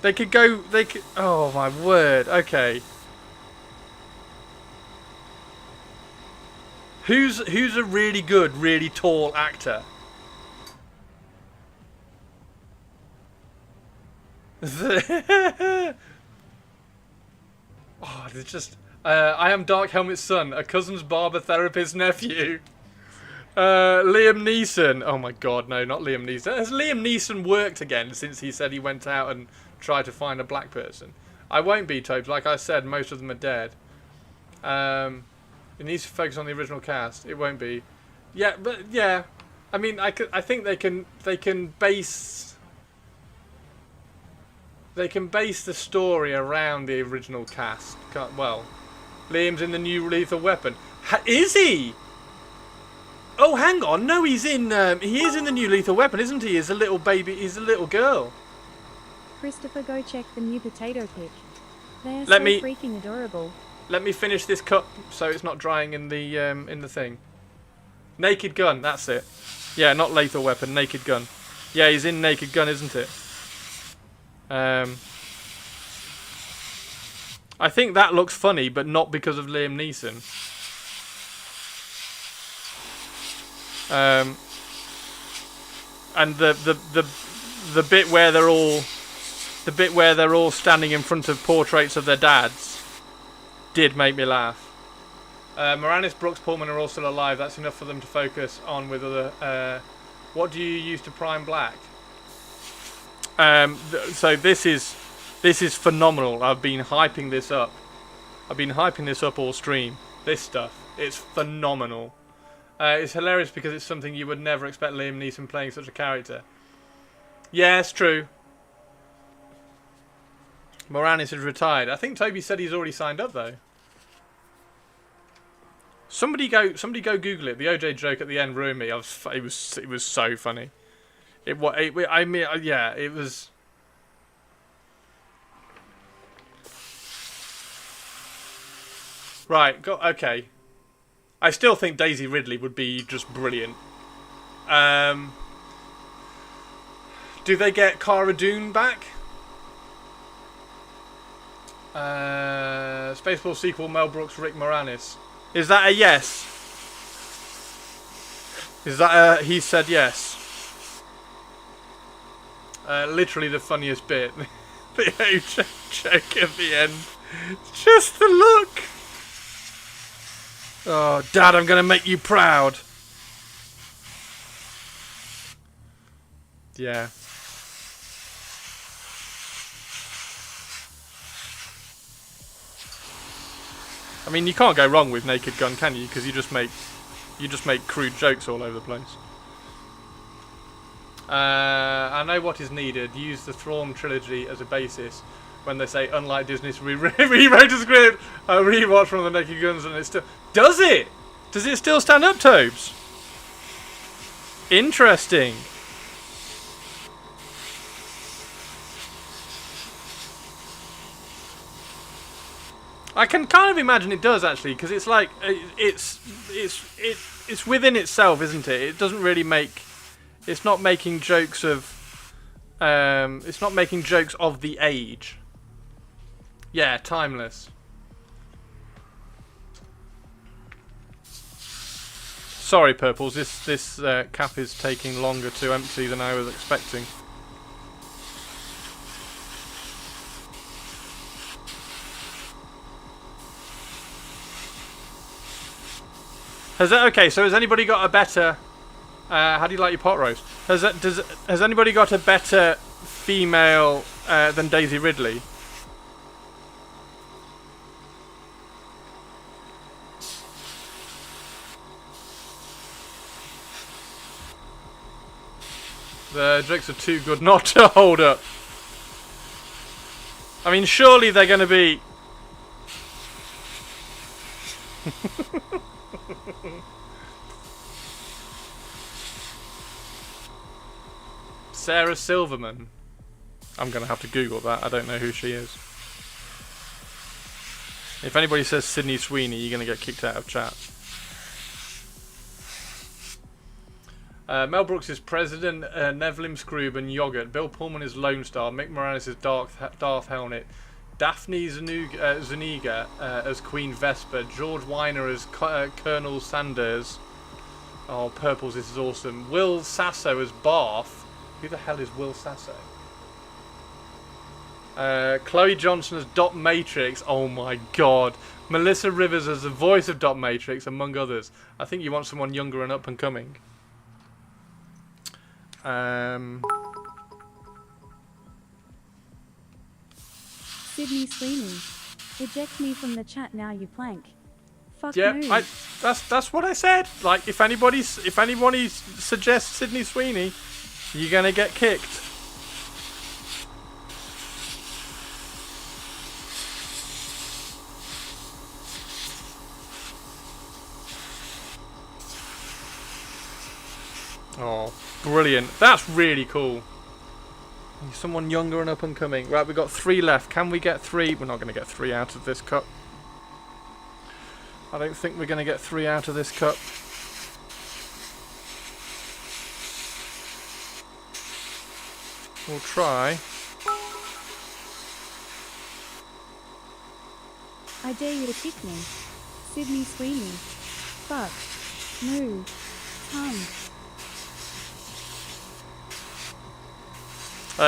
They could... Oh my word, okay. Who's a really good, really tall actor? Oh, it's just... I am Dark Helmet's son, a cousin's barber therapist nephew. Liam Neeson. Oh my god, no, not Liam Neeson. Has Liam Neeson worked again since he said he went out and tried to find a black person? I won't be, Tobes. Like I said, most of them are dead. It needs to focus on the original cast. It won't be. Yeah, but yeah. I mean, I think they can base the story around the original cast. Well, Liam's in the new Lethal Weapon. Is he? Oh, hang on. No, he's in. He is in the new Lethal Weapon, isn't he? He's a little baby. He's a little girl. Christopher, go check the new potato pic. They're freaking adorable. Let me finish this cup so it's not drying in the thing. Naked Gun. That's it. Yeah, not Lethal Weapon. Naked Gun. Yeah, he's in Naked Gun, isn't it? I think that looks funny, but not because of Liam Neeson. And the bit where they're all standing in front of portraits of their dads did make me laugh. Moranis, Brooks, Pullman are all still alive. That's enough for them to focus on with other. What do you use to prime black? So this is phenomenal. I've been hyping this up. All stream. This stuff. It's phenomenal. It's hilarious because it's something you would never expect Liam Neeson playing such a character. Yeah, it's true. Moranis is retired. I think Toby said he's already signed up though. Somebody go Google it. The OJ joke at the end ruined me. It was so funny. It was. Right. Okay. I still think Daisy Ridley would be just brilliant. Do they get Cara Dune back? Spaceball sequel, Mel Brooks, Rick Moranis. Is that a yes? Is that a... He said yes. Literally the funniest bit. The OJ joke at the end. Just the look. Oh, Dad, I'm going to make you proud. Yeah. I mean, you can't go wrong with Naked Gun, can you? Because you just make crude jokes all over the place. I know what is needed. Use the Thrawn trilogy as a basis. When they say, unlike Disney's rewrote a script, I rewatched from the Naked Guns, and it still does it. Does it still stand up, Tobes? Interesting. I can kind of imagine it does actually, because it's like it's within itself, isn't it? It doesn't really make. It's not making jokes of. It's not making jokes of the age. Yeah, timeless. Sorry, Purples. This cap is taking longer to empty than I was expecting. Okay? So has anybody got a better? How do you like your pot roast? Has anybody got a better female than Daisy Ridley? The jokes are too good not to hold up. I mean, surely they're going to be... Sarah Silverman. I'm going to have to Google that. I don't know who she is. If anybody says Sydney Sweeney, you're going to get kicked out of chat. Mel Brooks is President, Neville Scroob and Yogurt. Bill Pullman is Lone Star. Mick Moranis is Darth Helmet. Daphne Zuniga as Queen Vesper. George Weiner as Colonel Sanders. Oh, Purples, this is awesome. Will Sasso as Barth. Who the hell is Will Sasso? Chloe Johnson as Dot Matrix. Oh my god. Melissa Rivers as the voice of Dot Matrix, among others. I think you want someone younger and up and coming. Sydney Sweeney. Eject me from the chat now, you plank. Fuck Yeah, move. that's what I said. Like, if anybody suggests Sydney Sweeney, you're gonna get kicked. Oh, brilliant. That's really cool. Someone younger and up and coming. Right, we've got 3 left. Can we get 3? We're not going to get 3 out of this cup. I don't think we're going to get 3 out of this cup. We'll try. I dare you to kick me. Sydney Sweeney. Fuck. Move. Tongue.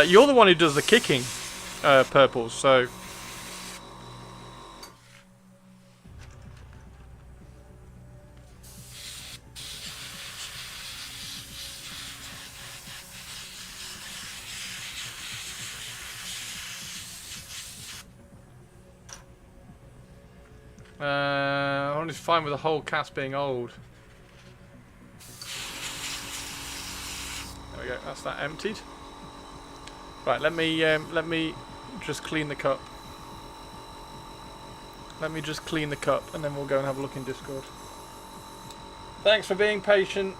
You're the one who does the kicking, Purples, so... I'm just fine with the whole cast being old. There we go, that's that emptied. Right, let me just clean the cup. Let me just clean the cup and then we'll go and have a look in Discord. Thanks for being patient.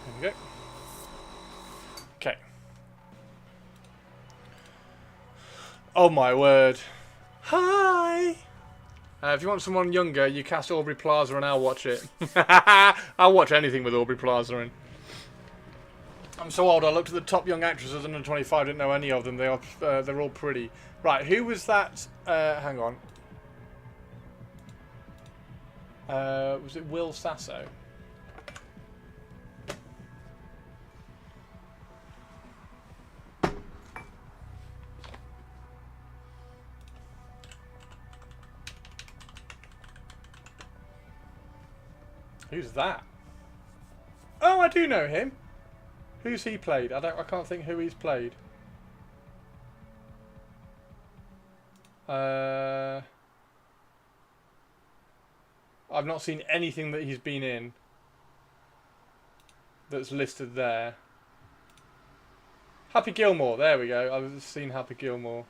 There we go. Okay. Oh my word. Hi! If you want someone younger, you cast Aubrey Plaza and I'll watch it. I'll watch anything with Aubrey Plaza in. I'm so old, I looked at the top young actresses under 25, didn't know any of them. They're all pretty. Right, who was that? Hang on. Was it Will Sasso? Who's that? Oh, I do know him. Who's he played? I can't think who he's played. I've not seen anything that he's been in that's listed there. Happy Gilmore, there we go. I've seen Happy Gilmore.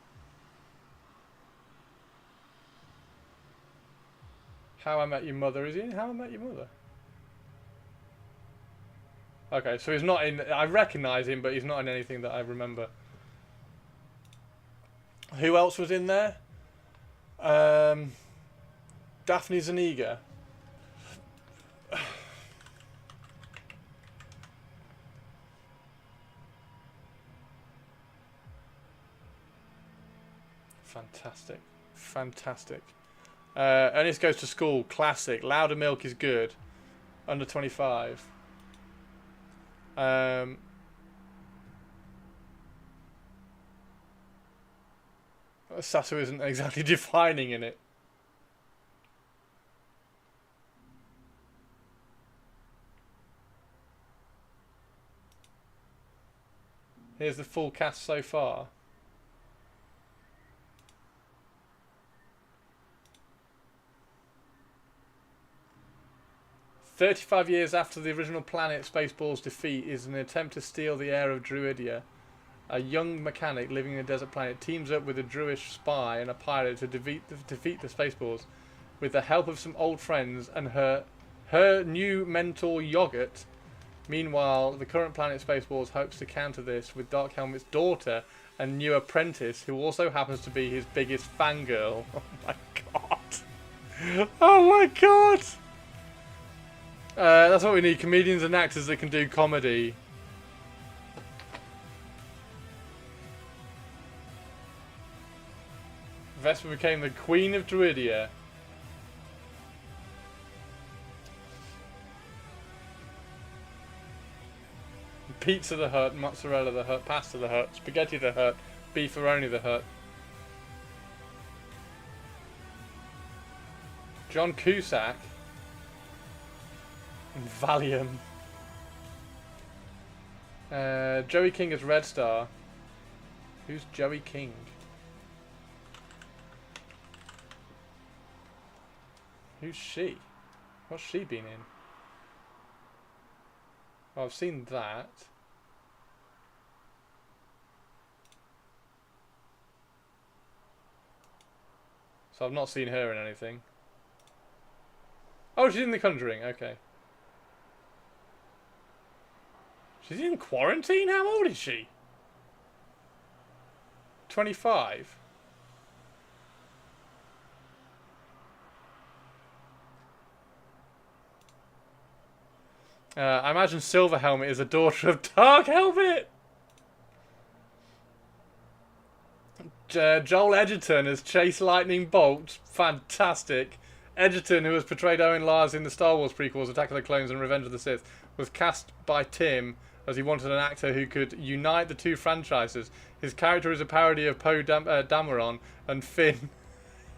How I Met Your Mother, is he in How I Met Your Mother? Okay, so he's not in... I recognise him, but he's not in anything that I remember. Who else was in there? Daphne Zuniga. Fantastic. Fantastic. Ernest Goes to School. Classic. Louder Milk is good. Under 25. Sasso isn't exactly defining in it. Here's the full cast so far. "35 years after the original planet Spaceball's defeat is an attempt to steal the air of Druidia. A young mechanic living in a desert planet teams up with a Druish spy and a pirate to defeat the Spaceballs. With the help of some old friends and her new mentor Yogurt. Meanwhile, the current planet Spaceballs hopes to counter this with Dark Helmet's daughter and new apprentice, who also happens to be his biggest fangirl." Oh my god. Oh my god. That's what we need. Comedians and actors that can do comedy. Vespa became the Queen of Druidia. Pizza the Hut, Mozzarella the Hut, Pasta the Hut, Spaghetti the Hut, Beefaroni the Hut. John Cusack. And Valium. Joey King as Red Star. Who's Joey King? Who's she? What's she been in? Oh, I've seen that. So I've not seen her in anything. Oh, she's in The Conjuring. Okay. She's in quarantine? How old is she? 25? I imagine Silver Helmet is a daughter of Dark Helmet. Joel Edgerton as Chase Lightning Bolt. Fantastic. Edgerton, who has portrayed Owen Lars in the Star Wars prequels, Attack of the Clones and Revenge of the Sith, was cast by Tim as he wanted an actor who could unite the two franchises. His character is a parody of Poe Dameron and Finn.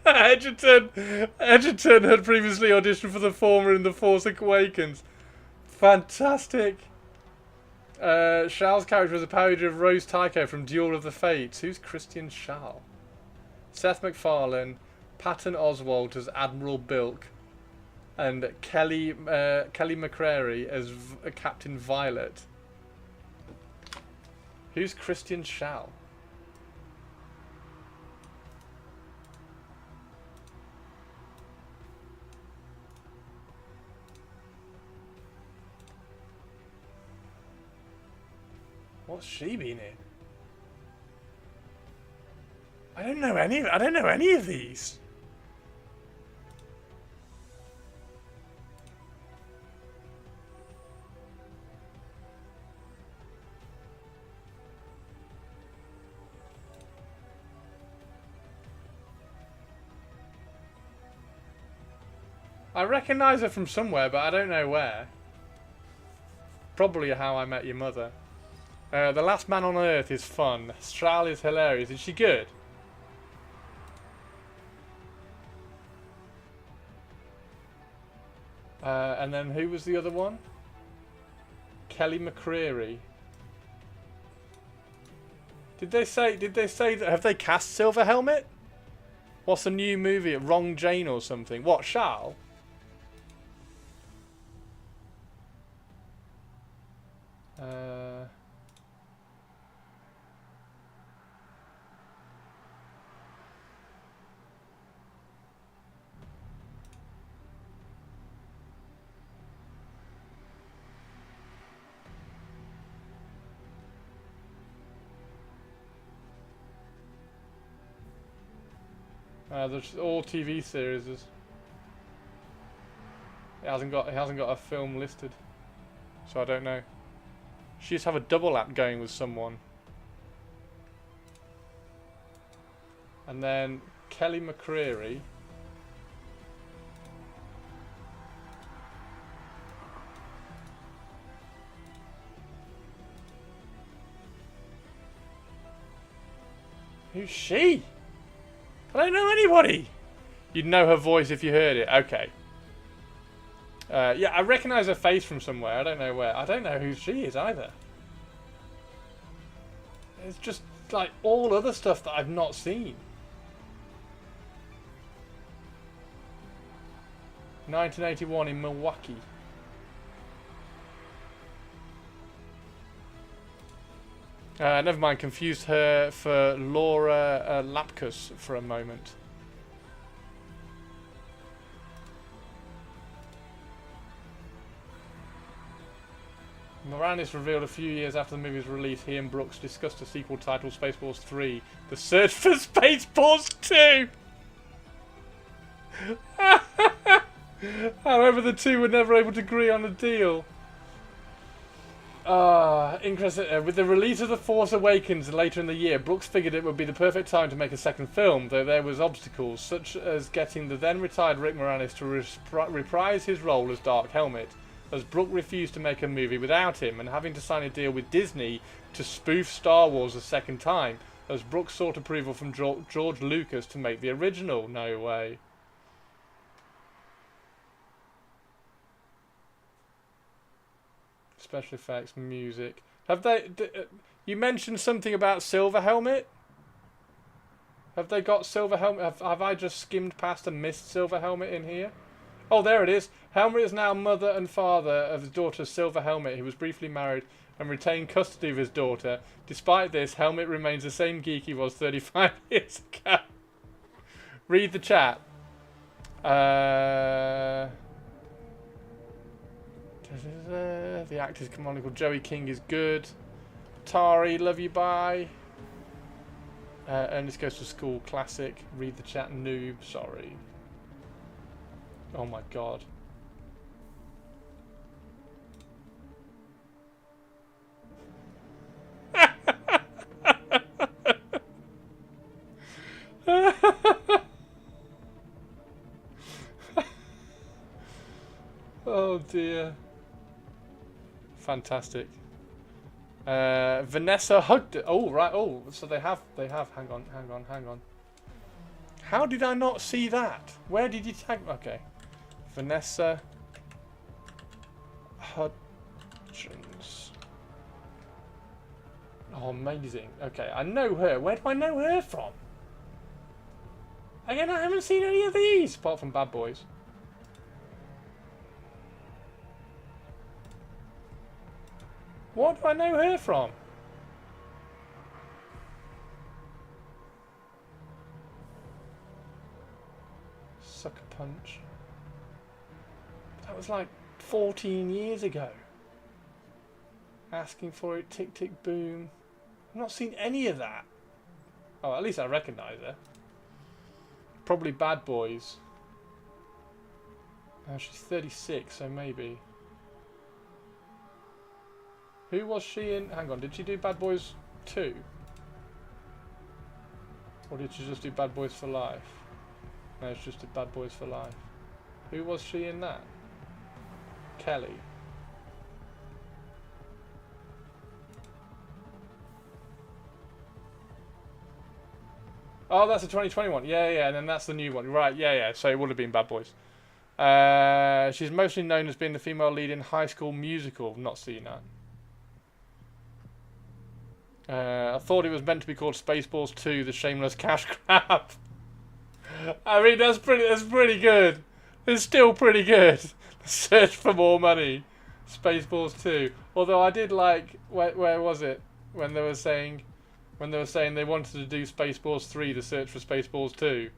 Edgerton had previously auditioned for the former in The Force Awakens. Fantastic. Shal's character is a parody of Rose Tycho from Duel of the Fates. Who's Christian Shal? Seth MacFarlane, Patton Oswalt as Admiral Bilk, and Kelly McCrary as Captain Violet. Who's Christian Shal? What's she been in? I don't know any of these. I recognise her from somewhere, but I don't know where. Probably How I Met Your Mother. The Last Man on Earth is fun. Shal is hilarious. Is she good? And then who was the other one? Kelly McCreary. Did they say that, have they cast Silver Helmet? What's the new movie? Wrong Jane or something? What, Shal? There's all TV series. It hasn't got a film listed, so I don't know. She used to have a double act going with someone, and then Kelly McCreary. Who's she? I don't know anybody. You'd know her voice if you heard it. Okay. Yeah, I recognise her face from somewhere. I don't know where. I don't know who she is either. It's just like all other stuff that I've not seen. 1981 in Milwaukee. Never mind, confused her for Laura Lapkus for a moment. Moranis revealed a few years after the movie's release, he and Brooks discussed a sequel titled Spaceballs 3, The Search for Spaceballs 2! However, the two were never able to agree on a deal. Interesting. With the release of The Force Awakens later in the year, Brooks figured it would be the perfect time to make a second film, though there was obstacles, such as getting the then-retired Rick Moranis to reprise his role as Dark Helmet, as Brooks refused to make a movie without him, and having to sign a deal with Disney to spoof Star Wars a second time, as Brooks sought approval from George Lucas to make the original. No way. Special effects, music. Have they... you mentioned something about Silver Helmet? Have they got Silver Helmet? Have I just skimmed past and missed Silver Helmet in here? Oh, there it is. Helmet is now mother and father of his daughter Silver Helmet, who was briefly married and retained custody of his daughter. Despite this, Helmet remains the same geek he was 35 years ago. Read the chat. The actor's canonical Joey King is good. Tari, love you, bye. Ernest Goes to School, classic. Read the chat, noob, sorry. Oh my god. Oh dear. Fantastic. Vanessa hugged it. Oh right. Oh, so they have. Hang on. How did I not see that? Where did you tag? Okay. Vanessa Hudgens. Oh, amazing. Okay, I know her. Where do I know her from? Again, I haven't seen any of these apart from Bad Boys. What do I know her from? Sucker Punch. That was like 14 years ago. Asking for it, Tick Tick Boom. I've not seen any of that. Oh, at least I recognise her. Probably Bad Boys. Oh, she's 36, so maybe. Who was she in? Hang on, did she do Bad Boys 2? Or did she just do Bad Boys for Life? No, it's just Bad Boys for Life. Who was she in that? Kelly. Oh, that's a 2021. Yeah, and then that's the new one. Right, yeah. So it would have been Bad Boys. She's mostly known as being the female lead in High School Musical. Not seen that. I thought it was meant to be called Spaceballs 2: The Shameless Cash Grab. I mean, that's pretty good. It's still pretty good. Search for more money. Spaceballs 2. Although I did like, where was it? When they were saying they wanted to do Spaceballs 3: The Search for Spaceballs 2.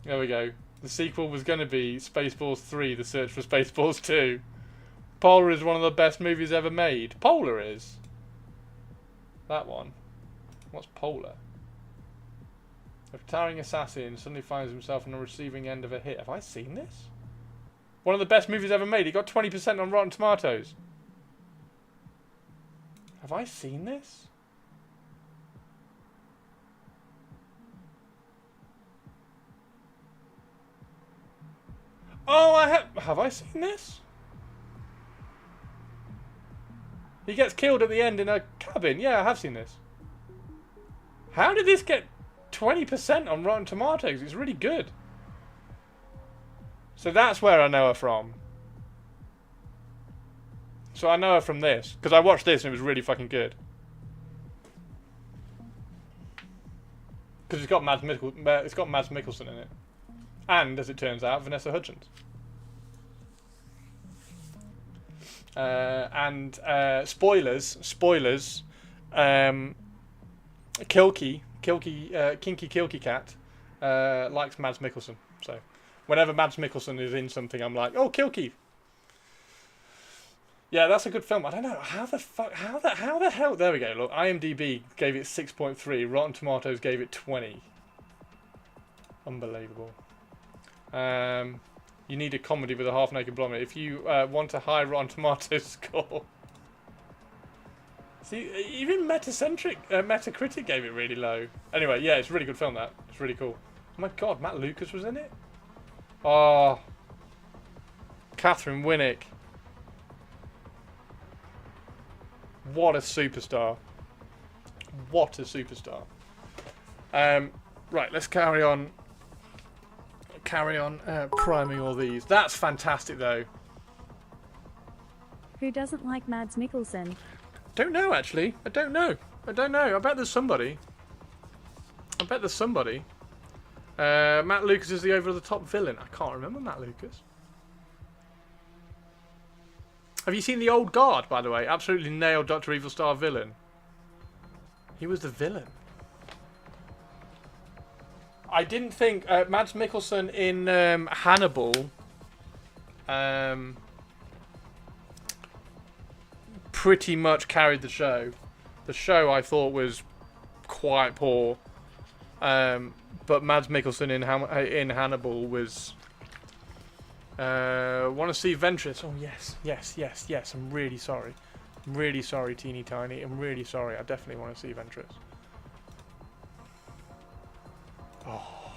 There we go. The sequel was going to be Spaceballs 3: The Search for Spaceballs 2. Polar is one of the best movies ever made. Polar is. That one. What's Polar? A retiring assassin suddenly finds himself on the receiving end of a hit. Have I seen this? One of the best movies ever made. It got 20% on Rotten Tomatoes. Have I seen this? Oh, I have. Have I seen this? He gets killed at the end in a cabin. Yeah, I have seen this. How did this get 20% on Rotten Tomatoes? It's really good. So that's where I know her from. So I know her from this. Because I watched this and it was really fucking good. Because it's got Mads Mikkelsen in it. And, as it turns out, Vanessa Hudgens. Spoilers. Kinky Kilky Cat likes Mads Mikkelsen. So, whenever Mads Mikkelsen is in something, I'm like, oh, Kilky. Yeah, that's a good film. I don't know how the hell. There we go. Look, IMDb gave it 6.3. Rotten Tomatoes gave it 20. Unbelievable. You need a comedy with a half-naked blonde. If you want a high Rotten Tomatoes score. See, even Metacritic gave it really low. Anyway, yeah, it's a really good film, that. It's really cool. Oh my god, Matt Lucas was in it? Oh. Catherine Winnick. What a superstar. What a superstar. Right, let's carry on priming all these. That's fantastic, though. Who doesn't like Mads Mikkelsen? Don't know, actually. I don't know. I bet there's somebody. Matt Lucas is the over-the-top villain. I can't remember Matt Lucas. Have you seen The Old Guard, by the way? Absolutely nailed Dr. Evil Star villain. He was the villain. I didn't think Mads Mikkelsen in Hannibal pretty much carried the show. The show I thought was quite poor, but Mads Mikkelsen in Hannibal was. Want to see Ventress? Oh yes. I'm really sorry, Teeny Tiny. I'm really sorry. I definitely want to see Ventress. Oh,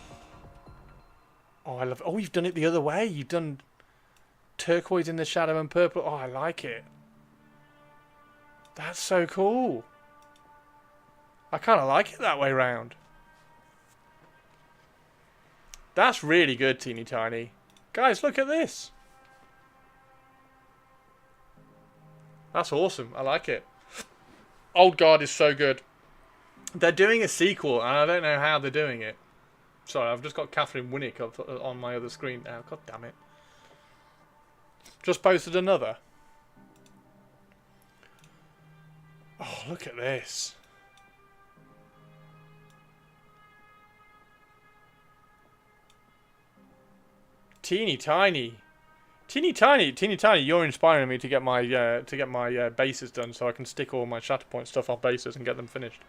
I love it. Oh, you've done it the other way. You've done turquoise in the shadow and purple. Oh, I like it. That's so cool. I kind of like it that way round. That's really good, Teeny Tiny. Guys, look at this. That's awesome. I like it. Old Guard is so good. They're doing a sequel, and I don't know how they're doing it. Sorry, I've just got Catherine Winnick up on my other screen now. God damn it. Just posted another. Oh, look at this. Teeny Tiny, you're inspiring me to get my bases done so I can stick all my Shatterpoint stuff on bases and get them finished.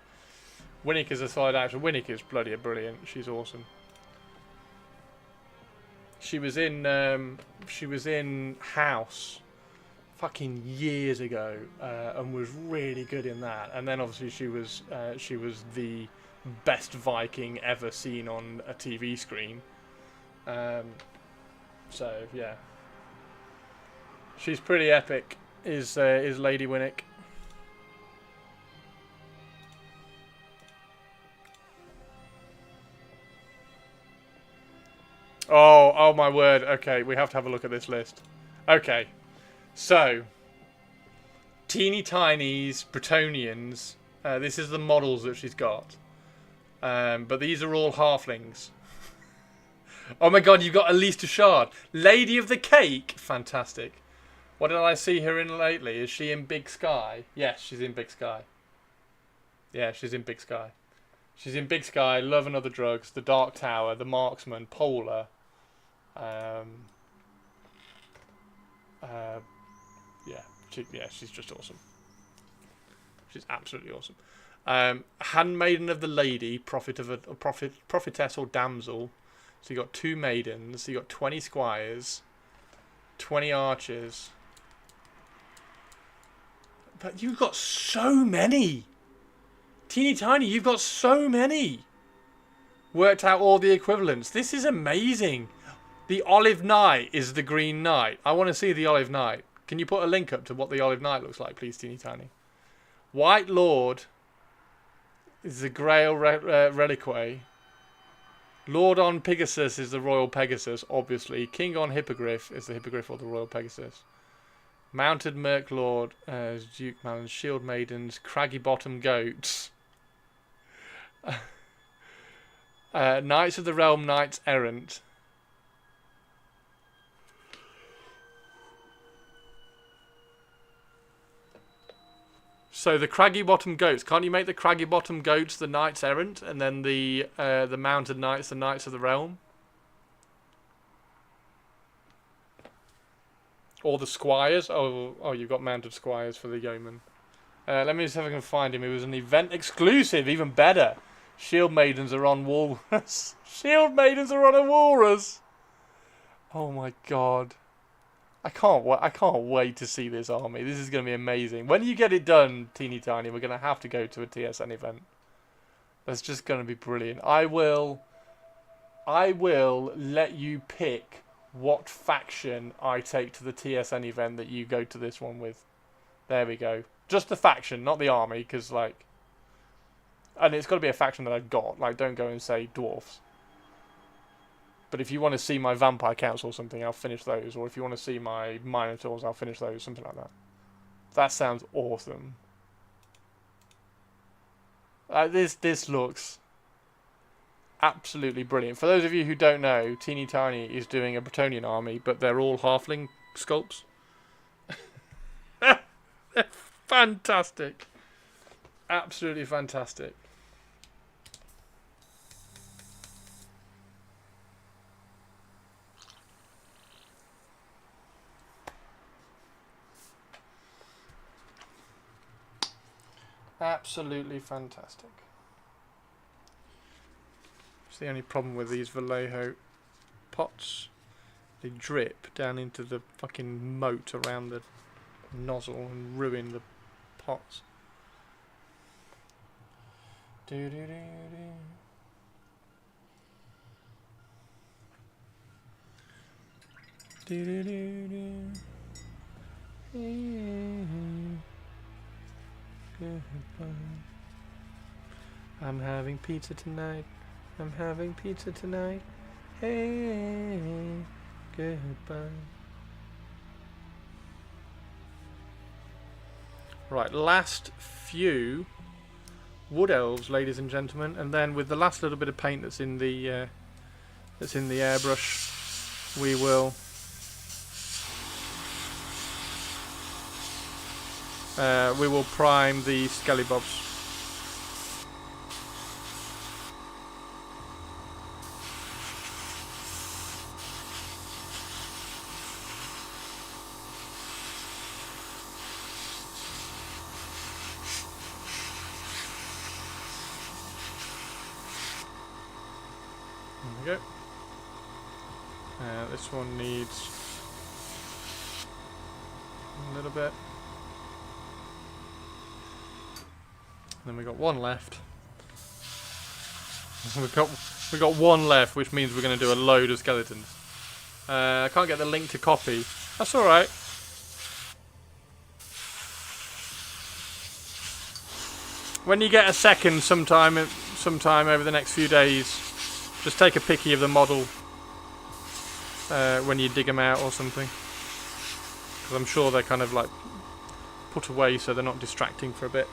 Winnick is a side actor. Winnick is bloody brilliant. She's awesome. She was in House fucking years ago and was really good in that. And then obviously she was the best Viking ever seen on a TV screen. So yeah, she's pretty epic. Is Lady Winnick. Oh my word. Okay, we have to have a look at this list. Okay, so Teeny Tiny's Bretonians. This is the models that she's got. But these are all halflings. Oh my god, you've got Elise Shard. Lady of the Cake. Fantastic. What did I see her in lately? Is she in Big Sky? Yes, she's in Big Sky. Yeah, she's in Big Sky. She's in Big Sky, Love and Other Drugs, The Dark Tower, The Marksman, Polar. She's just awesome. She's absolutely awesome. Handmaiden of the Lady, prophetess or damsel. So you got 2 maidens. So you got 20 squires, 20 archers. But you've got so many. Teeny Tiny, you've got so many. Worked out all the equivalents. This is amazing. The Olive Knight is the Green Knight. I want to see the Olive Knight. Can you put a link up to what the Olive Knight looks like, please, Teeny Tiny? White Lord is the Grail Reliquary. Lord on Pegasus is the Royal Pegasus, obviously. King on Hippogriff is the Hippogriff or the Royal Pegasus. Mounted Merc Lord, Duke Malin, Shield Maidens, Craggy Bottom Goats. Knights of the Realm, Knights Errant. So the Craggy Bottom Goats, can't you make the Craggy Bottom Goats the Knights Errant, and then the Mounted Knights the Knights of the Realm? Or the Squires? Oh, you've got Mounted Squires for the Yeoman. Let me see if I can find him. It was an event exclusive, even better. Shield Maidens are on Walrus. Shield Maidens are on a Walrus. Oh my god. I can't wait to see this army. This is going to be amazing. When you get it done, Teeny Tiny, we're going to have to go to a TSN event. That's just going to be brilliant. I will let you pick what faction I take to the TSN event that you go to this one with. There we go. Just the faction, not the army, because, like... And it's got to be a faction that I've got. Like, don't go and say dwarfs. But if you want to see my vampire counts or something, I'll finish those. Or if you want to see my minotaurs, I'll finish those. Something like that. That sounds awesome. This looks absolutely brilliant. For those of you who don't know, Teeny Tiny is doing a Bretonnian army, but they're all halfling sculpts. They're fantastic. Absolutely fantastic. Absolutely fantastic. It's the only problem with these Vallejo pots. They drip down into the fucking moat around the nozzle and ruin the pots. I'm having pizza tonight. I'm having pizza tonight. Hey, goodbye. Right, last few wood elves, ladies and gentlemen, and then with the last little bit of paint that's in the airbrush, we will prime the Skellybobs. There we go. This one needs a little bit. And then we got one left. we got one left, which means we're going to do a load of skeletons. I can't get the link to copy. That's all right. When you get a second, sometime over the next few days, just take a picky of the model when you dig them out or something, because I'm sure they're kind of like put away so they're not distracting for a bit.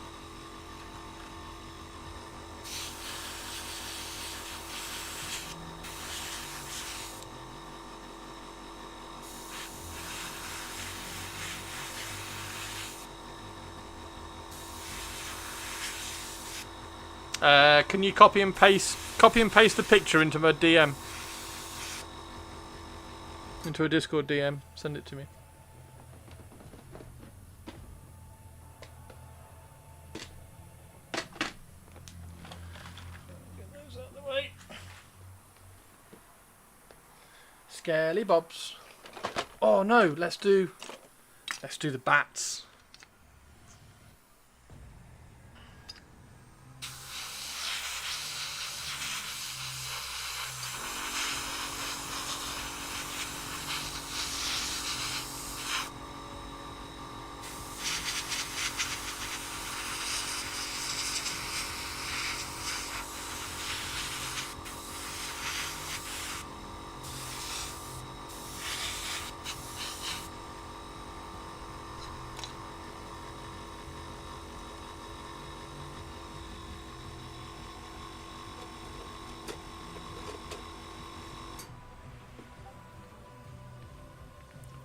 Can you copy and paste the picture into my DM? Into a Discord DM. Send it to me. Get those out of the way. Skellybobs. Oh no, let's do the bats.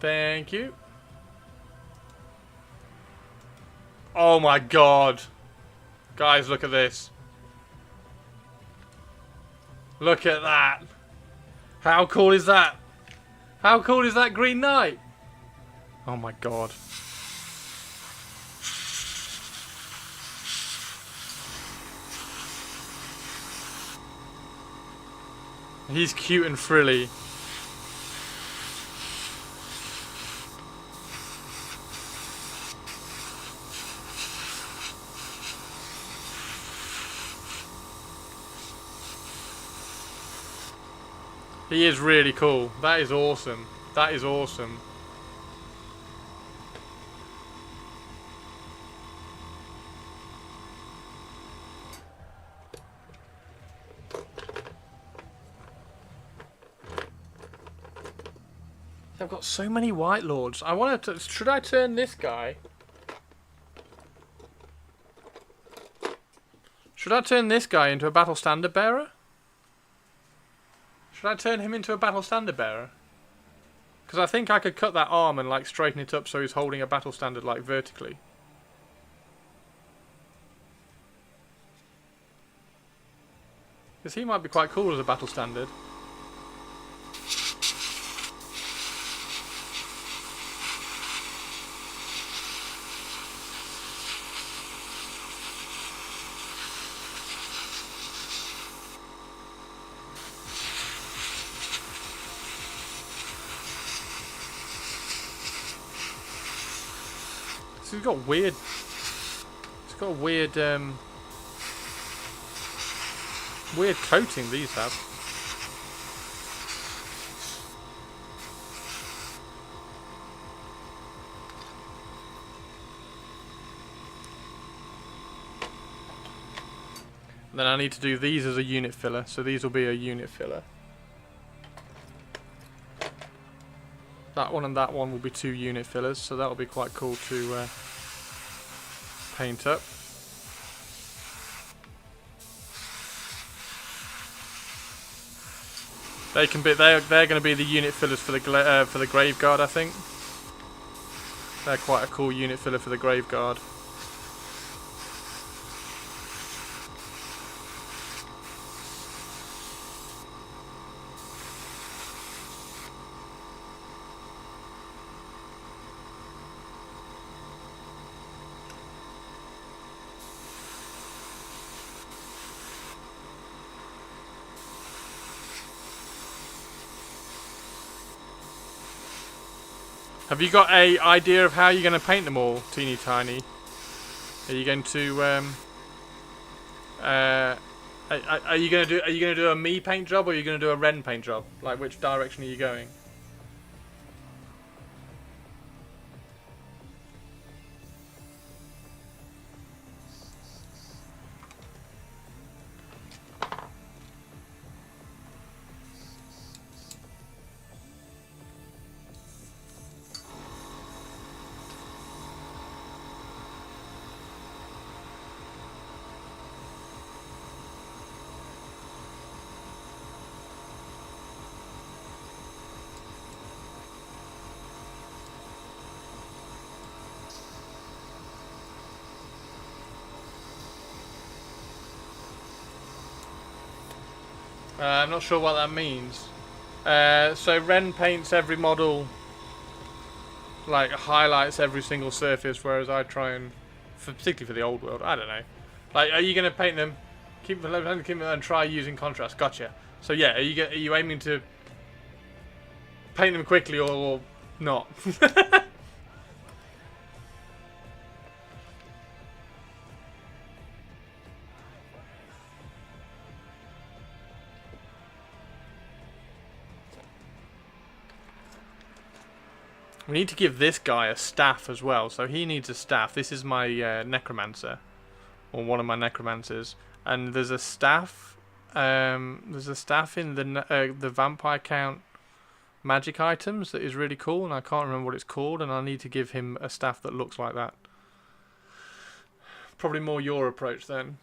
Thank you. Oh my god. Guys, look at this. Look at that. How cool is that? How cool is that Green Knight? Oh my god. He's cute and frilly. He is really cool. That is awesome. That is awesome. I've got so many White Lords. I want to... Should I turn this guy? Should I turn this guy into a Battle Standard Bearer? Should I turn him into a Battle Standard Bearer? Because I think I could cut that arm and like straighten it up so he's holding a Battle Standard like vertically. Because he might be quite cool as a Battle Standard. So he's got weird... It's got a weird... weird coating these have. And then I need to do these as a unit filler, so these will be a unit filler. That one and that one will be 2 unit fillers, so that'll be quite cool to paint up. They can be they're going to be the unit fillers for the Graveguard, I think. They're quite a cool unit filler for the Graveguard. Have you got a idea of how you're going to paint them all, Teeny Tiny? Are you going to are you going to do a me paint job, or are you going to do a Ren paint job? Like, which direction are you going? I'm not sure what that means. So Ren paints every model, like highlights every single surface, whereas I try and, particularly for the old world, I don't know. Like, are you going to paint them, keep them and try using contrast? Gotcha. So yeah, are you aiming to paint them quickly or not? We need to give this guy a staff as well, so he needs a staff. This is my necromancer, or one of my necromancers, and there's a staff. There's a staff in the vampire count magic items that is really cool, and I can't remember what it's called, and I need to give him a staff that looks like that. Probably more your approach then.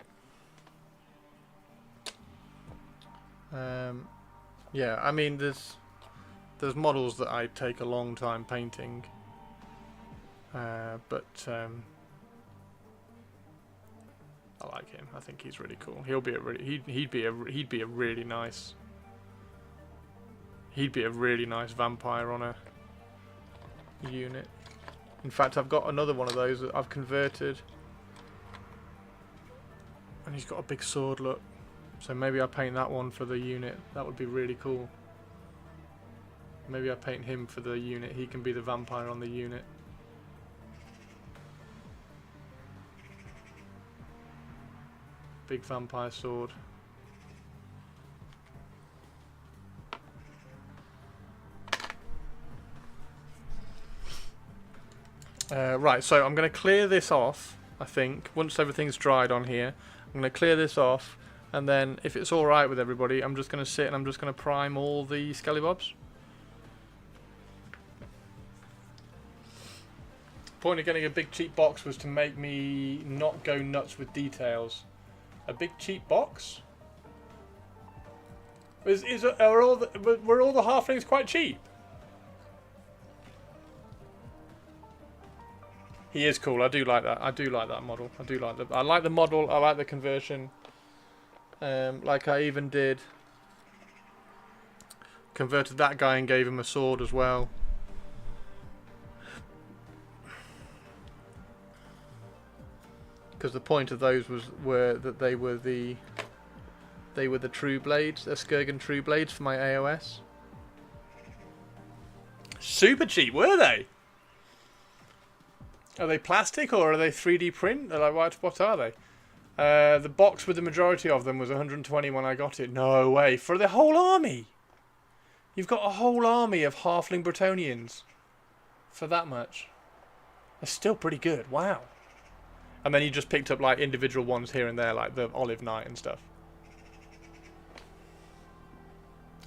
Yeah, I mean there's models that I take a long time painting, but I like him. I think he's really cool. He'll be a really he'd be a really nice vampire on a unit. In fact, I've got another one of those that I've converted, and he's got a big sword look. So maybe I paint that one for the unit. That would be really cool. Maybe I paint him for the unit. He can be the vampire on the unit. Big vampire sword. Right, so I'm going to clear this off, I think. Once everything's dried on here, I'm going to clear this off. And then, if it's alright with everybody, I'm just going to sit and I'm just going to prime all the Skellybobs. The point of getting a big cheap box was to make me not go nuts with details. A big cheap box? Were all the halflings quite cheap? He is cool. I do like that. I do like that model. I like the model. I like the conversion. Like I even did. Converted that guy and gave him a sword as well. Because the point of those were that they were the true blades. They're Skirgan true blades for my AOS. Super cheap, were they? Are they plastic or are they 3D print? They're like, what are they? The box with the majority of them was 120 when I got it. No way. For the whole army. You've got a whole army of halfling Bretonians. For that much. That's still pretty good. Wow. And then you just picked up like individual ones here and there, like the Olive Knight and stuff.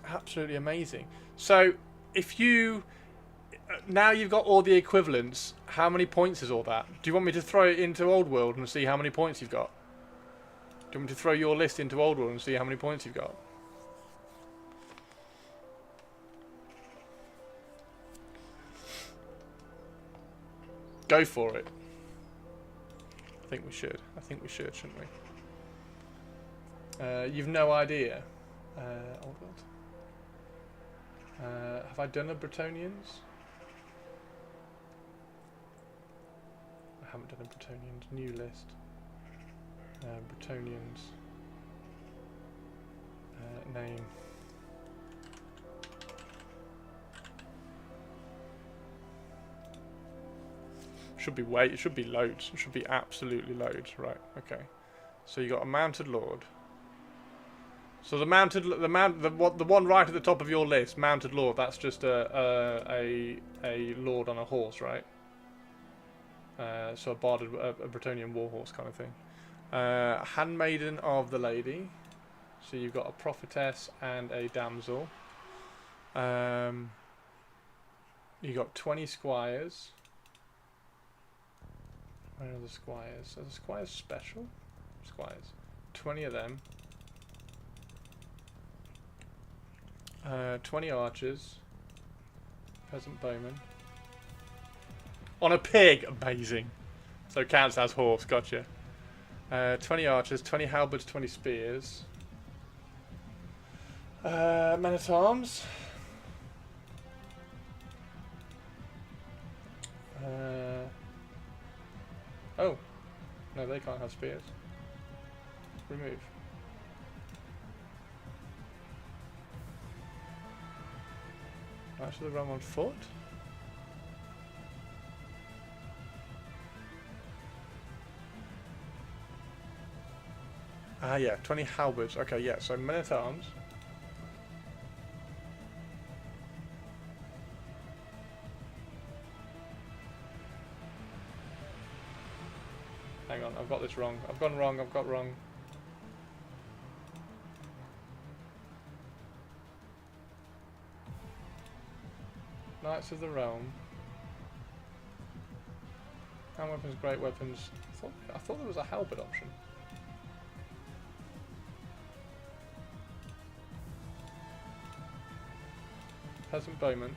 Absolutely amazing. So, if you... Now you've got all the equivalents, how many points is all that? Do you want me to throw it into Old World and see how many points you've got? Do you want me to throw your list into Old World and see how many points you've got? Go for it. I think we should. I think we should, shouldn't we? You've no idea. Old World. Have I done a Bretonians? I haven't done a Bretonians new list. Bretonians name. Should be it should be loads. It should be absolutely loads. Right. Okay. So you got a mounted lord. So the one right at the top of your list, mounted lord. That's just a lord on a horse, right? So a Bretonian warhorse kind of thing. Handmaiden of the lady. So you've got a prophetess and a damsel. You got 20 squires. Where are the squires? Are the squires special? Squires. 20 of them. 20 archers. Peasant bowman. On a pig! Amazing. So counts as horse, gotcha. 20 archers, 20 halberds, 20 spears. Men at arms. Oh. No, they can't have spears. Remove. Knights of the Realm on foot. Ah, yeah, 20 halberds. Okay, yeah, so men at arms. Hang on, I've got this wrong. I've gone wrong, I've got wrong. Knights of the Realm. Hand weapons, great weapons. I thought there was a halberd option. Peasant bowman.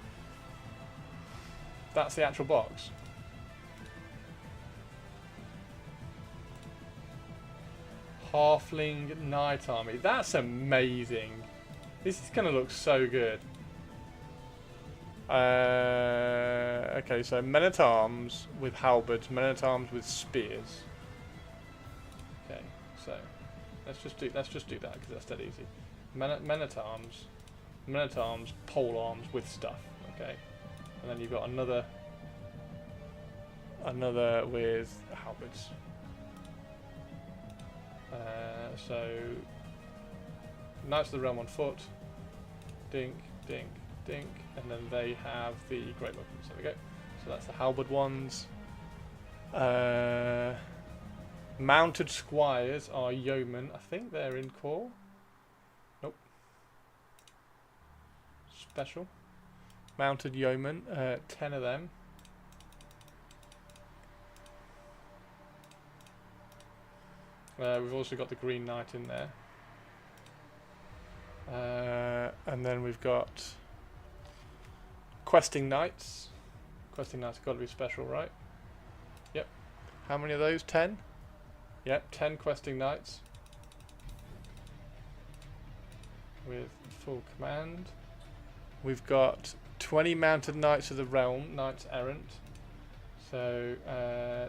That's the actual box. Halfling Knight Army. That's amazing. This is going to look so good. Okay, so men at arms with halberds, men at arms with spears. Okay, so let's just do that because that's dead easy. Men at arms, pole arms with stuff. Okay, and then you've got another with halberds. So Knights of the Realm on foot. Dink, dink, dink, and then they have the great weapons. There we go. So that's the halberd ones. Mounted squires are yeomen. I think they're in core. Nope. Special. Mounted yeomen. 10 of them. We've also got the Green Knight in there. And then we've got Questing Knights. Questing Knights have got to be special, right? Yep. How many of those? 10? Yep, 10 Questing Knights. With full command. We've got 20 Mounted Knights of the Realm, Knights Errant. So,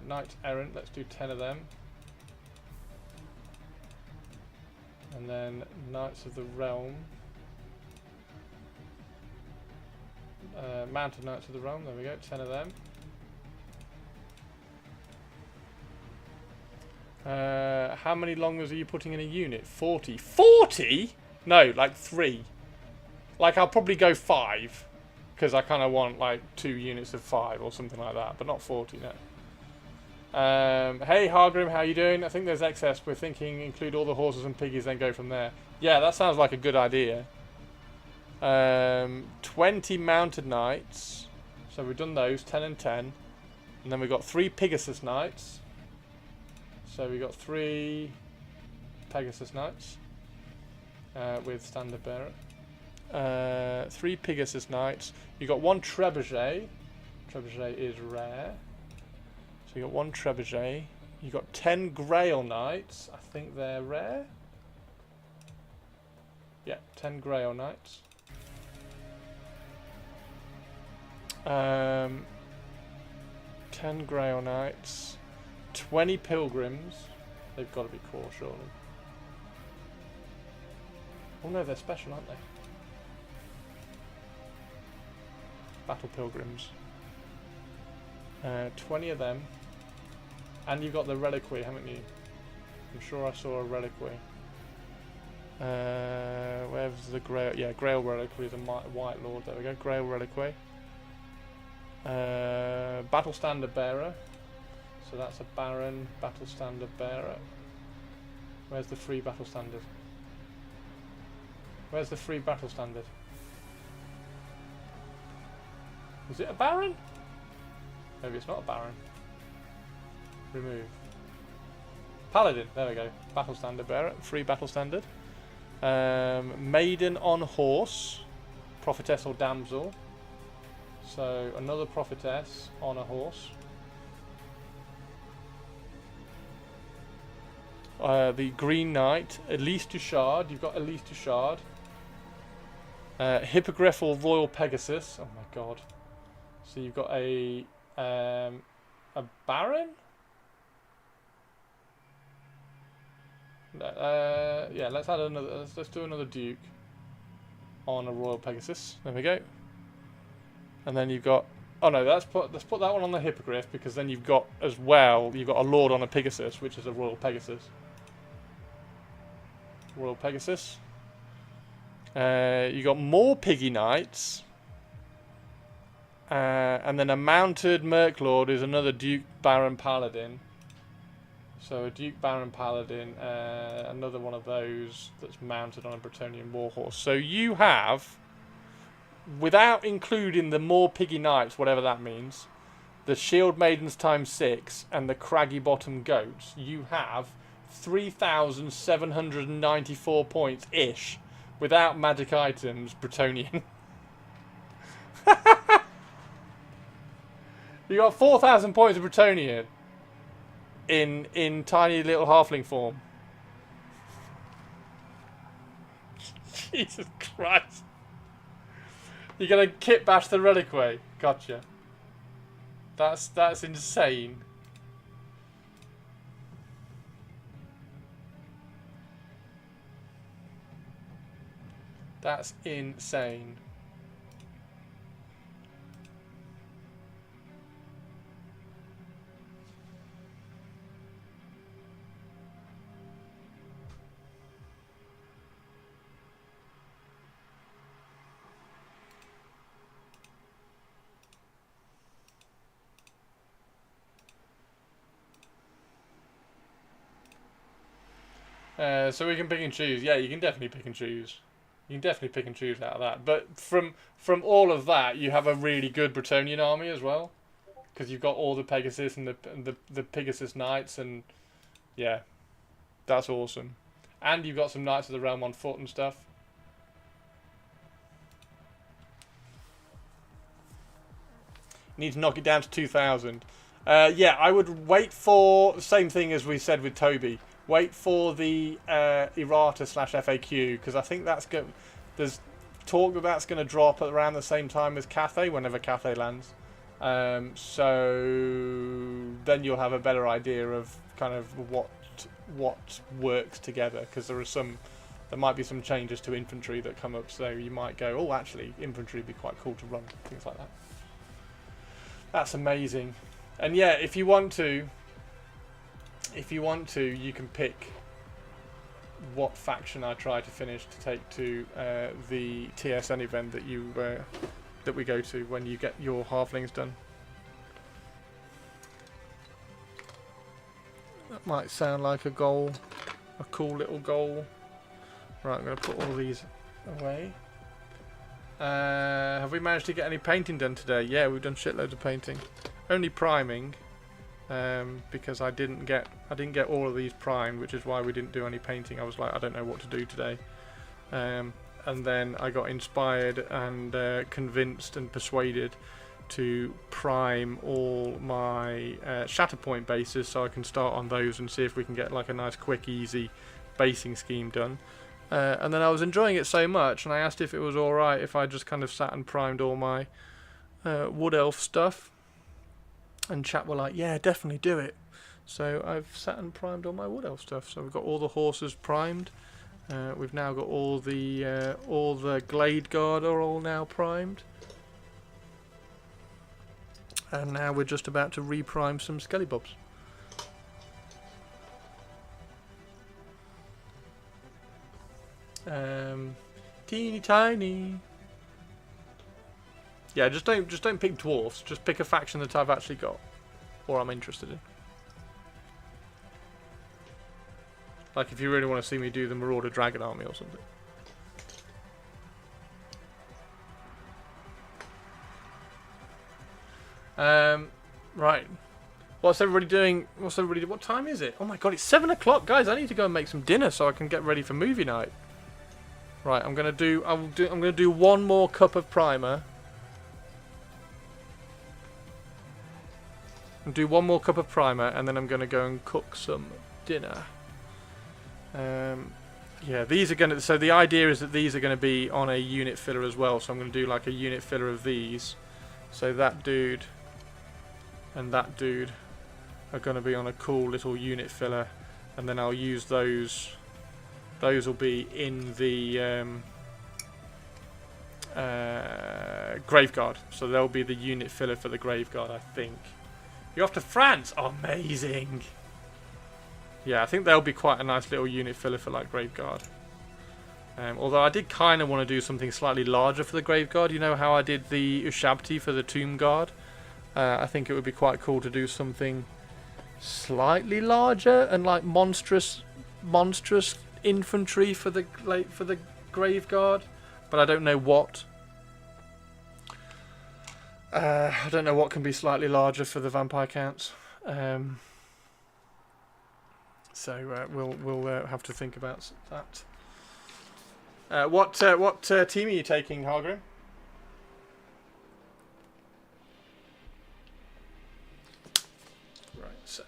Knights Errant, let's do 10 of them. And then Knights of the Realm. Mounted Knights of the Realm, there we go, 10 of them. How many longers are you putting in a unit? 40. 40?! No, like 3. Like, I'll probably go 5. Because I kind of want, like, 2 units of 5 or something like that. But not 40, no. Hey Hargrim, how you doing? I think there's excess. We're thinking include all the horses and piggies, then go from there. Yeah, that sounds like a good idea. 20 mounted knights. So we've done those, 10 and 10. And then we've got 3 Pegasus knights. So we've got 3 Pegasus knights with standard bearer. 3 Pegasus knights. You've got 1 trebuchet. Trebuchet is rare. So you got 1 trebuchet. You got 10 Grail Knights. I think they're rare. Yeah, 10 Grail Knights. 10 Grail Knights. 20 Pilgrims. They've got to be core, surely. Oh no, they're special, aren't they? Battle Pilgrims. 20 of them. And you've got the Reliquary, haven't you? I'm sure I saw a Reliquary. Where's the Grail? Yeah, Grail Reliquary is a White Lord. There we go. Grail Reliquary. Battle Standard Bearer. So that's a Baron. Battle Standard Bearer. Where's the free Battle Standard? Where's the free Battle Standard? Is it a Baron? Maybe it's not a Baron. Remove. Paladin, there we go. Battle Standard Bearer, free Battle Standard. Maiden on Horse. Prophetess or Damsel. So another Prophetess on a horse. The Green Knight. Elise du Shard. You've got Elise du Shard. Hippogriff or Royal Pegasus. Oh my god. So you've got a Baron? Yeah, let's add another. Let's do another Duke on a Royal Pegasus. There we go. And then you've got. Oh no, let's put that one on the Hippogriff, because then you've got as well. You've got a Lord on a Pegasus, which is a Royal Pegasus. Royal Pegasus. You got more Piggy Knights. And then a mounted Merc Lord is another Duke Baron Paladin. So a Duke Baron Paladin, another one of those that's mounted on a Bretonnian Warhorse. So you have, without including the more Piggy Knights, whatever that means, the Shield Maidens ×6 and the Craggy Bottom Goats, you have 3,794 points-ish without magic items Bretonnian. You got 4,000 points of Bretonnian in tiny little halfling form. Jesus Christ. You're gonna kit bash the Reliquary. Gotcha. That's insane. That's insane. So we can pick and choose. Yeah, you can definitely pick and choose. You can definitely pick and choose out of that. But from all of that, you have a really good Bretonnian army as well, because you've got all the Pegasus and the Pegasus Knights, and yeah, that's awesome. And you've got some Knights of the Realm on foot and stuff. Need to knock it down to 2,000. Yeah, I would wait for the same thing as we said with Toby. Wait for the errata/FAQ, because I think that's good. There's talk that that's going to drop at around the same time as Cathay, whenever Cathay lands. So then you'll have a better idea of kind of what works together, because there might be some changes to infantry that come up. So you might go, oh, actually, infantry would be quite cool to run, things like that. That's amazing. And yeah, if you want to, you can pick what faction I try to finish to take to the TSN event that we go to when you get your halflings done. That might sound like a goal, a cool little goal. Right, I'm going to put all these away. Have we managed to get any painting done today? Yeah, we've done shitloads of painting. Only priming, because I didn't get all of these primed, which is why we didn't do any painting. I was like, I don't know what to do today. And then I got inspired and convinced and persuaded to prime all my Shatterpoint bases, so I can start on those and see if we can get like a nice, quick, easy basing scheme done. And then I was enjoying it so much, and I asked if it was alright if I just kind of sat and primed all my Wood Elf stuff. And chat were like, yeah, definitely do it. So I've sat and primed all my Wood Elf stuff. So we've got all the horses primed. We've now got all the Glade Guard are all now primed. And now we're just about to reprime some Skellybobs. Teeny tiny. Yeah, just don't pick dwarfs. Just pick a faction that I've actually got, or I'm interested in. Like if you really want to see me do the Marauder Dragon Army or something. Right. What's everybody doing? What time is it? Oh my god, it's 7 o'clock, guys. I need to go and make some dinner so I can get ready for movie night. Right, I'm gonna do one more cup of primer. Do one more cup of primer, and then I'm gonna go and cook some dinner. Yeah, these are gonna. So the idea is that these are gonna be on a unit filler as well. So I'm gonna do like a unit filler of these. So that dude and that dude are gonna be on a cool little unit filler, and then I'll use those. Those will be in the Graveguard. So they'll be the unit filler for the Graveguard, I think. You're off to France? Oh, amazing. Yeah, I think they'll be quite a nice little unit filler for like Graveguard. Although I did kind of want to do something slightly larger for the Graveguard. You know how I did the Ushabti for the Tomb Guard? I think it would be quite cool to do something slightly larger and like monstrous infantry for the Graveguard, but I don't know what. I don't know what can be slightly larger for the Vampire Counts. So we'll have to think about that. What team are you taking, Hargrim? Right, so.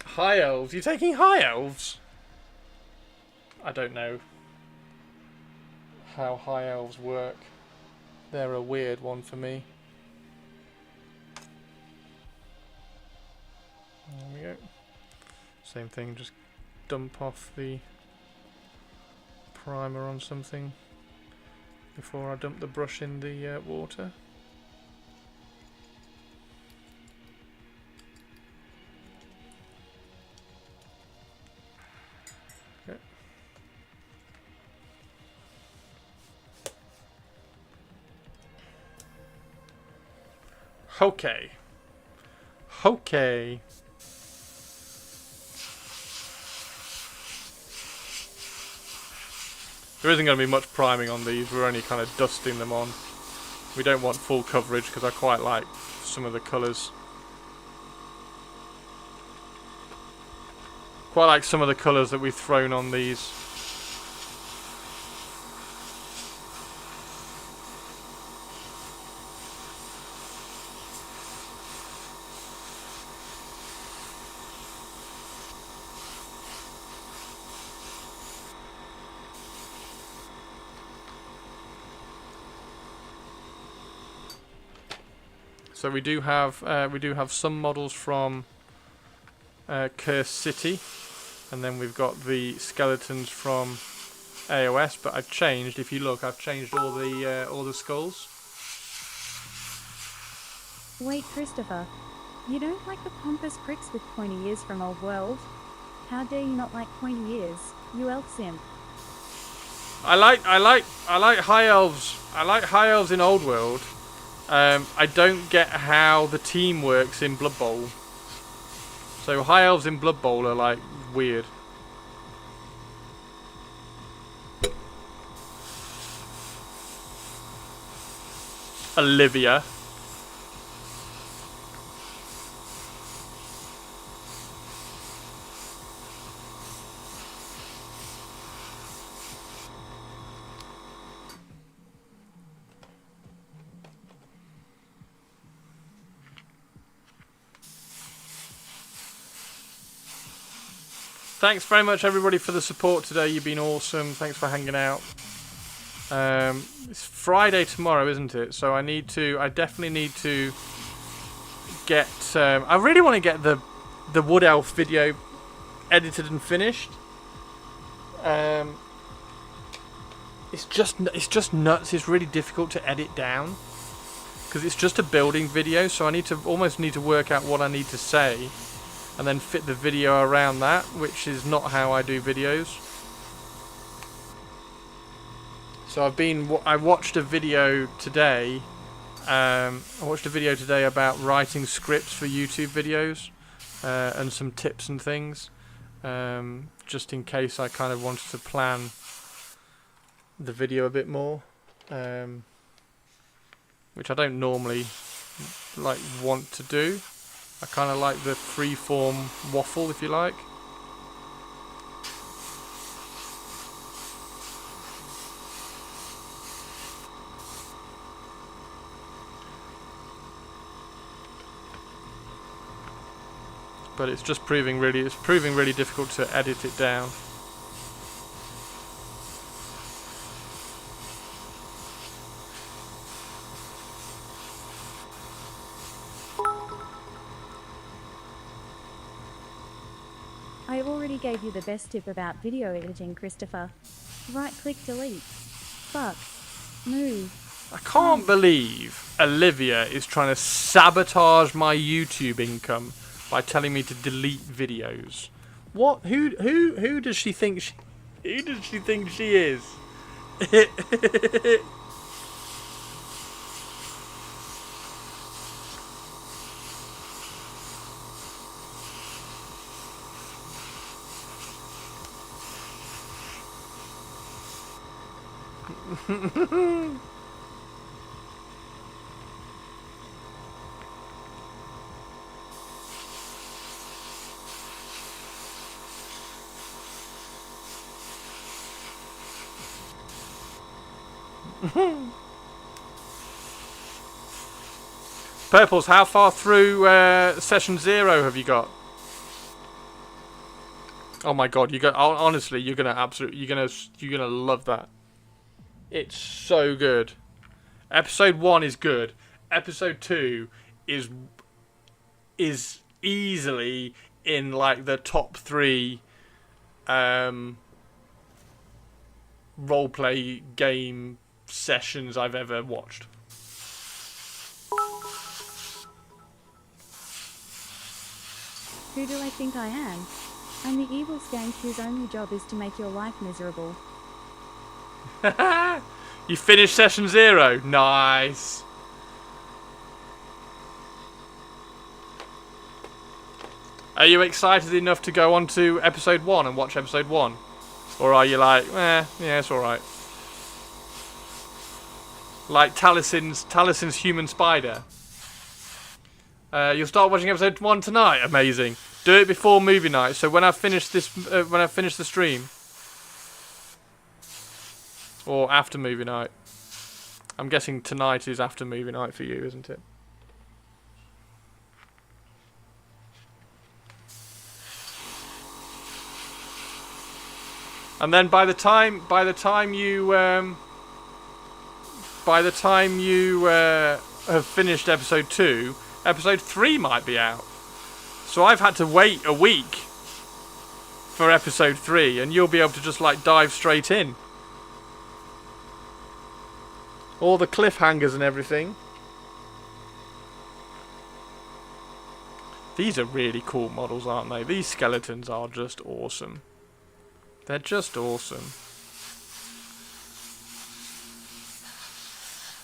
High Elves? You're taking High Elves? I don't know how High Elves work. They're a weird one for me. There we go. Same thing, just dump off the primer on something before I dump the brush in the water. Okay. Okay. There isn't going to be much priming on these. We're only kind of dusting them on. We don't want full coverage because I quite like some of the colours. Quite like some of the colours that we've thrown on these. So we do have some models from Curse City, and then we've got the skeletons from AOS. But I've changed. If you look, I've changed all the skulls. Wait, Christopher. You don't like the pompous pricks with pointy ears from Old World? How dare you not like pointy ears, you elf simp? I like high elves. I like high elves in Old World. I don't get how the team works in Blood Bowl. So high elves in Blood Bowl are like weird. Olivia. Thanks very much, everybody, for the support today. You've been awesome. Thanks for hanging out. It's Friday tomorrow, isn't it? So I definitely need to get. I really want to get the Wood Elf video edited and finished. It's just nuts. It's really difficult to edit down because it's just a building video. So I almost need to work out what I need to say, and then fit the video around that, which is not how I do videos. So I watched a video today. About writing scripts for YouTube videos and some tips and things, just in case I kind of wanted to plan the video a bit more, which I don't normally want to do. I kind of like the freeform waffle, if you like. But it's just proving really difficult to edit it down. I already gave you the best tip about video editing, Christopher. Right-click delete. Fuck. Move. I can't believe Olivia is trying to sabotage my YouTube income by telling me to delete videos. What? Who does she think she is? Purples, how far through session 0 have you got? Oh my god, honestly, you're gonna love that. It's so good. Episode 1 is good. Episode 2 is easily in like the top 3 roleplay game sessions I've ever watched. Who do I think I am? I'm the evil skank whose only job is to make your life miserable. You finished session 0. Nice. Are you excited enough to go on to episode 1 and watch episode 1? Or are you like, yeah, it's alright. Like Talison's Human Spider. You'll start watching episode 1 tonight. Amazing. Do it before movie night. So when I finish this, when I finish the stream, or after movie night. I'm guessing tonight is after movie night for you, isn't it? And then by the time you have finished episode 2, episode 3 might be out. So I've had to wait a week for episode 3, and you'll be able to just like dive straight in. All the cliffhangers and everything. These are really cool models, aren't they? These skeletons are just awesome. They're just awesome.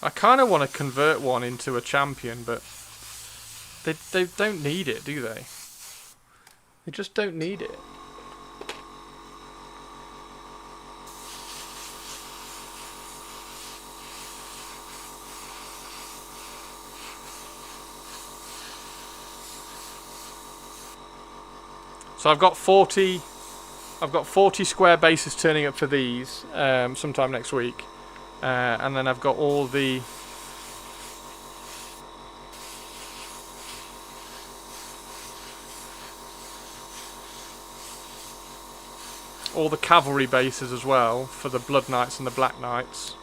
I kind of want to convert one into a champion, but they don't need it, do they? They just don't need it. So I've got 40 square bases turning up for these sometime next week, and then I've got all the cavalry bases as well for the Blood Knights and the Black Knights.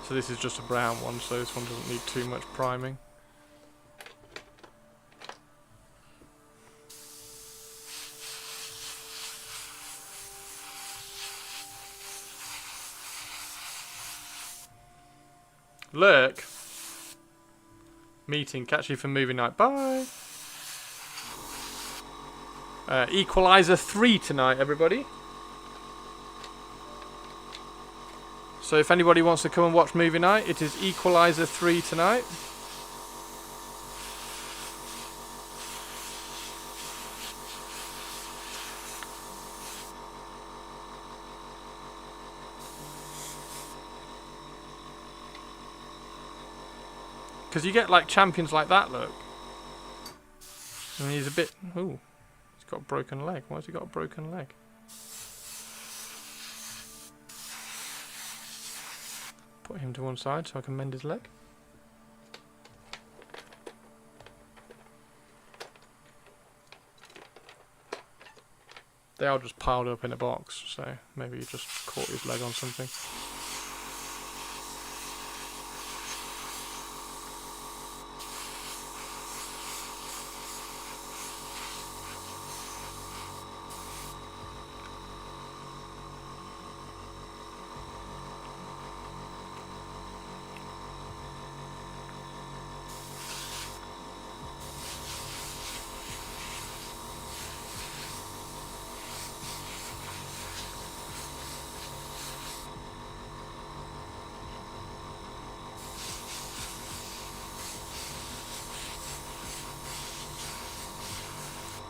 So this is just a brown one, so this one doesn't need too much priming. Lurk. Meeting. Catch you for movie night. Bye. Equalizer 3 tonight, everybody. So if anybody wants to come and watch movie night, it is Equalizer 3 tonight. Because you get like champions like that, look. And he's a bit... Ooh, he's got a broken leg. Why has he got a broken leg? Put him to one side so I can mend his leg. They are just piled up in a box, so maybe he just caught his leg on something.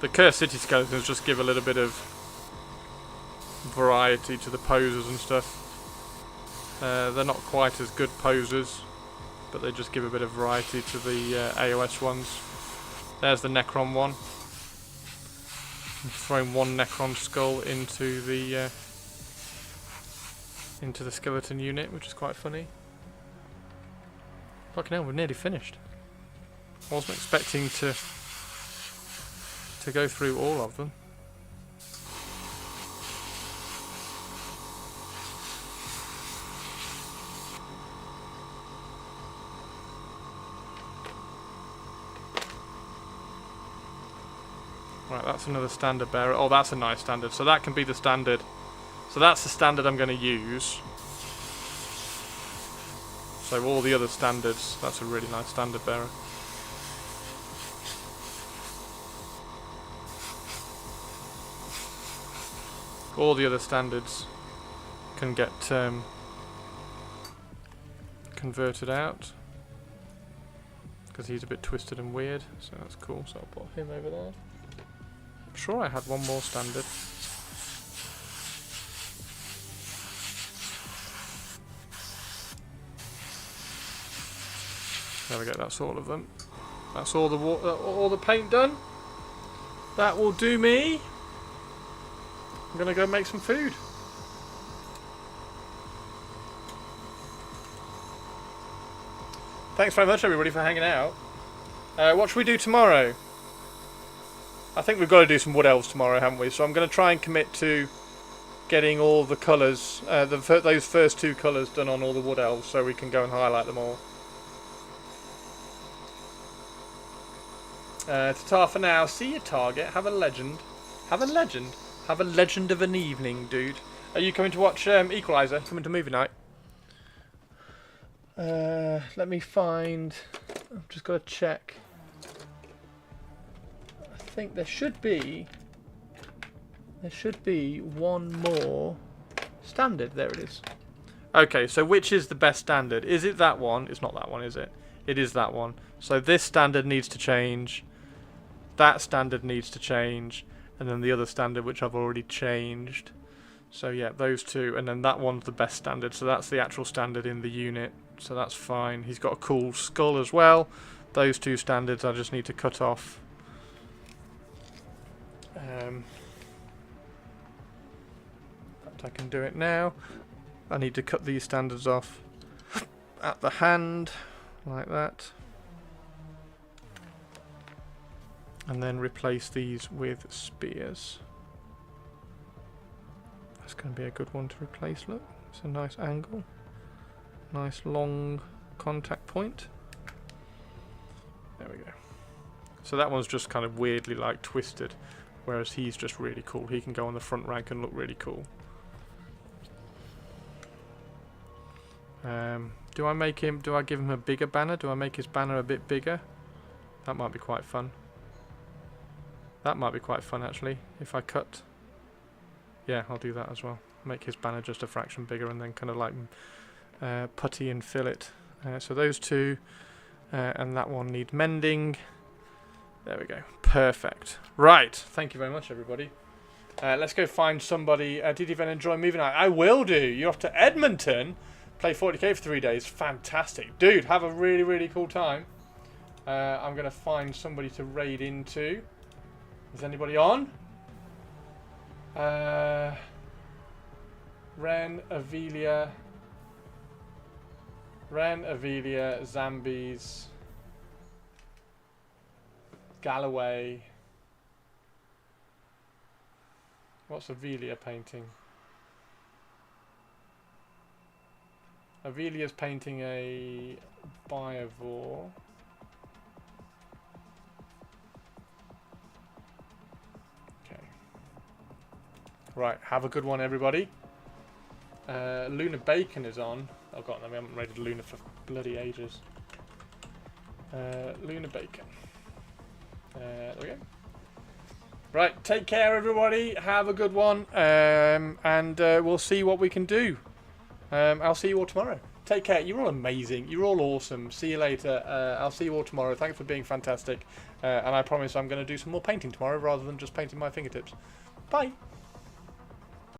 The Cursed City skeletons just give a little bit of variety to the posers and stuff. They're not quite as good posers, but they just give a bit of variety to the AOS ones. There's the Necron one. I'm throwing one Necron skull into the skeleton unit, which is quite funny. Fucking hell, we're nearly finished. I wasn't expecting to go through all of them. Right, that's another standard bearer. Oh, that's a nice standard. So that can be the standard. So that's the standard I'm going to use. So all the other standards, that's a really nice standard bearer. All the other standards can get converted out. Because he's a bit twisted and weird, so that's cool. So I'll put him over there. I'm sure I had one more standard. There we go, that's all of them. That's all the paint done. That will do me. I'm gonna go make some food. Thanks very much everybody for hanging out. What should we do tomorrow? I think we've got to do some wood elves tomorrow, haven't we? So I'm going to try and commit to getting all the colours, those first 2 colours done on all the wood elves, so we can go and highlight them all. Ta-ta for now. See your target. Have a legend. Have a legend. Have a legend of an evening, dude. Are you coming to watch Equalizer? Coming to movie night? Let me find. I've just got to check. I think there should be one more standard. There it is. Okay, so which is the best standard? Is it that one? It's not that one, is it? It is that one. So this standard needs to change. That standard needs to change. And then the other standard, which I've already changed. So yeah, those 2. And then that one's the best standard. So that's the actual standard in the unit. So that's fine. He's got a cool skull as well. Those 2 standards I just need to cut off. In fact, I can do it now. I need to cut these standards off at the hand, like that. And then replace these with spears. That's going to be a good one to replace, look. It's a nice angle. Nice long contact point. There we go. So that one's just kind of weirdly like twisted, whereas he's just really cool. He can go on the front rank and look really cool. Do I give him a bigger banner? Do I make his banner a bit bigger? That might be quite fun. That might be quite fun actually, if I cut. Yeah, I'll do that as well. Make his banner just a fraction bigger and then kind of like putty and fill it. So those 2 and that one need mending. There we go. Perfect. Right. Thank you very much, everybody. Let's go find somebody. Did you even enjoy movie night? I will do. You're off to Edmonton. Play 40k for 3 days. Fantastic. Dude, have a really, really cool time. I'm going to find somebody to raid into. Is anybody on? Ren, Avelia, Zambies, Galloway. What's Avelia painting? Avelia's painting a Biovore. Okay. Right, have a good one, everybody. Luna Bacon is on. Oh god, no, we haven't raided Luna for bloody ages. Luna Bacon. There we go. Right, take care, everybody. Have a good one. And we'll see what we can do. I'll see you all tomorrow. Take care. You're all amazing. You're all awesome. See you later. I'll see you all tomorrow. Thanks for being fantastic. And I promise I'm going to do some more painting tomorrow rather than just painting my fingertips. Bye.